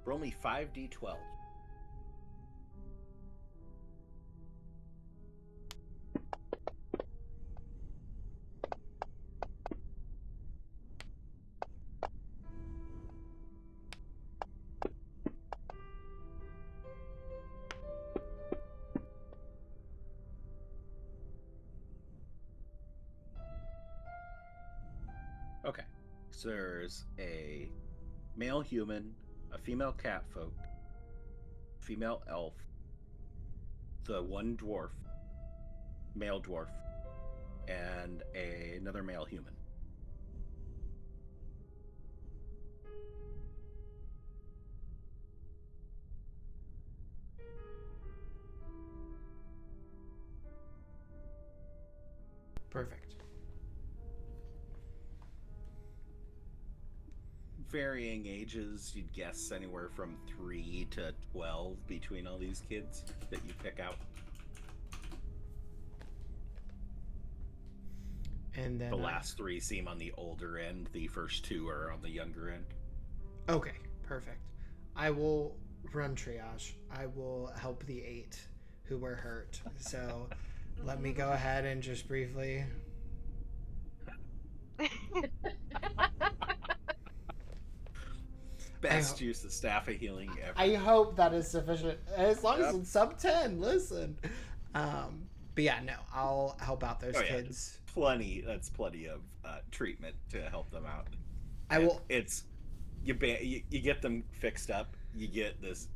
roll me 5d12. Okay, so there's a male human, a female catfolk, female elf, the one dwarf, male dwarf, and another male human. Perfect. Varying ages, you'd guess anywhere from 3 to 12 between all these kids that you pick out. And then The last 3 seem on the older end. The first 2 are on the younger end. Okay, perfect. I will run triage. I will help the 8 who were hurt. So let me go ahead and just briefly. Best use of staff of healing ever. I hope that is sufficient. As long as it's sub 10, listen. But yeah, no, I'll help out those kids. That's plenty of treatment to help them out. It's you get them fixed up. You get this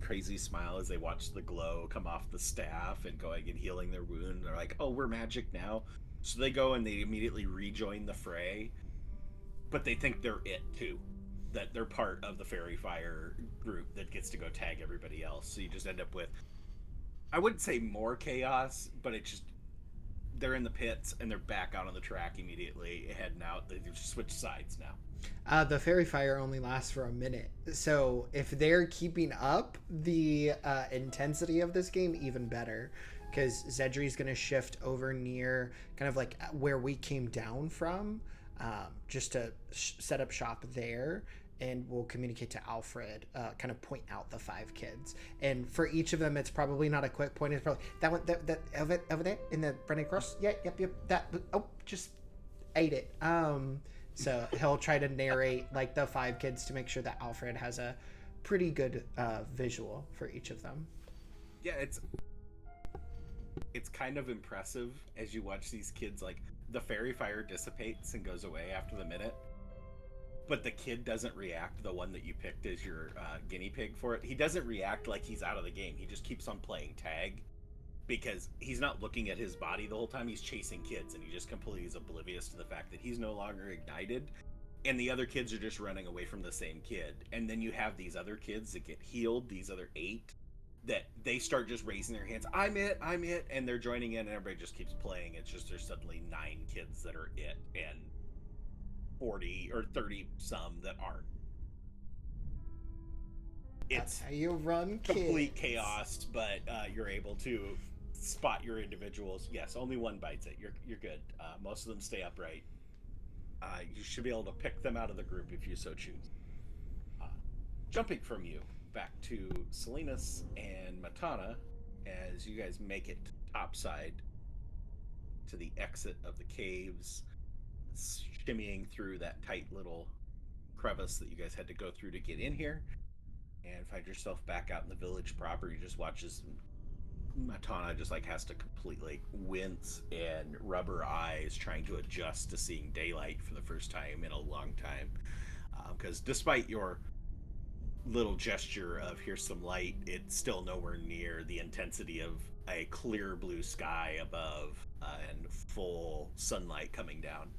crazy smile as they watch the glow come off the staff and going and healing their wound. They're like, "Oh, we're magic now." So they go and they immediately rejoin the fray, but they think they're it too. That they're part of the fairy fire group that gets to go tag everybody else. So you just end up with, I wouldn't say more chaos, but it just, they're in the pits and they're back out on the track immediately, heading out. They just switch sides now. The fairy fire only lasts for a minute. So if they're keeping up the intensity of this game, even better. Because Xedre's going to shift over near kind of like where we came down from, just to set up shop there. And we'll communicate to Alfred, kind of point out the 5 kids. And for each of them, it's probably not a quick point. It's probably that one, that over there in the Brennan Cross. Yeah, yep. That, just ate it. So he'll try to narrate like the 5 kids to make sure that Alfred has a pretty good visual for each of them. Yeah, it's kind of impressive as you watch these kids. Like, the fairy fire dissipates and goes away after the minute. But the kid doesn't react, the one that you picked as your guinea pig for it. He doesn't react like he's out of the game. He just keeps on playing tag because he's not looking at his body the whole time. He's chasing kids, and he just completely is oblivious to the fact that he's no longer ignited. And the other kids are just running away from the same kid. And then you have these other kids that get healed, these other 8, that they start just raising their hands. I'm it. And they're joining in, and everybody just keeps playing. It's just there's suddenly 9 kids that are it, and 40 or 30 some that aren't. That's how you run complete kids. Chaos, but you're able to spot your individuals. Yes, only one bites it. You're good. Most of them stay upright. You should be able to pick them out of the group if you so choose. Jumping from you back to Silenus and Matana, as you guys make it topside to the exit of the caves, shimmying through that tight little crevice that you guys had to go through to get in here, and find yourself back out in the village proper. You just watch as Matana just like has to completely wince and rub her eyes trying to adjust to seeing daylight for the first time in a long time, because despite your little gesture of here's some light, it's still nowhere near the intensity of a clear blue sky above and full sunlight coming down.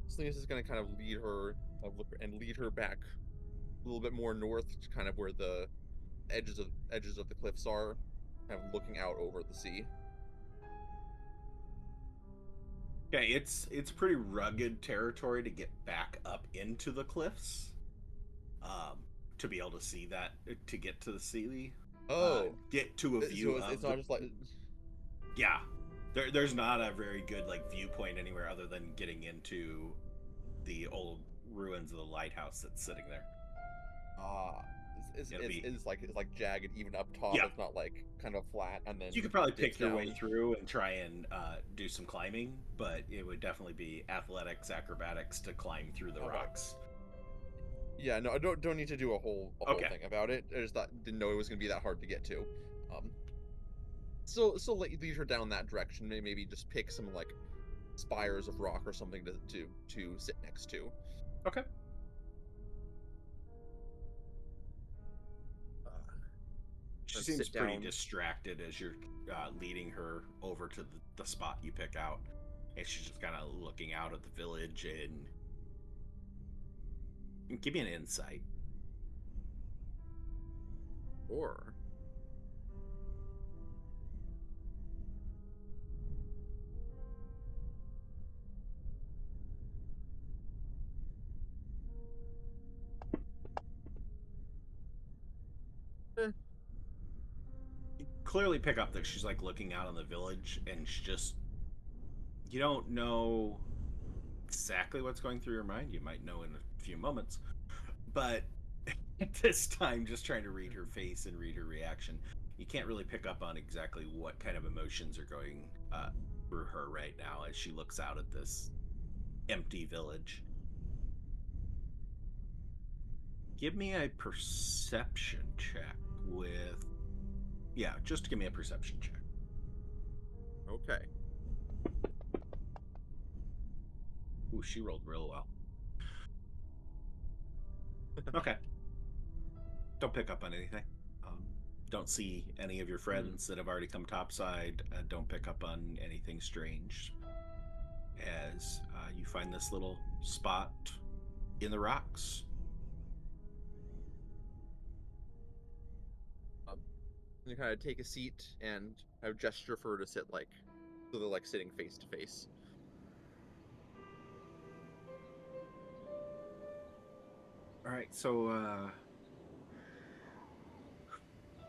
Silenus is going to kind of lead her back a little bit more north to kind of where the edges of the cliffs are, kind of looking out over the sea. Okay, it's pretty rugged territory to get back up into the cliffs. To be able to see that, to get to the sea, get to a view so of it's not just like yeah. There's not a very good like viewpoint anywhere other than getting into the old ruins of the lighthouse that's sitting there. it's, It'll it's, be it's like jagged even up top. Yeah. It's not like kind of flat and then you could probably dips pick your way down. through and try and do some climbing, but it would definitely be athletics, acrobatics to climb through the Okay. rocks. Yeah, no, I don't need to do a whole Okay. thing about it. I just didn't know it was gonna be that hard to get to. So lead her down that direction. Maybe just pick some like spires of rock or something to sit next to. Okay. She Let's seems sit pretty down. distracted as you're leading her over to the spot you pick out, and she's just kind of looking out at the village and give me an insight. Or You clearly pick up that she's like looking out on the village, and she just, you don't know exactly what's going through her mind. You might know in a few moments, but at this time, just trying to read her face and read her reaction, you can't really pick up on exactly what kind of emotions are going through her right now as she looks out at this empty village. Give me a perception check with... Yeah, just give me a perception check. okay. Ooh, she rolled real well. Okay. Don't pick up on anything. Don't see any of your friends that have already come topside. Don't pick up on anything strange as you find this little spot in the rocks. You kind of take a seat and I would gesture for her to sit like so they're like sitting face to face. All right, so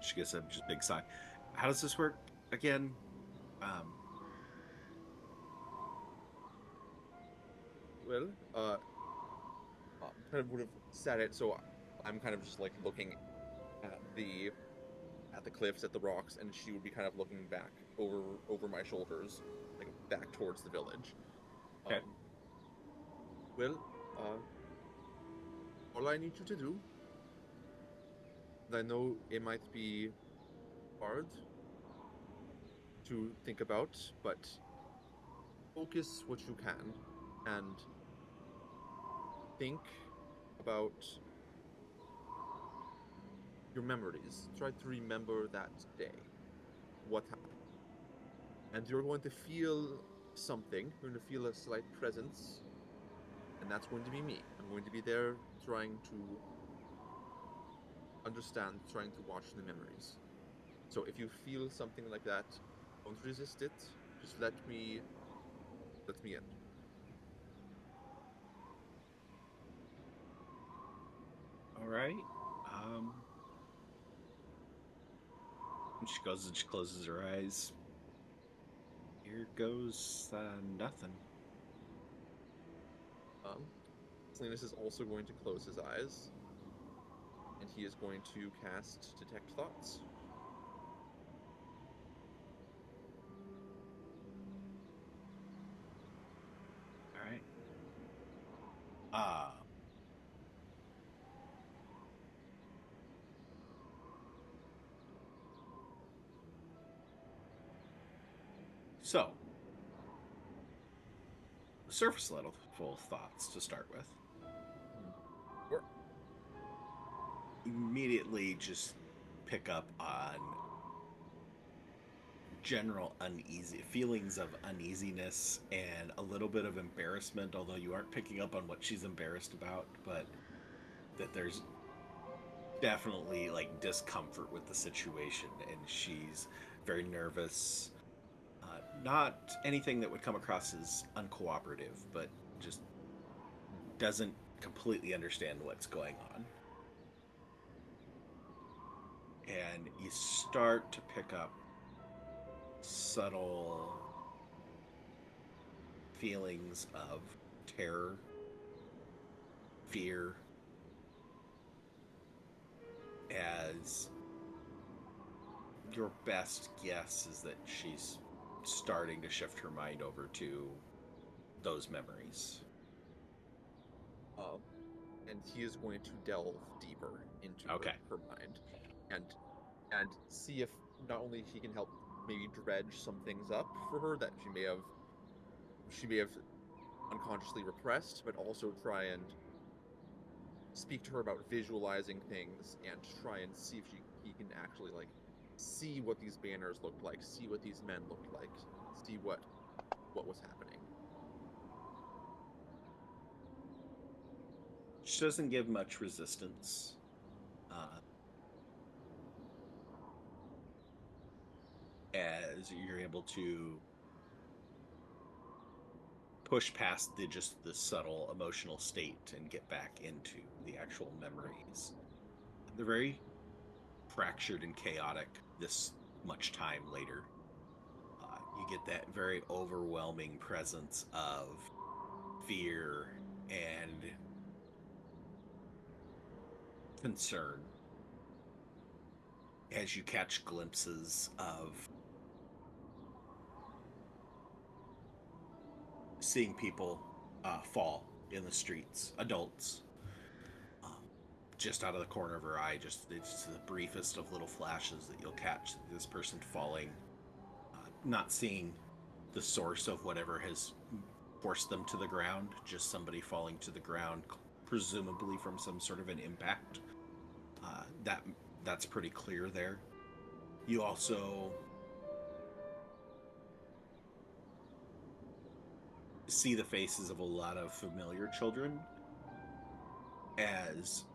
she gives a just big sigh. How does this work again? Well, kind of would have said it, so I'm kind of just like looking at the cliffs, at the rocks, and she would be kind of looking back over my shoulders, like back towards the village. Okay. Well, all I need you to do, and I know it might be hard to think about, but focus what you can and think about your memories. Try to remember that day, what happened. And you're going to feel something. You're going to feel a slight presence. And that's going to be me. I'm going to be there trying to understand, trying to watch the memories. So if you feel something like that, don't resist it. Just let me in. All right. She goes and she closes her eyes. Here goes nothing. Silenus is also going to close his eyes, and he is going to cast Detect Thoughts. All right. So, surface level thoughts to start with. Sure. Immediately just pick up on general feelings of uneasiness and a little bit of embarrassment, although you aren't picking up on what she's embarrassed about, but that there's definitely like discomfort with the situation and she's very nervous, not anything that would come across as uncooperative, but just doesn't completely understand what's going on. And you start to pick up subtle feelings of terror, fear, as your best guess is that she's starting to shift her mind over to those memories. And he is going to delve deeper into her mind, and see if not only he can help maybe dredge some things up for her that she may have unconsciously repressed, but also try and speak to her about visualizing things and try and see if he can actually like see what these banners looked like, see what these men looked like, see what was happening. She doesn't give much resistance. As you're able to push past the subtle emotional state and get back into the actual memories. They're very fractured and chaotic this much time later. You get that very overwhelming presence of fear and concern as you catch glimpses of seeing people fall in the streets, adults, just out of the corner of her eye. It's the briefest of little flashes that you'll catch this person falling, not seeing the source of whatever has forced them to the ground, just somebody falling to the ground, presumably from some sort of an impact. That's pretty clear there. You also see the faces of a lot of familiar children as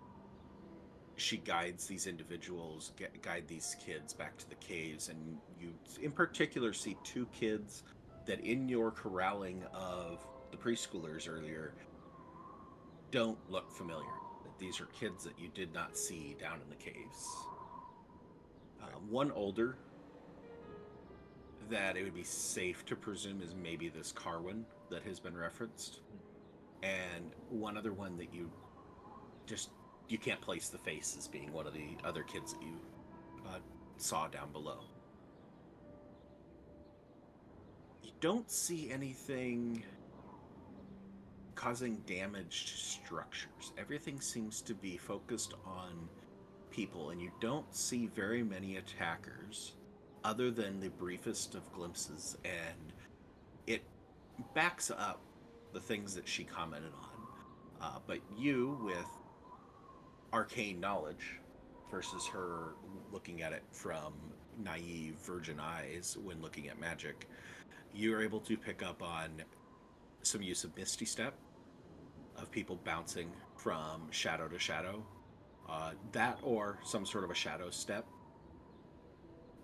she guides these individuals, guide these kids back to the caves. And you in particular see two kids that in your corralling of the preschoolers earlier don't look familiar. That these are kids that you did not see down in the caves. One older that it would be safe to presume is maybe this Carwin that has been referenced, and one other one that you can't place the face as being one of the other kids that you saw down below. You don't see anything causing damage to structures. Everything seems to be focused on people, and you don't see very many attackers other than the briefest of glimpses, and it backs up the things that she commented on. But you, with arcane knowledge versus her looking at it from naive virgin eyes when looking at magic, you are able to pick up on some use of Misty Step, of people bouncing from shadow to shadow, that or some sort of a shadow step.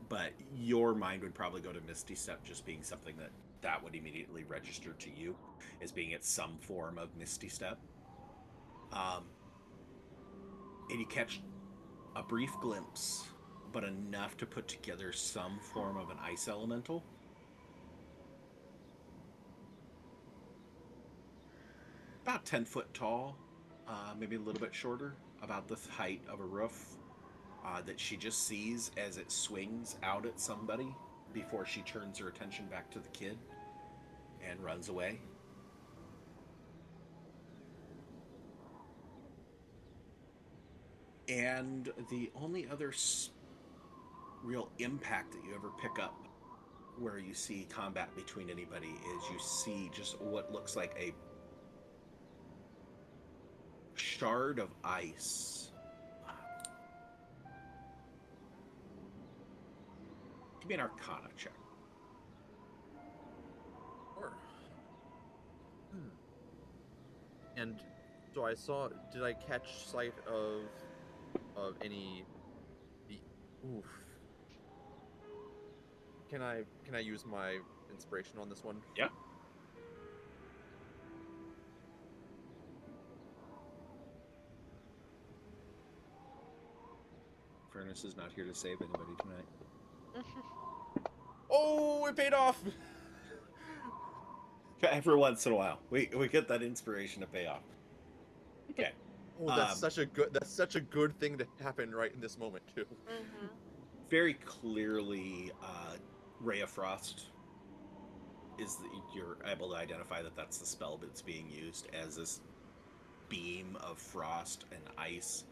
But your mind would probably go to Misty Step just being something that would immediately register to you as being at some form of Misty Step. And you catch a brief glimpse, but enough to put together some form of an ice elemental. About 10 foot tall, maybe a little bit shorter, about the height of a roof, that she just sees as it swings out at somebody before she turns her attention back to the kid and runs away. And the only other real impact that you ever pick up where you see combat between anybody is you see just what looks like a shard of ice. Give me an Arcana check. Sure. And so did I catch sight of any oof. Can I use my inspiration on this one? Yeah. Furnace is not here to save anybody tonight. Oh, it paid off! Every once in a while, we get that inspiration to pay off. Okay. Oh, that's such a good thing to happen right in this moment too. Mm-hmm. Very clearly, Ray of Frost you're able to identify that that's the spell that's being used as this beam of frost and ice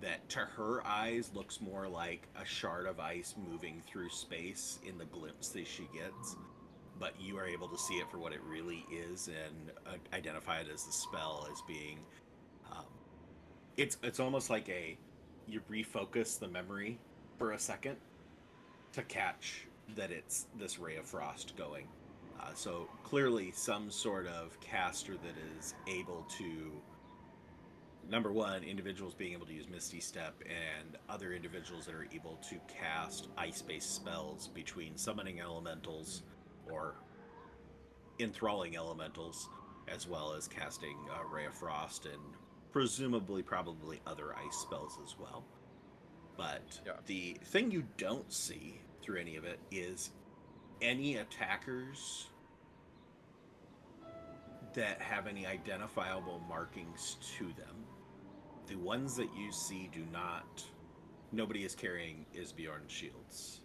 that to her eyes looks more like a shard of ice moving through space in the glimpse that she gets, but you are able to see it for what it really is and identify it as the spell as being it's almost like you refocus the memory for a second to catch that it's this ray of frost going. So clearly some sort of caster that is able to, number one, individuals being able to use Misty Step and other individuals that are able to cast ice-based spells between summoning elementals or enthralling elementals, as well as casting Ray of Frost and presumably probably other ice spells as well. But Yeah. the thing you don't see through any of it is any attackers that have any identifiable markings to them. The ones that you see do not. Nobody is carrying Isbjorn shields.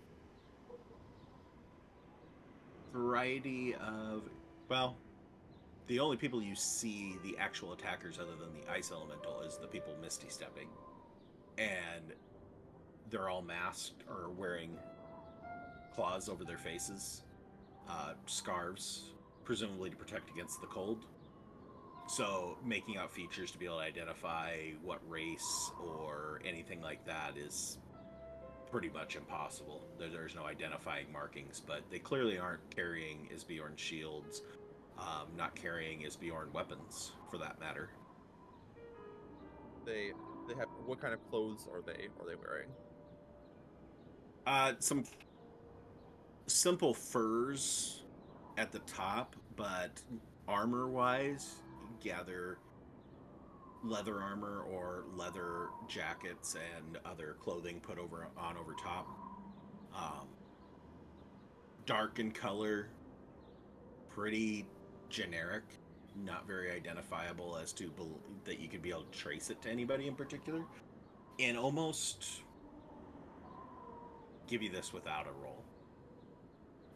Variety of. Well, the only people you see, the actual attackers other than the ice elemental, is the people Misty Stepping. And they're all masked or wearing claws over their faces, scarves, presumably to protect against the cold. So making out features to be able to identify what race or anything like that is pretty much impossible. There's no identifying markings, but they clearly aren't carrying Isbjorn shields, not carrying Isbjorn weapons for that matter. They have, what kind of clothes are they wearing? Some simple furs at the top, but armor-wise, gather leather armor or leather jackets and other clothing put over top. Dark in color, pretty generic, not very identifiable as to that you could be able to trace it to anybody in particular, and almost give you this without a roll.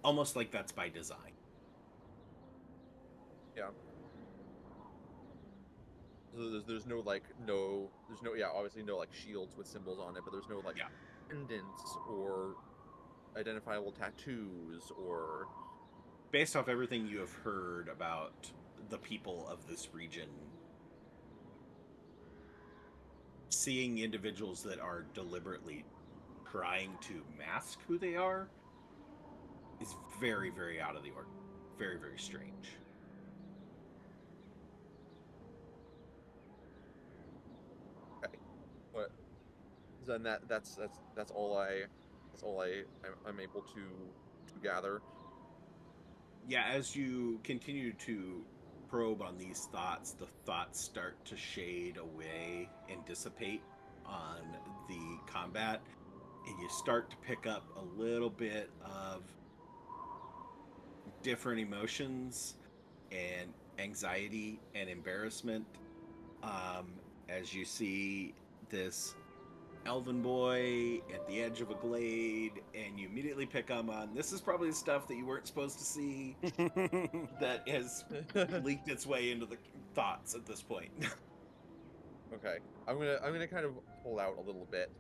Almost like that's by design. Yeah. So there's no obviously no like shields with symbols on it, but there's no like pendants or identifiable tattoos or. Based off everything you have heard about the people of this region, seeing individuals that are deliberately trying to mask who they are is very, very out of the ordinary. Very, very strange. Okay. What? Then that's all I'm able to gather. Yeah, as you continue to probe on these thoughts, the thoughts start to shade away and dissipate on the combat, and you start to pick up a little bit of different emotions and anxiety and embarrassment as you see this elven boy at the edge of a glade, and you immediately pick on this is probably the stuff that you weren't supposed to see that has leaked its way into the thoughts at this point. Okay, I'm gonna kind of pull out a little bit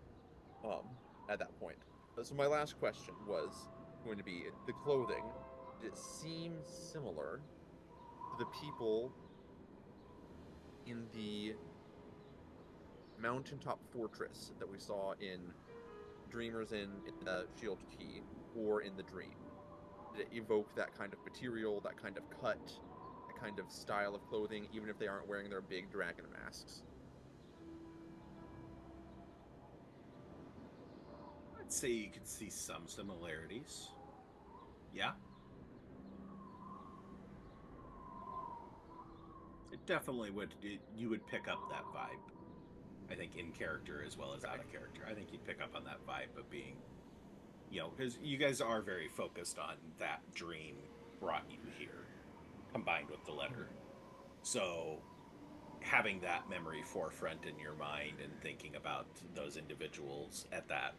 at that point. So my last question was going to be the clothing. Did it seem similar to the people in the mountaintop fortress that we saw in Dreamers in Shield Key or in the Dream? Did it evoke that kind of material, that kind of cut, that kind of style of clothing, even if they aren't wearing their big dragon masks? I'd say you could see some similarities. Yeah. definitely would. You would pick up that vibe. I think in character as well as out of character. I think you'd pick up on that vibe of being, because you guys are very focused on that dream brought you here, combined with the letter. So having that memory forefront in your mind and thinking about those individuals at that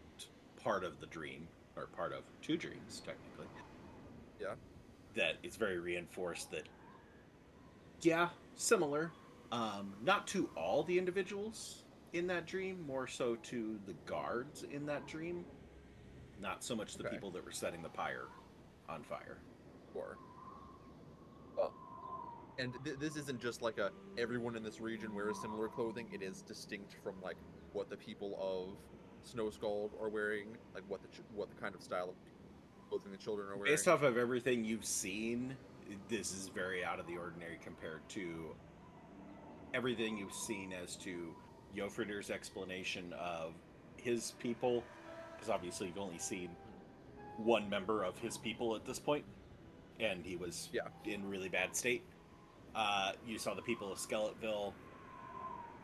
part of the dream, or part of two dreams, technically. Yeah. That it's very reinforced that, yeah, similar. Not to all the individuals in that dream, more so to the guards in that dream. Not so much the people that were setting the pyre on fire. Sure. Well, and this isn't just like everyone in this region wears similar clothing. It is distinct from like what the people of Snodeskall are wearing, like what the kind of style of clothing the children are wearing. Based off of everything you've seen, this is very out of the ordinary compared to everything you've seen as to Jofrider's explanation of his people, because obviously you've only seen one member of his people at this point, and he was in really bad state. You saw the people of Skeletville.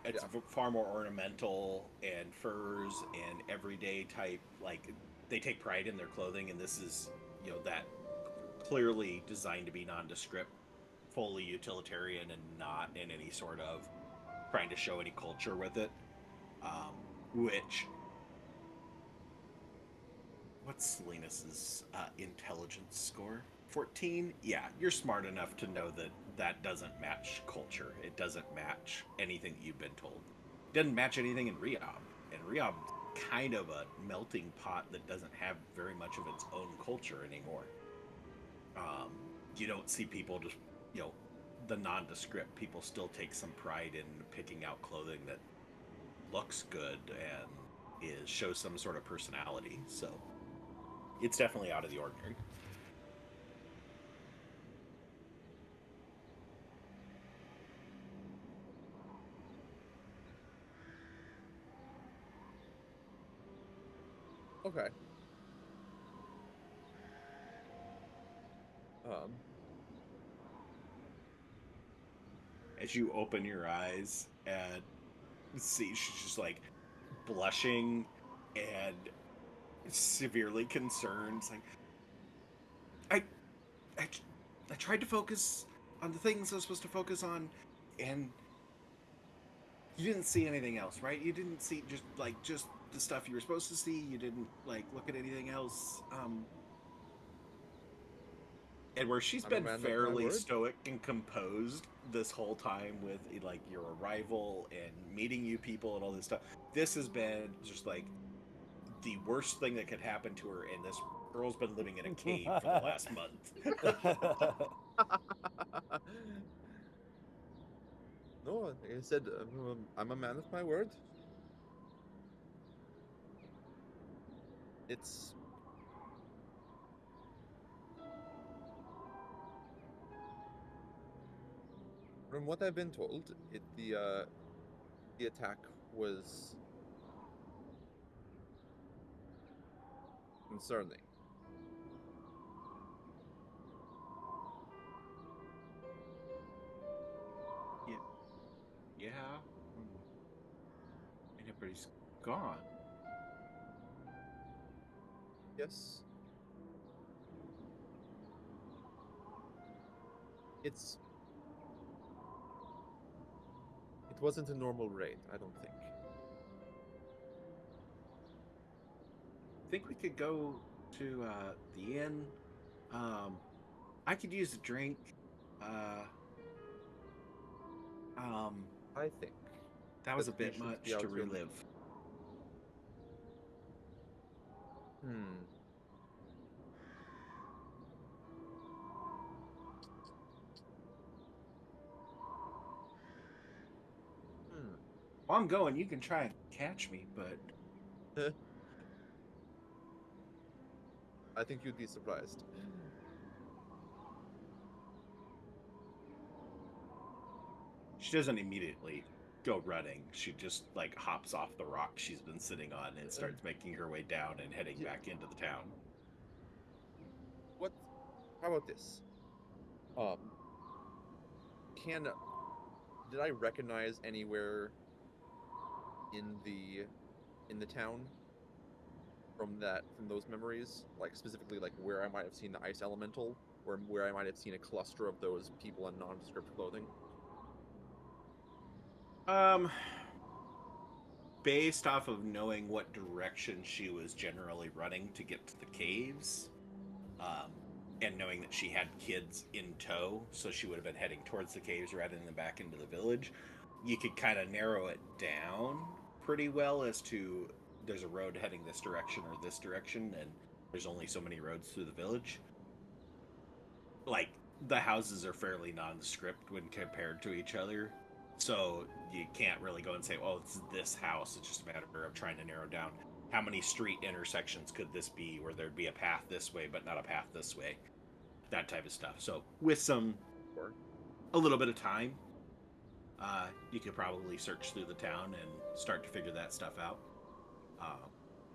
It's far more ornamental and furs and everyday type. Like, they take pride in their clothing, and this is, that clearly designed to be nondescript, fully utilitarian, and not in any sort of trying to show any culture with it. Which, what's Silenus's intelligence score? 14? Yeah, you're smart enough to know that that doesn't match culture. It doesn't match anything that you've been told. It doesn't match anything in Riob. And Riob's kind of a melting pot that doesn't have very much of its own culture anymore. You don't see people just, the nondescript. People still take some pride in picking out clothing that looks good and shows some sort of personality. So it's definitely out of the ordinary. Okay. As you open your eyes and see, she's just like blushing and severely concerned. It's like, I tried to focus on the things I was supposed to focus on, and you didn't see anything else, right? You didn't see just the stuff you were supposed to see. You didn't look at anything else. And where she's been fairly stoic and composed this whole time with your arrival and meeting you people and all this stuff, this has been just the worst thing that could happen to her. And this girl's been living in a cave for the last month. No, like I said, I'm a man of my word. It's from what I've been told, the attack was concerning. Yeah. And everybody's gone. Yes. It wasn't a normal raid, I don't think. I think we could go to the inn. I could use a drink. I think that was a bit much to relive. Well, I'm going. You can try and catch me, but I think you'd be surprised. She doesn't immediately go running. She just hops off the rock she's been sitting on and starts making her way down and heading back into the town. How about this? did I recognize anywhere in the town from those memories, like specifically like where I might have seen the ice elemental, or where I might have seen a cluster of those people in nondescript clothing? Based off of knowing what direction she was generally running to get to the caves, and knowing that she had kids in tow, so she would have been heading towards the caves rather than back into the village, you could kind of narrow it down pretty well as to there's a road heading this direction or this direction, and there's only so many roads through the village. Like, the houses are fairly nondescript when compared to each other, so you can't really go and say, oh, it's this house. It's just a matter of trying to narrow down how many street intersections could this be where there'd be a path this way but not a path this way. That type of stuff. So with a little bit of time, you could probably search through the town and start to figure that stuff out.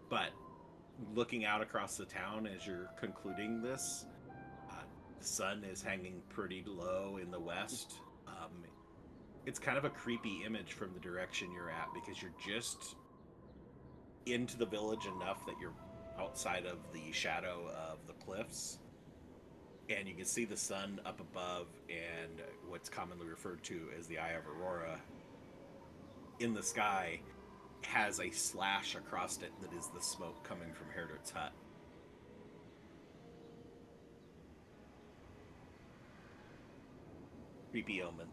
But looking out across the town as you're concluding this, the sun is hanging pretty low in the west. It's kind of a creepy image from the direction you're at, because you're just into the village enough that you're outside of the shadow of the cliffs, and you can see the sun up above, and what's commonly referred to as the Eye of Aurora in the sky has a slash across it that is the smoke coming from Herdert's hut. Creepy omen.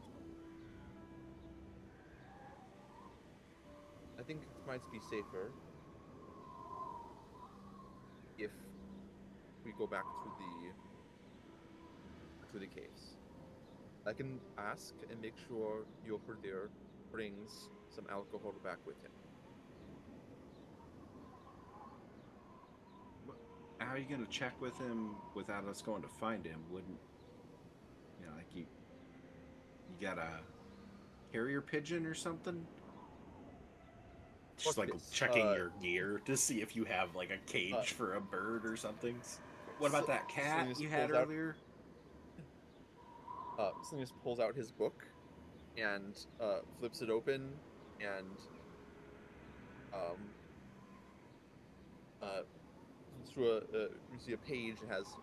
I think it might be safer if we go back to the caves. I can ask and make sure Yoferdir brings some alcohol back with him. How are you going to check with him without us going to find him? Wouldn't, like you got a carrier pigeon or something? Just like checking your gear to see if you have like a cage for a bird or something. What about that cat you had earlier? Silenus pulls out his book and flips it open, and through you see a page that has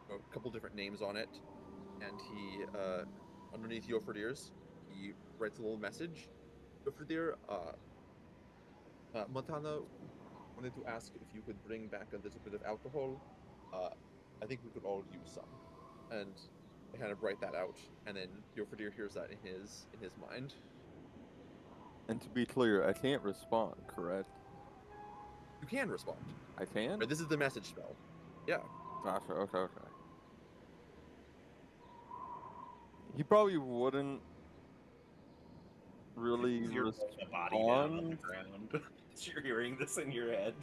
a couple different names on it, and he underneath Yoferdir's, he writes a little message. Yoferdir, Matana wanted to ask if you could bring back a little bit of alcohol. I think we could all use some. And I kind of write that out, and then Yoferdir hears that in his mind. And to be clear, I can't respond, correct? You can respond. I can? Right, this is the message spell. Yeah. Gotcha, okay. He probably wouldn't really The body down on the respond. ground. You're hearing this in your head.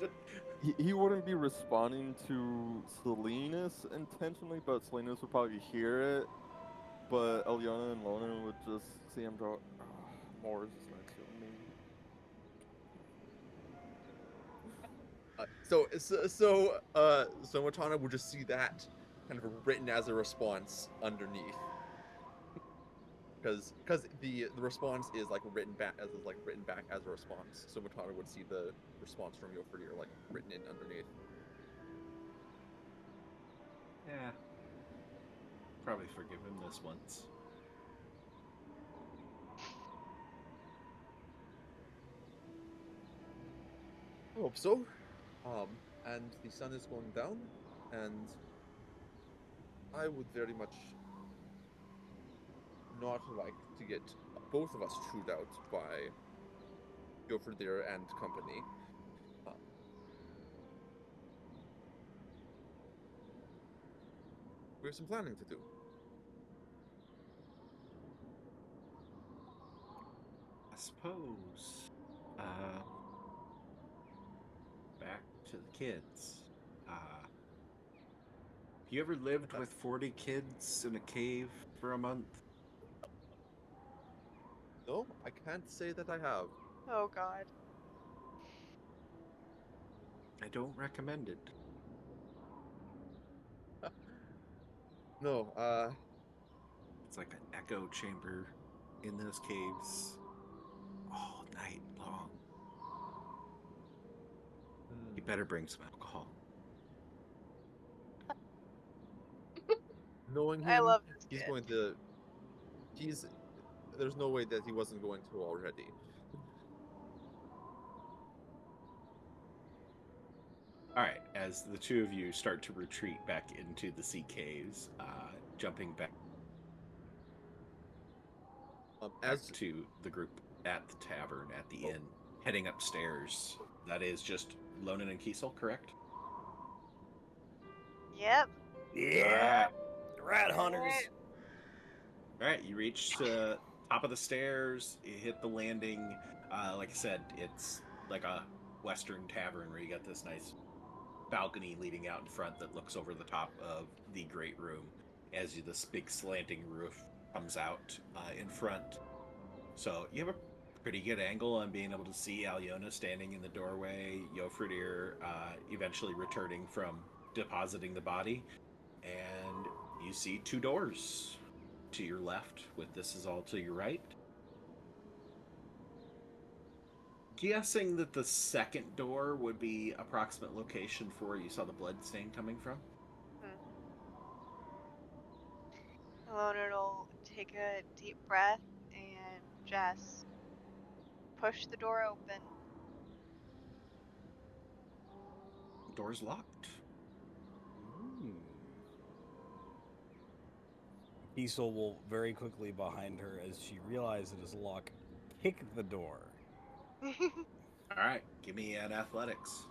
He wouldn't be responding to Silenus intentionally, but Silenus would probably hear it. But Eliana and Lona would just see him go, oh, Morris is not killing me. So Matana would just see that kind of written as a response underneath, because the response is like written back as a response. So Matana would see the response from Yoferdir like written in underneath. Yeah. Probably forgive him this once. I hope so. And the sun is going down, and I would very much not like to get both of us chewed out by Yoferdir and company. We have some planning to do. I suppose. Back to the kids. You ever lived with 40 kids in a cave for a month? No, I can't say that I have. Oh God. I don't recommend it. No, It's like an echo chamber. in those caves all night long. You better bring some alcohol. Knowing I him, love this he's kid. going to. He's. There's no way that he wasn't going to already. All right, as the two of you start to retreat back into the sea caves, jumping back As to the group at the tavern, at the inn, heading upstairs. That is just Lonan and Kiesel, correct? Yep. Yeah, rat hunters. All right, you reach the top of the stairs. You hit the landing. Like I said, it's like a Western tavern where you got this nice balcony leading out in front that looks over the top of the great room as this big slanting roof comes out in front. So you have a pretty good angle on being able to see Alyona standing in the doorway, Jofridir eventually returning from depositing the body, and you see two doors to your left, with this is all to your right. Guessing that the second door would be approximate location for where you saw the blood stain coming from. Loner will take a deep breath and just push the door open. Door's locked. Kiesel will very quickly behind her as she realizes it is locked, kick the door. All right, give me an athletics.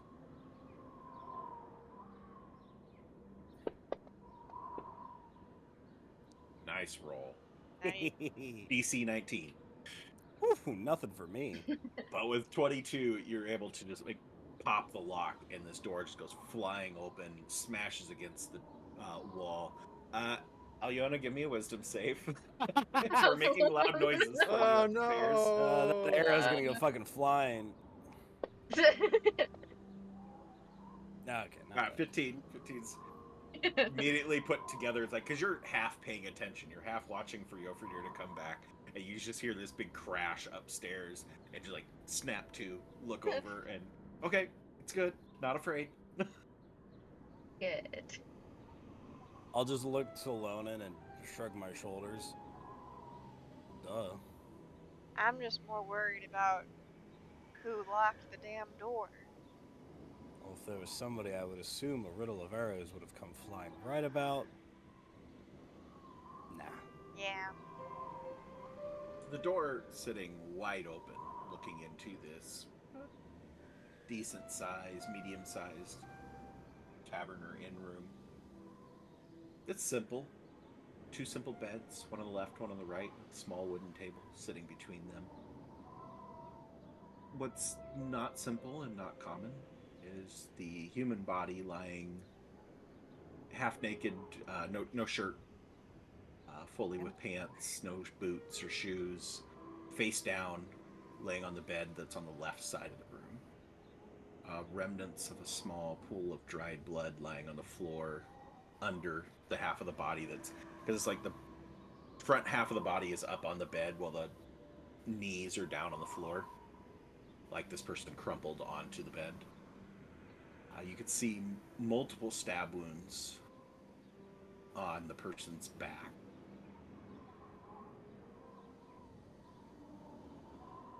Nice roll. Nice. DC 19. Whew, nothing for me. But with 22, you're able to just like pop the lock, and this door just goes flying open, smashes against the wall. Alyona, give me a wisdom save for making loud noises. oh upstairs. That arrow's gonna go fucking flying. Okay, not 15. 15's immediately put together. It's like, because you're half paying attention, you're half watching for Jofridir to come back, and you just hear this big crash upstairs, and you like snap to, look over, and okay, it's good, not afraid. Good. I'll just look to Lonan and shrug my shoulders. Duh. I'm just more worried about who locked the damn door. Well, if there was somebody, I would assume a riddle of arrows would have come flying right about. Nah. Yeah. The door sitting wide open, looking into this decent size, medium sized tavern or inn room. It's simple. Two simple beds, one on the left, one on the right, with a small wooden table sitting between them. What's not simple and not common is the human body lying half naked, no shirt, fully with pants, no boots or shoes, face down, laying on the bed that's on the left side of the room. Remnants of a small pool of dried blood lying on the floor under the half of the body that's, because it's like the front half of the body is up on the bed while the knees are down on the floor, like this person crumpled onto the bed. You could see multiple stab wounds on the person's back.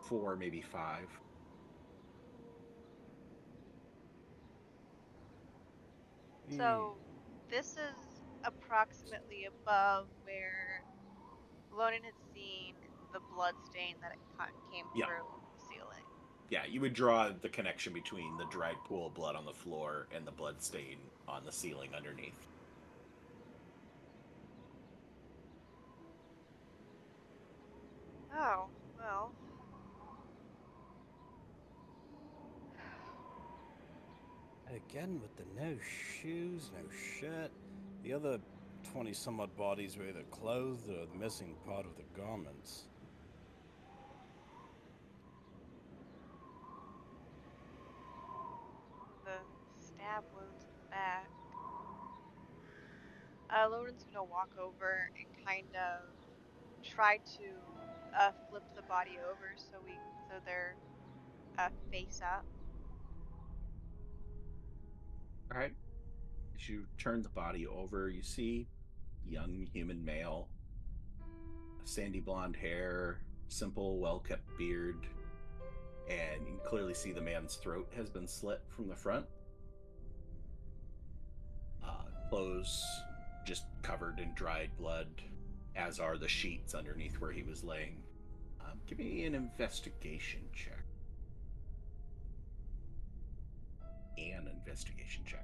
4, maybe 5. So this is approximately above where Lonan had seen the blood stain that came Yeah. through the ceiling. Yeah, you would draw the connection between the dried pool of blood on the floor and the blood stain on the ceiling underneath. Oh, well. Again with the no shoes, no shirt. The other 20 some odd bodies were either clothed or the missing part of the garments. The stab wounds in the back. Loden's gonna walk over and kind of try to flip the body over so they're face up. All right. As you turn the body over, you see young human male, sandy blonde hair, simple, well-kept beard, and you can clearly see the man's throat has been slit from the front. Clothes just covered in dried blood, as are the sheets underneath where he was laying. Give me an investigation check.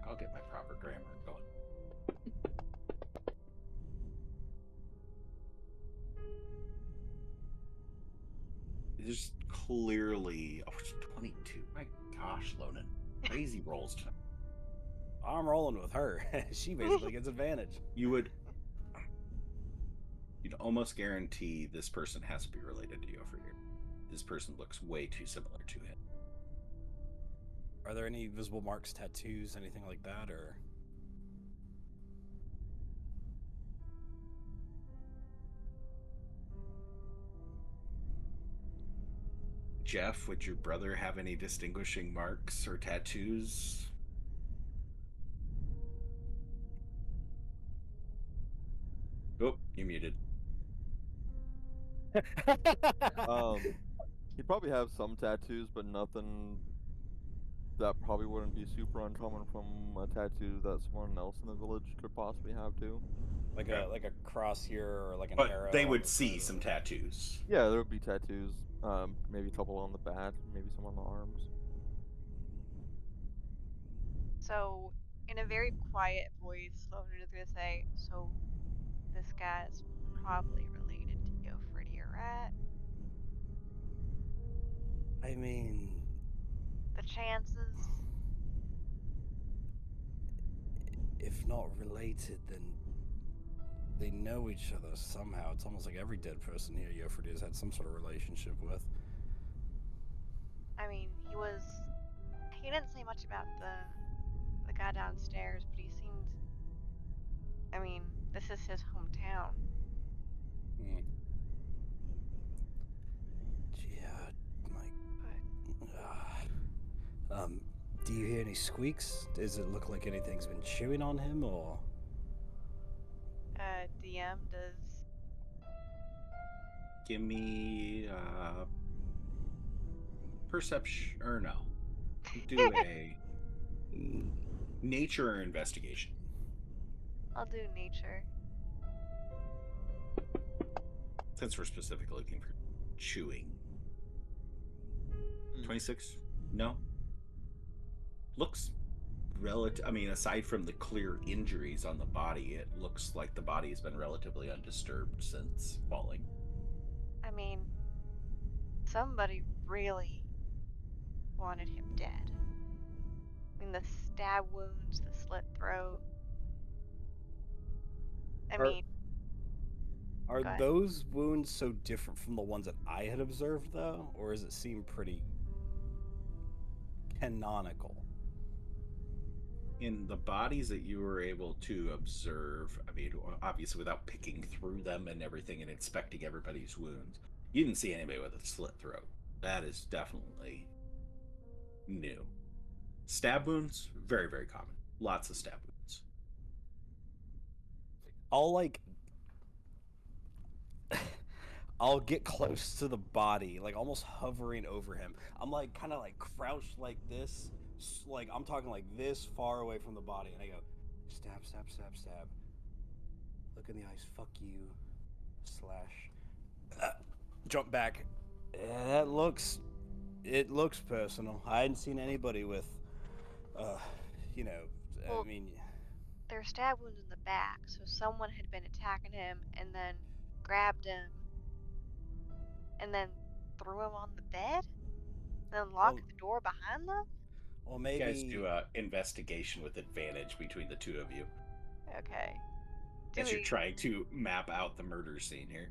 I'll get my proper grammar going. There's clearly... Oh, it's 22. My gosh, Lonan. Crazy rolls tonight. I'm rolling with her. She basically gets advantage. You'd almost guarantee this person has to be related to you over here. This person looks way too similar to him. Are there any visible marks, tattoos, anything like that, or? Jeff, would your brother have any distinguishing marks or tattoos? Oh, you're muted. He'd probably have some tattoos, but nothing that probably wouldn't be super uncommon from a tattoo that someone else in the village could possibly have too. Like a cross here, or like an But arrow. they on would the see side some of it. tattoos. Yeah, there would be tattoos. Maybe a couple on the back, maybe some on the arms. So, in a very quiet voice, Sloan is gonna say, "So, this guy's probably related to Alfred, right? I mean, The chances." if not related, then they know each other somehow. It's almost like every dead person here Alfred has had some sort of relationship with. I mean, he didn't say much about the guy downstairs, but he seemed, I mean, this is his hometown. Yeah, do you hear any squeaks? Does it look like anything's been chewing on him, or? DM does. Give me perception, or no. Do a nature or investigation. I'll do nature. Since we're specifically looking for chewing. 26? No. Looks relative. I mean, aside from the clear injuries on the body, it looks like the body has been relatively undisturbed since falling. I mean, somebody really wanted him dead. I mean, the stab wounds, the slit throat. Are go ahead. those wounds so different from the ones that I had observed, though? Or does it seem pretty canonical? In the bodies that you were able to observe, I mean, obviously without picking through them and everything and inspecting everybody's wounds, you didn't see anybody with a slit throat. That is definitely new. Stab wounds, very, very common. Lots of stab wounds. I'll get close to the body, like almost hovering over him. I'm like kind of like crouched like this, like I'm talking like this far away from the body, and I go, stab, stab, stab, stab. Look in the eyes, fuck you, slash. Jump back. It looks personal. I hadn't seen anybody with, Well, I mean. There were stab wounds in the back, so someone had been attacking him and then grabbed him and then threw him on the bed? And then locked the door behind them? Or maybe. You guys do an investigation with advantage between the two of you. Okay. As you're trying to map out the murder scene here.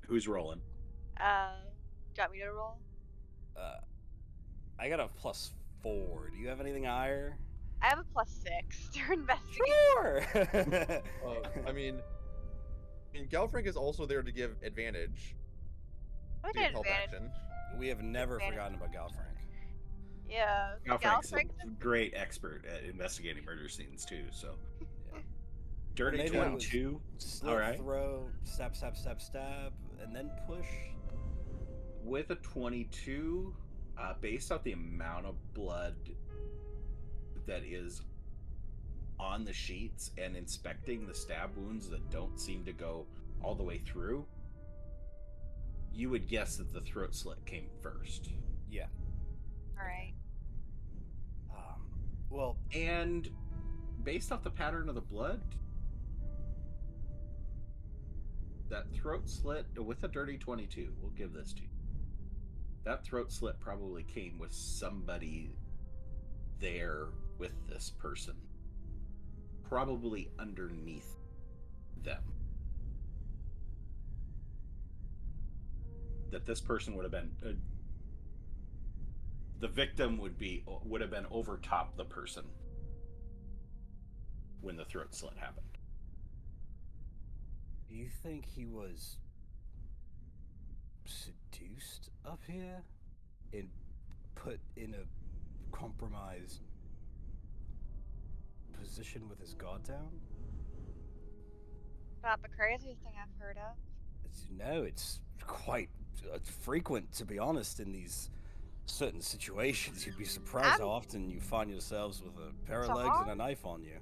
Who's rolling? Do you want me to roll? I got a +4. Do you have anything higher? I have a +6 to investigate. Sure! I mean, I mean, Galfrank is also there to give advantage. We To give did help advantage. action. We have never Advantage. forgotten about Galfrank. Yeah, Alfred's a Galfrank. great expert at investigating murder scenes too. So Yeah. dirty maybe it was 22. Slit, All right. throw, stab, stab, stab, stab, and then push. With a 22, based off the amount of blood that is on the sheets and inspecting the stab wounds that don't seem to go all the way through, you would guess that the throat slit came first. Yeah. All right. Well, And based off the pattern of the blood, that throat slit with a dirty 22, we'll give this to you. That throat slit probably came with somebody there with this person, probably underneath them. That this person would have been the victim would have been over top the person when the throat slit happened. do you think he was seduced up here and put in a compromised position with his guard down? Not the craziest thing I've heard of. No, it's quite frequent, to be honest, in these certain situations. You'd be surprised how often you find yourselves with a pair of legs and a knife on you.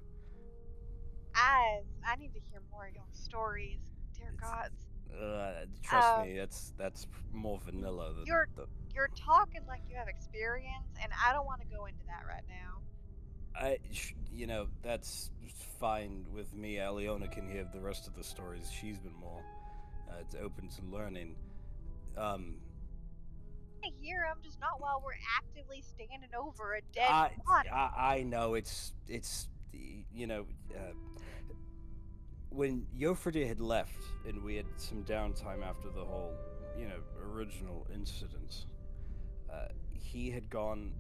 I need to hear more of your stories. Dear gods. Trust me, that's more vanilla than You're talking like you have experience, and I don't want to go into that right now. that's fine with me. Aliona can hear the rest of the stories. She's been more open to learning. I hear them, just not while we're actively standing over a dead body. I know it's when Yofridi had left and we had some downtime after the whole original incident, he had gone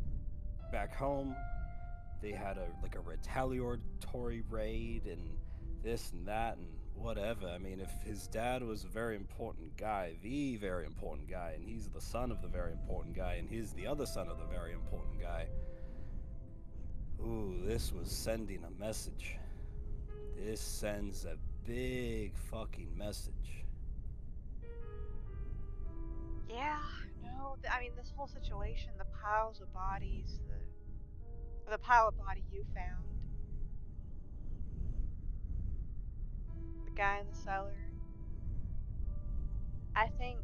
back home. They had a retaliatory raid and this and that and whatever. I mean, if his dad was a very important guy, the very important guy, and he's the son of the very important guy, and he's the other son of the very important guy. Ooh, this was sending a message. This sends a big fucking message. Yeah, no, I mean, this whole situation, the piles of bodies, the pile of body you found, the guy in the cellar. I think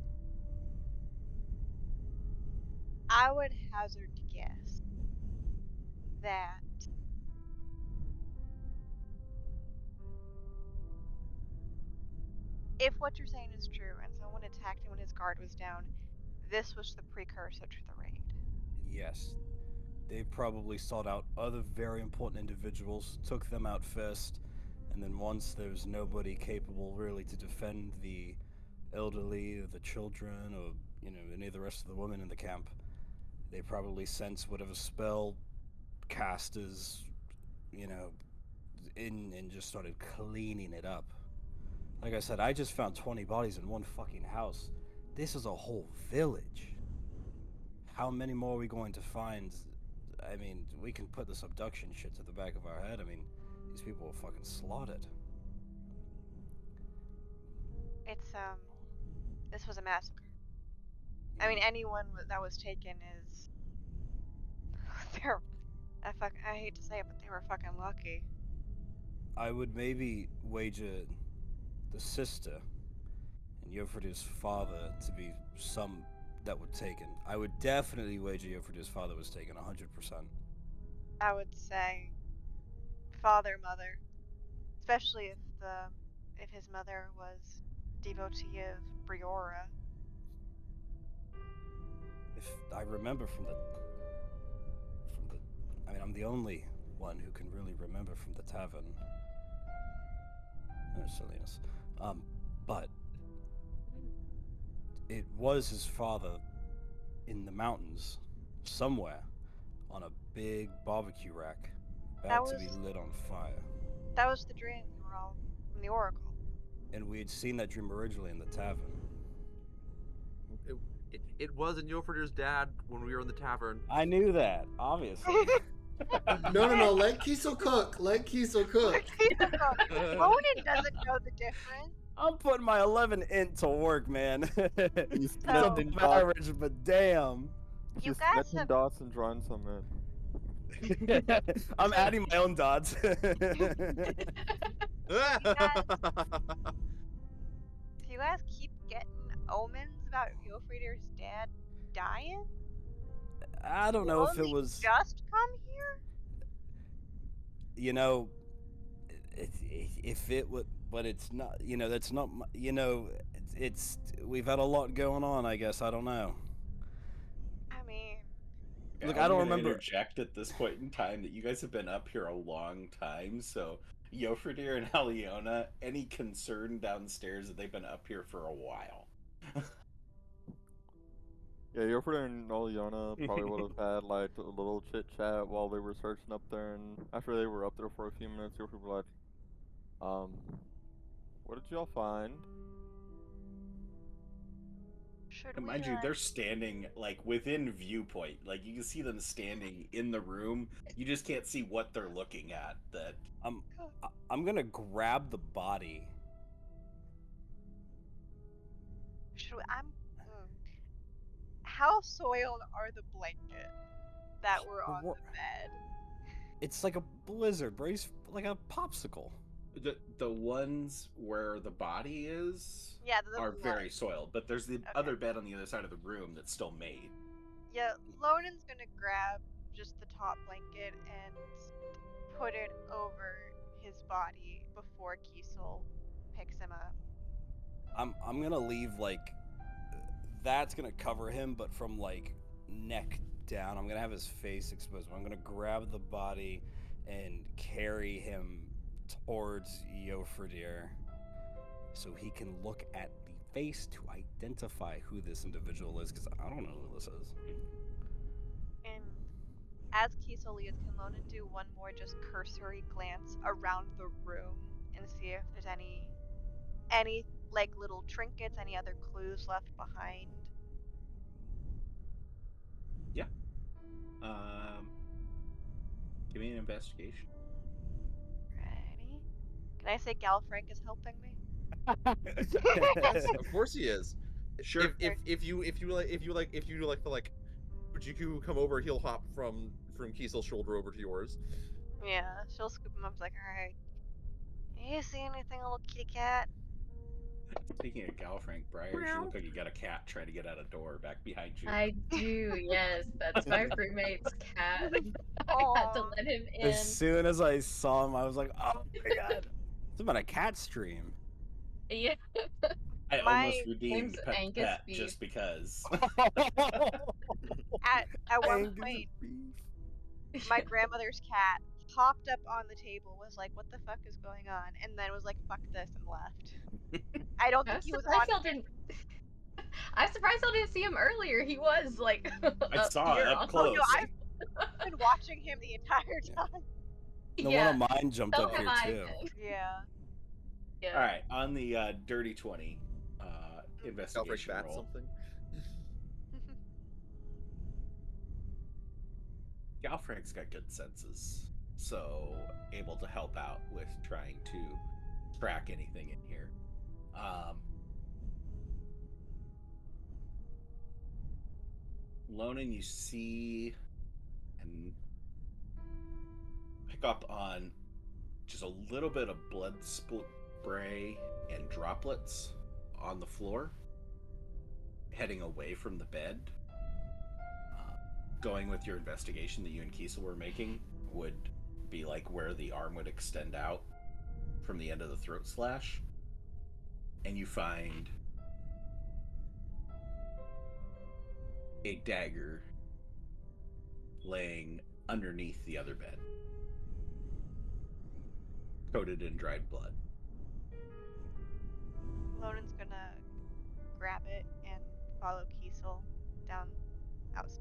I would hazard to guess that if what you're saying is true and someone attacked him when his guard was down, this was the precursor to the raid. Yes. They probably sought out other very important individuals, took them out first, and then once there's nobody capable really to defend the elderly or the children or, any of the rest of the women in the camp, they probably sent whatever spell casters, in and just started cleaning it up. Like I said, I just found 20 bodies in one fucking house. This is a whole village. How many more are we going to find? I mean, we can put this abduction shit to the back of our head. I mean, these people were fucking slaughtered. This was a massacre. I mean, anyone that was taken is, I hate to say it, but they were fucking lucky. I would maybe wager the sister and Yofridi's father to be some that were taken. I would definitely wager Yofridi's father was taken 100%. I would say father, mother, especially if his mother was devotee of Briora. If I remember from the I mean, I'm the only one who can really remember from the tavern. There's Silenus. But it was his father in the mountains somewhere on a big barbecue rack about to be lit on fire. That was the dream we were all from the Oracle. And we had seen that dream originally in the tavern. It wasn't Yofrider's dad when we were in the tavern. I knew that, obviously. No. Let Kiesel cook. Let Kiesel cook. Ronan doesn't know the difference. I'm putting my 11 int to work, man. He's It's So- above average, but damn. You Just guys connecting have- dots and drawing some in. I'm adding my own dots. Do you guys keep getting omens about Yofrider's dad dying? I don't know if it Only was, just come here? you know, if it would, but it's not, you know, that's not, you know, it's we've had a lot going on, I guess. I don't know. I mean, Look, I'm I don't gonna remember. interject at this point in time that you guys have been up here a long time, so Yofridir and Aliona, any concern downstairs that they've been up here for a while. Yeah, Yofred and Oliana probably would have had like a little chit chat while they were searching up there, and after they were up there for a few minutes, Yofred was like, what did y'all find? should And we mind you, they're standing like within viewpoint. Like you can see them standing in the room. You just can't see what they're looking at. That I'm gonna grab the body. should we, how soiled are the blankets that were on the bed? It's like a blizzard, brace, like a popsicle. the ones where the body is Yeah, the are blood. very soiled, but there's the other bed on the other side of the room that's still made. Yeah, Lonan's gonna grab just the top blanket and put it over his body before Kiesel picks him up. I'm gonna leave like that's gonna cover him, but from like neck down, I'm gonna have his face exposed. I'm gonna grab the body and carry him towards Yofridir so he can look at the face to identify who this individual is, because I don't know who this is. And as Kiesel leaves, can Lonan do one more just cursory glance around the room and see if there's any like little trinkets, any other clues left behind? Yeah. Give me an investigation. Ready? Can I say Galfrank is helping me? Yes, of course he is. Sure. If you like the like, Fujiku come over, he'll hop from Kiesel's shoulder over to yours. Yeah, she'll scoop him up like, alright. You see anything, little kitty cat? Speaking of Galfrank, Briars, you look like you got a cat trying to get out a door back behind you. I do, yes. That's my roommate's cat. I had to let him in. As soon as I saw him, I was like, oh my god. It's about a cat stream. Yeah. I My almost redeemed name's Pet Angus Pet Beef. just because. At one Angus point, beef. my grandmother's cat hopped up on the table, was like, what the fuck is going on? And then was like, fuck this, and left. I don't think I'm he was surprised on. y'all didn't. I'm surprised y'all didn't see him earlier. He was like I saw it here up on- close. No, I've been watching him the entire time. No, Yeah. one of mine jumped So up here have I too. been. Yeah. Yeah. All right, on the dirty 20 Galfrank investigation bat roll, something. Galfrank's got good senses, so able to help out with trying to track anything in here. Lonan, you see and pick up on just a little bit of blood spray and droplets on the floor, heading away from the bed. Going with your investigation that you and Kiesel were making would be like where the arm would extend out from the end of the throat slash, and you find a dagger laying underneath the other bed, coated in dried blood. Lonan's gonna grab it and follow Kiesel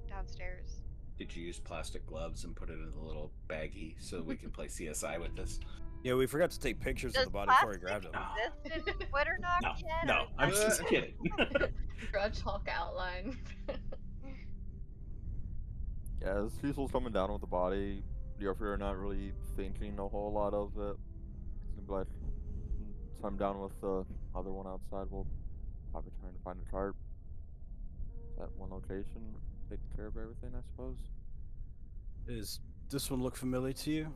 downstairs. Did you use plastic gloves and put it in a little baggie so we can play CSI with this? Yeah, we forgot to take pictures of Does the body before we plastic grabbed him. exist in Twitternock No, yet? no, or is I'm that just kidding. Draw a chalk outline. Yeah, as Kiesel's coming down with the body, you're not really thinking a whole lot of it. He's gonna be like, so I'm down with the other one outside. We'll probably trying to find a tarp at one location, taking care of everything, I suppose. Does this one look familiar to you?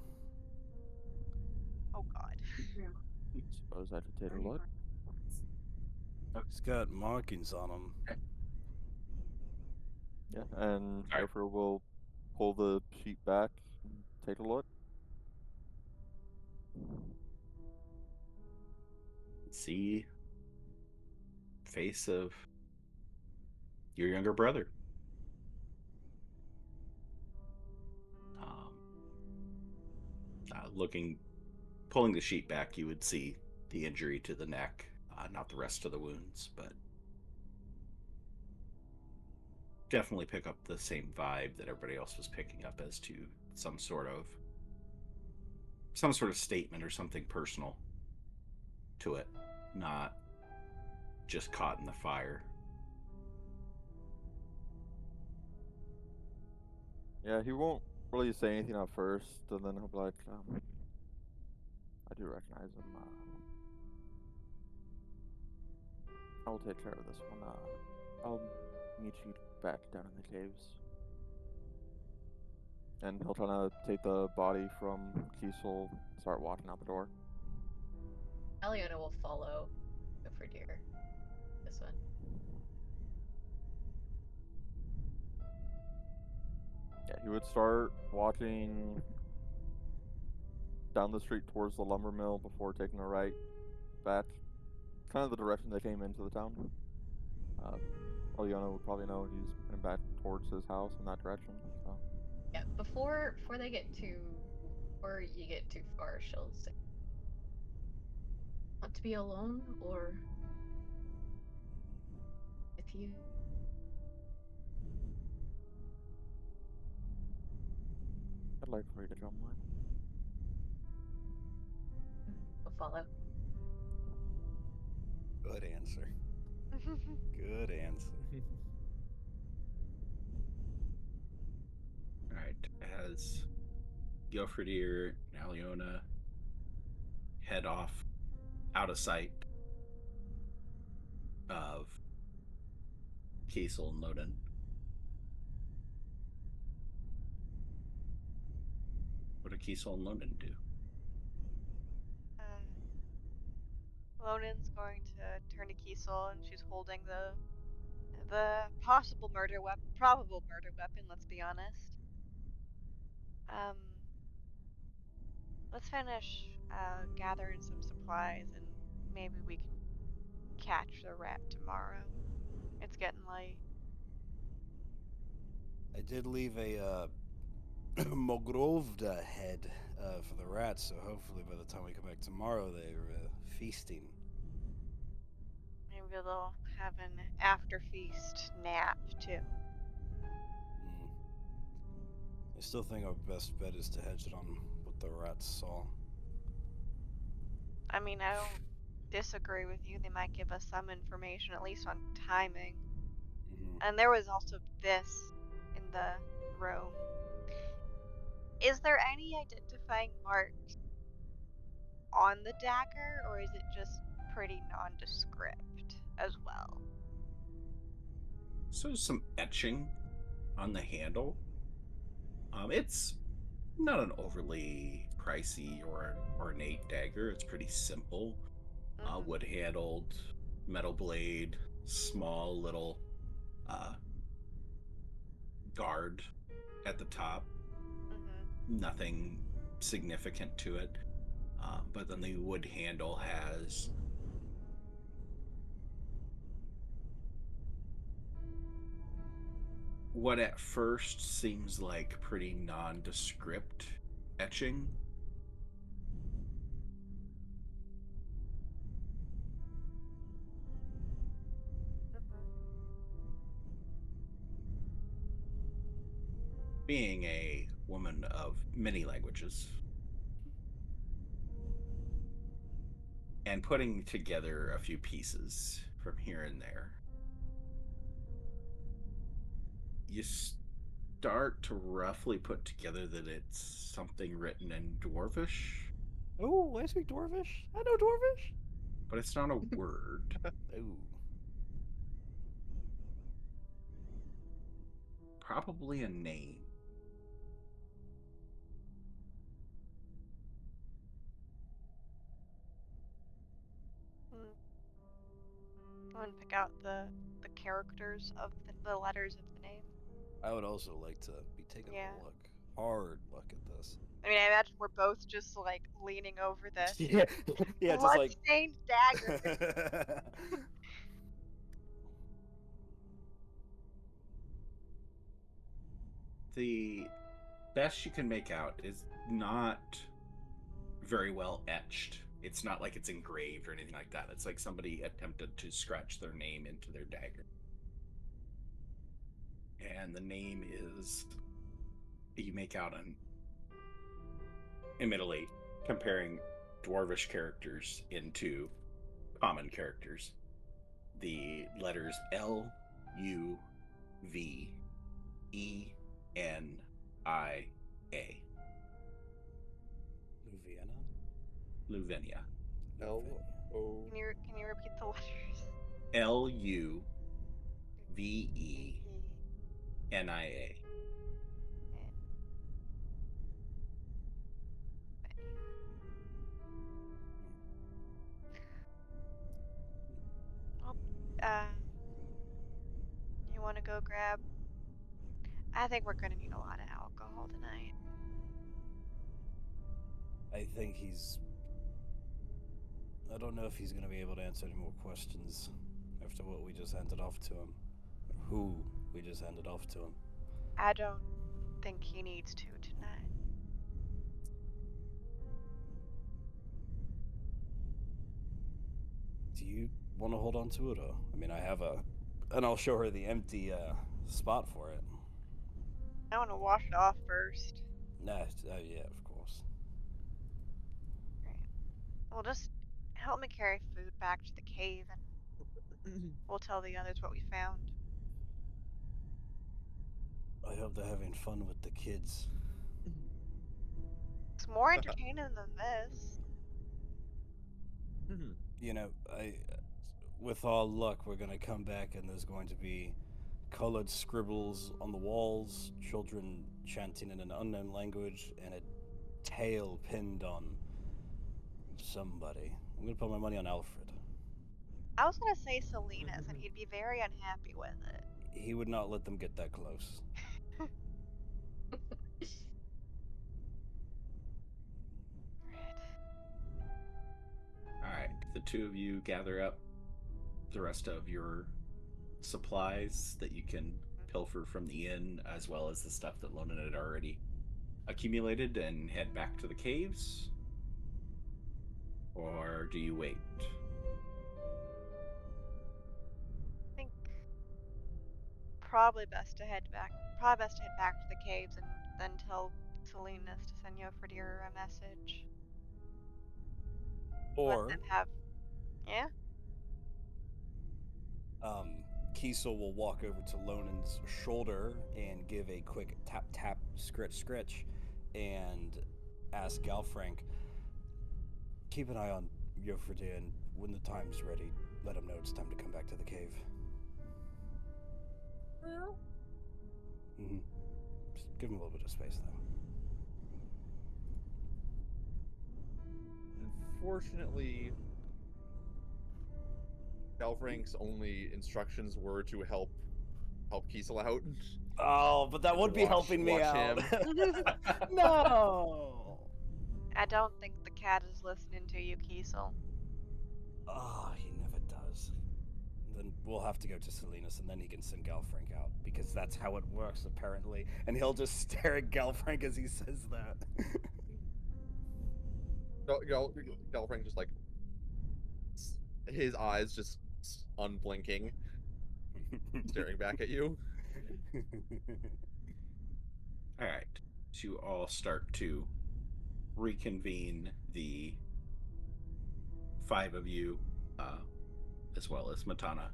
Oh God. Suppose I should take a look. It's got markings on him. Yeah, and Alright. Alfred will pull the sheet back and take a look. See face of your younger brother. Pulling the sheet back, you would see the injury to the neck, not the rest of the wounds, but definitely pick up the same vibe that everybody else was picking up as to some sort of statement or something personal to it, not just caught in the fire. Yeah, he won't really say anything at first, and then he'll be like, I do recognize him. I'll take care of this one. I'll meet you back down in the caves. And he'll try to take the body from Kiesel, start walking out the door. Aliona will follow for deer. This one. Yeah, he would start walking down the street towards the lumber mill before taking a right back, kind of the direction they came into the town. Aliona would probably know he's heading back towards his house in that direction. So. Yeah, before they get before you get too far, she'll say, "Want to be alone or with you?" I'd like for you to come with. We'll follow. Good answer. Good answer. Alright, as Gilfredir and Aliona head off out of sight of Kiesel and Loden, what do Kiesel and Loden do? Lonen's going to turn to Kiesel, and she's holding the possible murder weapon, probable murder weapon. Let's be honest. Let's finish gathering some supplies, and maybe we can catch the rat tomorrow. It's getting late. I did leave a Mogrovda head for the rats, so hopefully by the time we come back tomorrow, they're feasting. Maybe they'll have an after feast nap too. I still think our best bet is to hedge it on what the rats saw. I mean, I don't disagree with you. They might give us some information, at least on timing. And there was also this in the room. Is there any identifying marks on the dagger, or is it just pretty nondescript as well? So some etching on the handle. It's not an overly pricey or ornate dagger. It's pretty simple. Wood handled, metal blade, small little guard at the top. Nothing significant to it. But then the wood handle has what at first seems like pretty nondescript etching. Being a woman of many languages, and putting together a few pieces from here and there. You start to roughly put together that it's something written in Dwarvish, Oh, I speak Dwarvish. I know Dwarvish. but it's not a word. Ooh. Probably a name. I'm gonna pick out the characters of the letters of the name. I would also like to be taking Yeah. a look, hard look at this. I mean, I imagine we're both just like leaning over this Yeah, yeah, just like. blood-stained dagger. The best you can make out is not very well etched. It's not like it's engraved or anything like that. It's like somebody attempted to scratch their name into their dagger. And the name is, you make out immediately comparing Dwarvish characters into common characters. The letters L, U, V, E, N, I, A. Luvenia. L-O. Can you repeat the letters? L, U, V, E, N, I, A. Well, you want to go grab? I think we're gonna need a lot of alcohol tonight. I think he's. I don't know if he's going to be able to answer any more questions after what we just handed off to him. Who we just handed off to him. I don't think he needs to tonight. Do you want to hold on to it, or I mean, I have a, and I'll show her the empty spot for it. I want to wash it off first. Nah, yeah, of course. Right. Well, just help me carry food back to the cave, and we'll tell the others what we found. I hope they're having fun with the kids. It's more entertaining than this. You know, with all luck, we're gonna come back and there's going to be colored scribbles on the walls, children chanting in an unknown language, and a tail pinned on somebody. I'm gonna put my money on Alfred. I was gonna say Silenus, and he'd be very unhappy with it. He would not let them get that close. Alright, the two of you gather up the rest of your supplies that you can pilfer from the inn, as well as the stuff that Lonan had already accumulated, and head back to the caves? Or do you wait? I think probably best to head back. Probably best to head back to the caves and then tell Silenus to send Yofredir a message. Let Or them have. Yeah. Kiesel will walk over to Lonan's shoulder and give a quick tap tap scritch scritch and ask Galfrank, keep an eye on Yofredir, and when the time's ready, let him know it's time to come back to the cave. Mm-hmm. Just give him a little bit of space, though. Unfortunately, Galfrank's only instructions were to help Kiesel out. Oh, but that would be helping me watch out. him. No. I don't think the cat is listening to you, Kiesel. Oh, he never does. Then we'll have to go to Silenus, and then he can send Galfrank out, because that's how it works, apparently. And he'll just stare at Galfrank as he says that. Galfrank just like his eyes just unblinking, staring back at you. Alright, so you all start to reconvene the 5 of you, as well as Matana,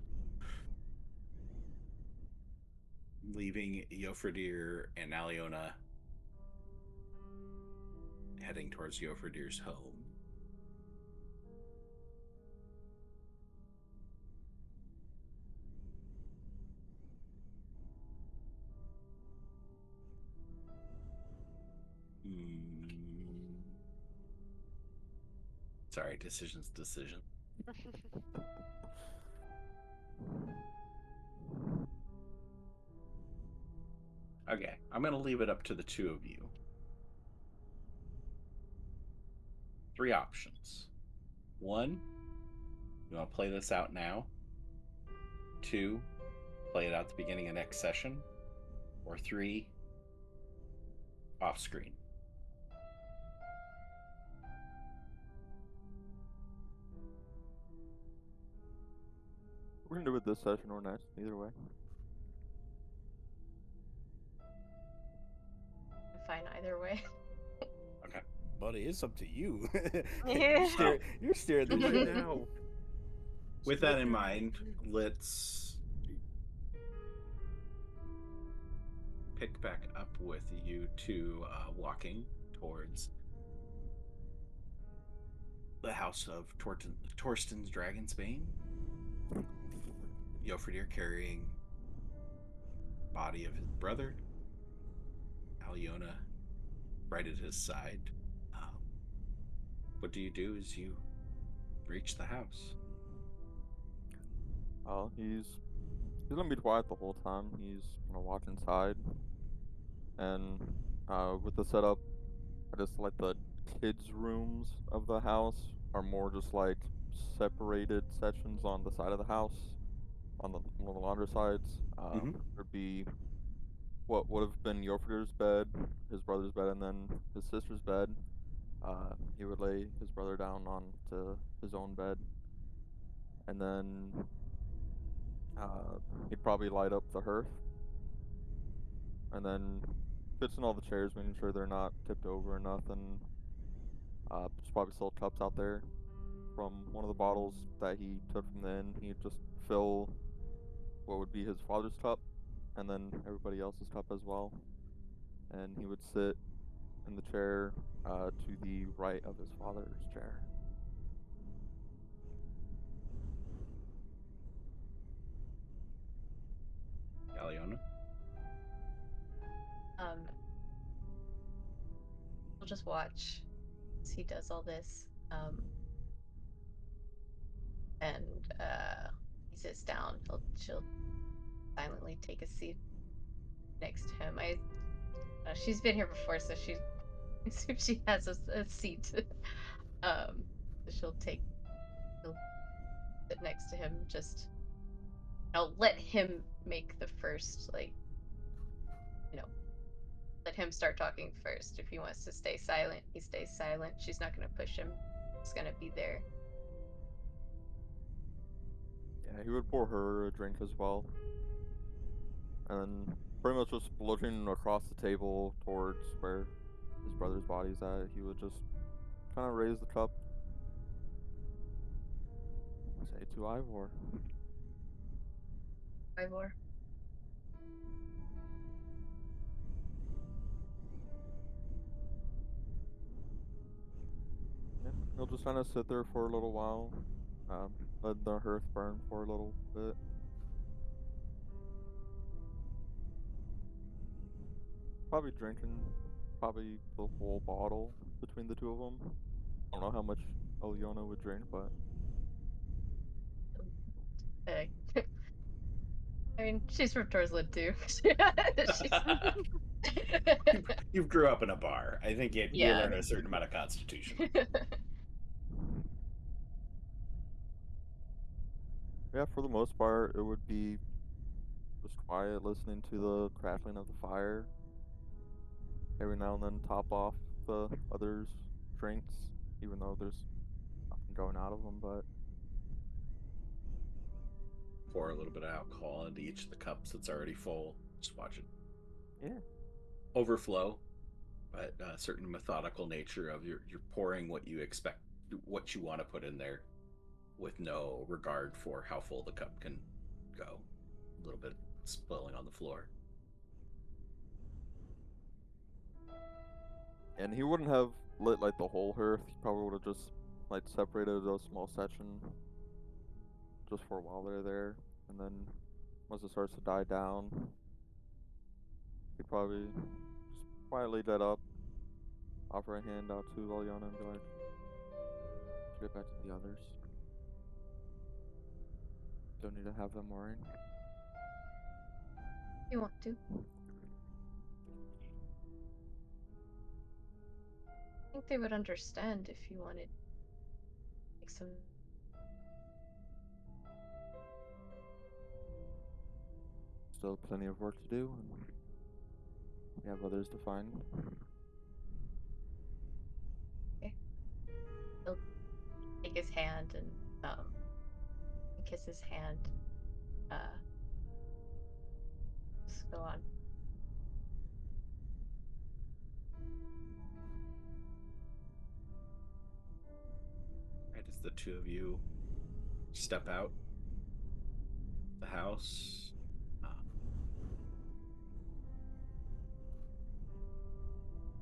leaving Yofredir and Aliona, heading towards Yofredir's home. Sorry, decision. Okay, I'm going to leave it up to the two of you. 3 options. 1, you want to play this out now. 2, play it out at the beginning of next session. Or 3, off screen. We're gonna do it this session or next, either way. I'm fine either way. Okay. Buddy, it's up to you. Yeah. You're steering the Right ship. now. With that in mind, let's pick back up with you two walking towards the house of Torsten's Dragonsbane. Yofredir carrying body of his brother, Aliona right at his side. What do you do as you reach the house? He's gonna be quiet the whole time. He's gonna walk inside, and with the setup, I just like the kids' rooms of the house are more just like separated sections on the side of the house, on one of the longer sides. There'd be what would have been Yofredir's bed, his brother's bed, and then his sister's bed. He would lay his brother down onto his own bed, and then he'd probably light up the hearth, and then fits in all the chairs, making sure they're not tipped over or nothing. There's probably still cups out there from one of the bottles that he took from the inn. He'd just fill what would be his father's cup, and then everybody else's cup as well. And he would sit in the chair to the right of his father's chair. Aliona? We'll just watch as he does all this. And he sits down. She'll silently take a seat next to him. She's been here before, so she has a seat. So she'll sit next to him. Just I'll let him make the first, let him start talking first. If he wants to stay silent, he stays silent. She's not gonna push him. She's gonna be there. Yeah, he would pour her a drink as well. And pretty much just looking across the table towards where his brother's body's at, he would just kind of raise the cup. Say to Ivor. Ivor. Yeah, he'll just kind of sit there for a little while, let the hearth burn for a little bit. Probably drinking, the whole bottle between the two of them. I don't know how much Aliona would drink, but I mean, she's from Torsland too. You grew up in a bar. I think you Yeah. learn a certain amount of constitution. yeah, for the most part, it would be just quiet, listening to the crackling of the fire. Every now and then top off the others' drinks, even though there's nothing going out of them, but Pour a little bit of alcohol into each of the cups that's already full. Just watch it overflow, but a certain methodical nature of you're pouring what you expect, what you want to put in there. with no regard for how full the cup can go. A little bit spilling on the floor. And he wouldn't have lit like the whole hearth. He probably would have just like separated a small section just for a while they're there, and then once it starts to die down, he'd probably just quietly light that up, offer a hand out to Liliana, and be like, "Get back to the others. Don't need to have them worrying." You want to? I think they would understand if you wanted to make some. Still plenty of work to do, and we have others to find. He'll take his hand and kiss his hand. Just go on. Right as the two of you step out the house,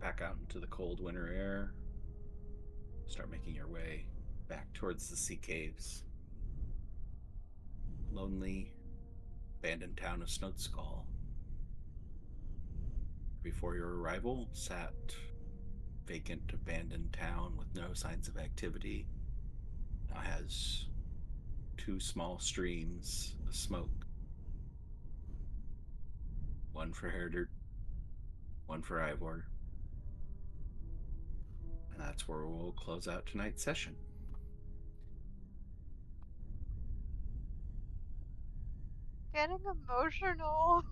back out into the cold winter air, start making your way back towards the sea caves. Lonely, abandoned town of Snodeskall. Before your arrival, sat vacant, abandoned town with no signs of activity. Now has two small streams of smoke. One for Herder, one for Ivor. And that's where we'll close out tonight's session. Getting emotional.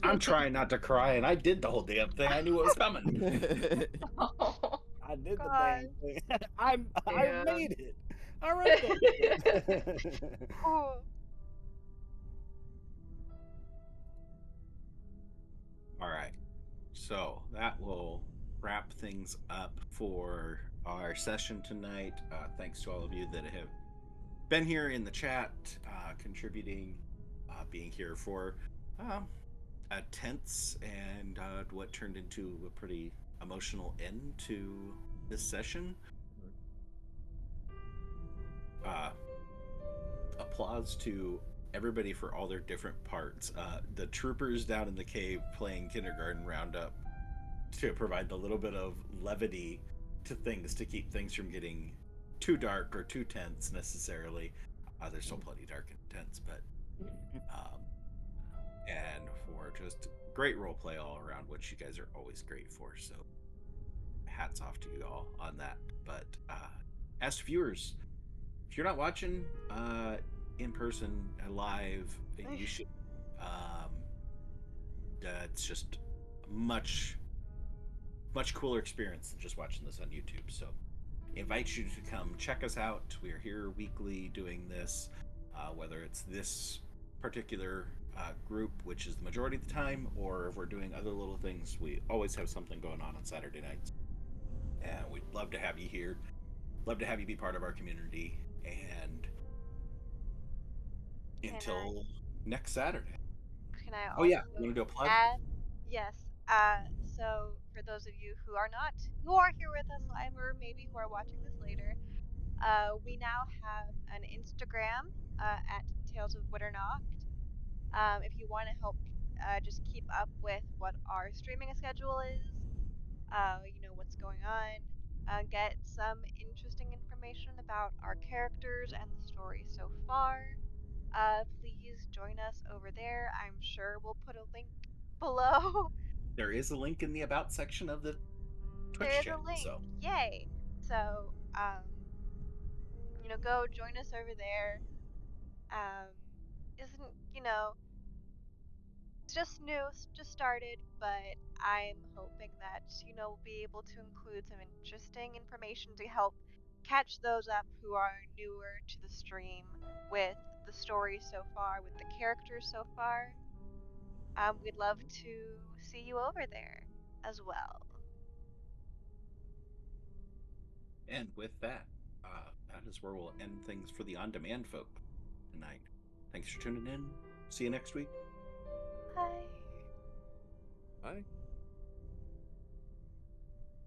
I'm trying not to cry, and I did the whole damn thing. I knew what was coming. Oh, I did the God. damn thing. I Yeah. made it. I wrote that. Oh. All right. So that will wrap things up for our session tonight. Thanks to all of you that have been here in the chat, contributing, being here for a tense and what turned into a pretty emotional end to this session. Applause to everybody for all their different parts. The troopers down in the cave playing kindergarten roundup to provide the little bit of levity to things to keep things from getting too dark or too tense necessarily. There's still plenty dark and tense, but and for just great role play all around, which you guys are always great for. So hats off to you all on that. But as to viewers, if you're not watching in person live, you should. It's just much cooler experience than just watching this on YouTube. So invite you to come check us out. We are here weekly doing this, whether it's this particular group, which is the majority of the time, or if we're doing other little things, we always have something going on Saturday nights. And we'd love to have you here. Love to have you be part of our community. And until next Saturday. Can I Oh yeah, you want to do a plug? add? Yes. So for those of you who are here with us live, or maybe who are watching this later, we now have an Instagram at Tales of Witternacht. If you want to help just keep up with what our streaming schedule is, what's going on, get some interesting information about our characters and the story so far, please join us over there. I'm sure we'll put a link below. There is a link in the about section of the Twitch There is chat. a link. So Yay. So, go join us over there. Isn't, it's just new, it's just started, but I'm hoping that, we'll be able to include some interesting information to help catch those up who are newer to the stream with the story so far, with the characters so far. We'd love to see you over there as well. and with that, that is where we'll end things for the on-demand folk tonight. Thanks for tuning in. See you next week. Bye. Bye.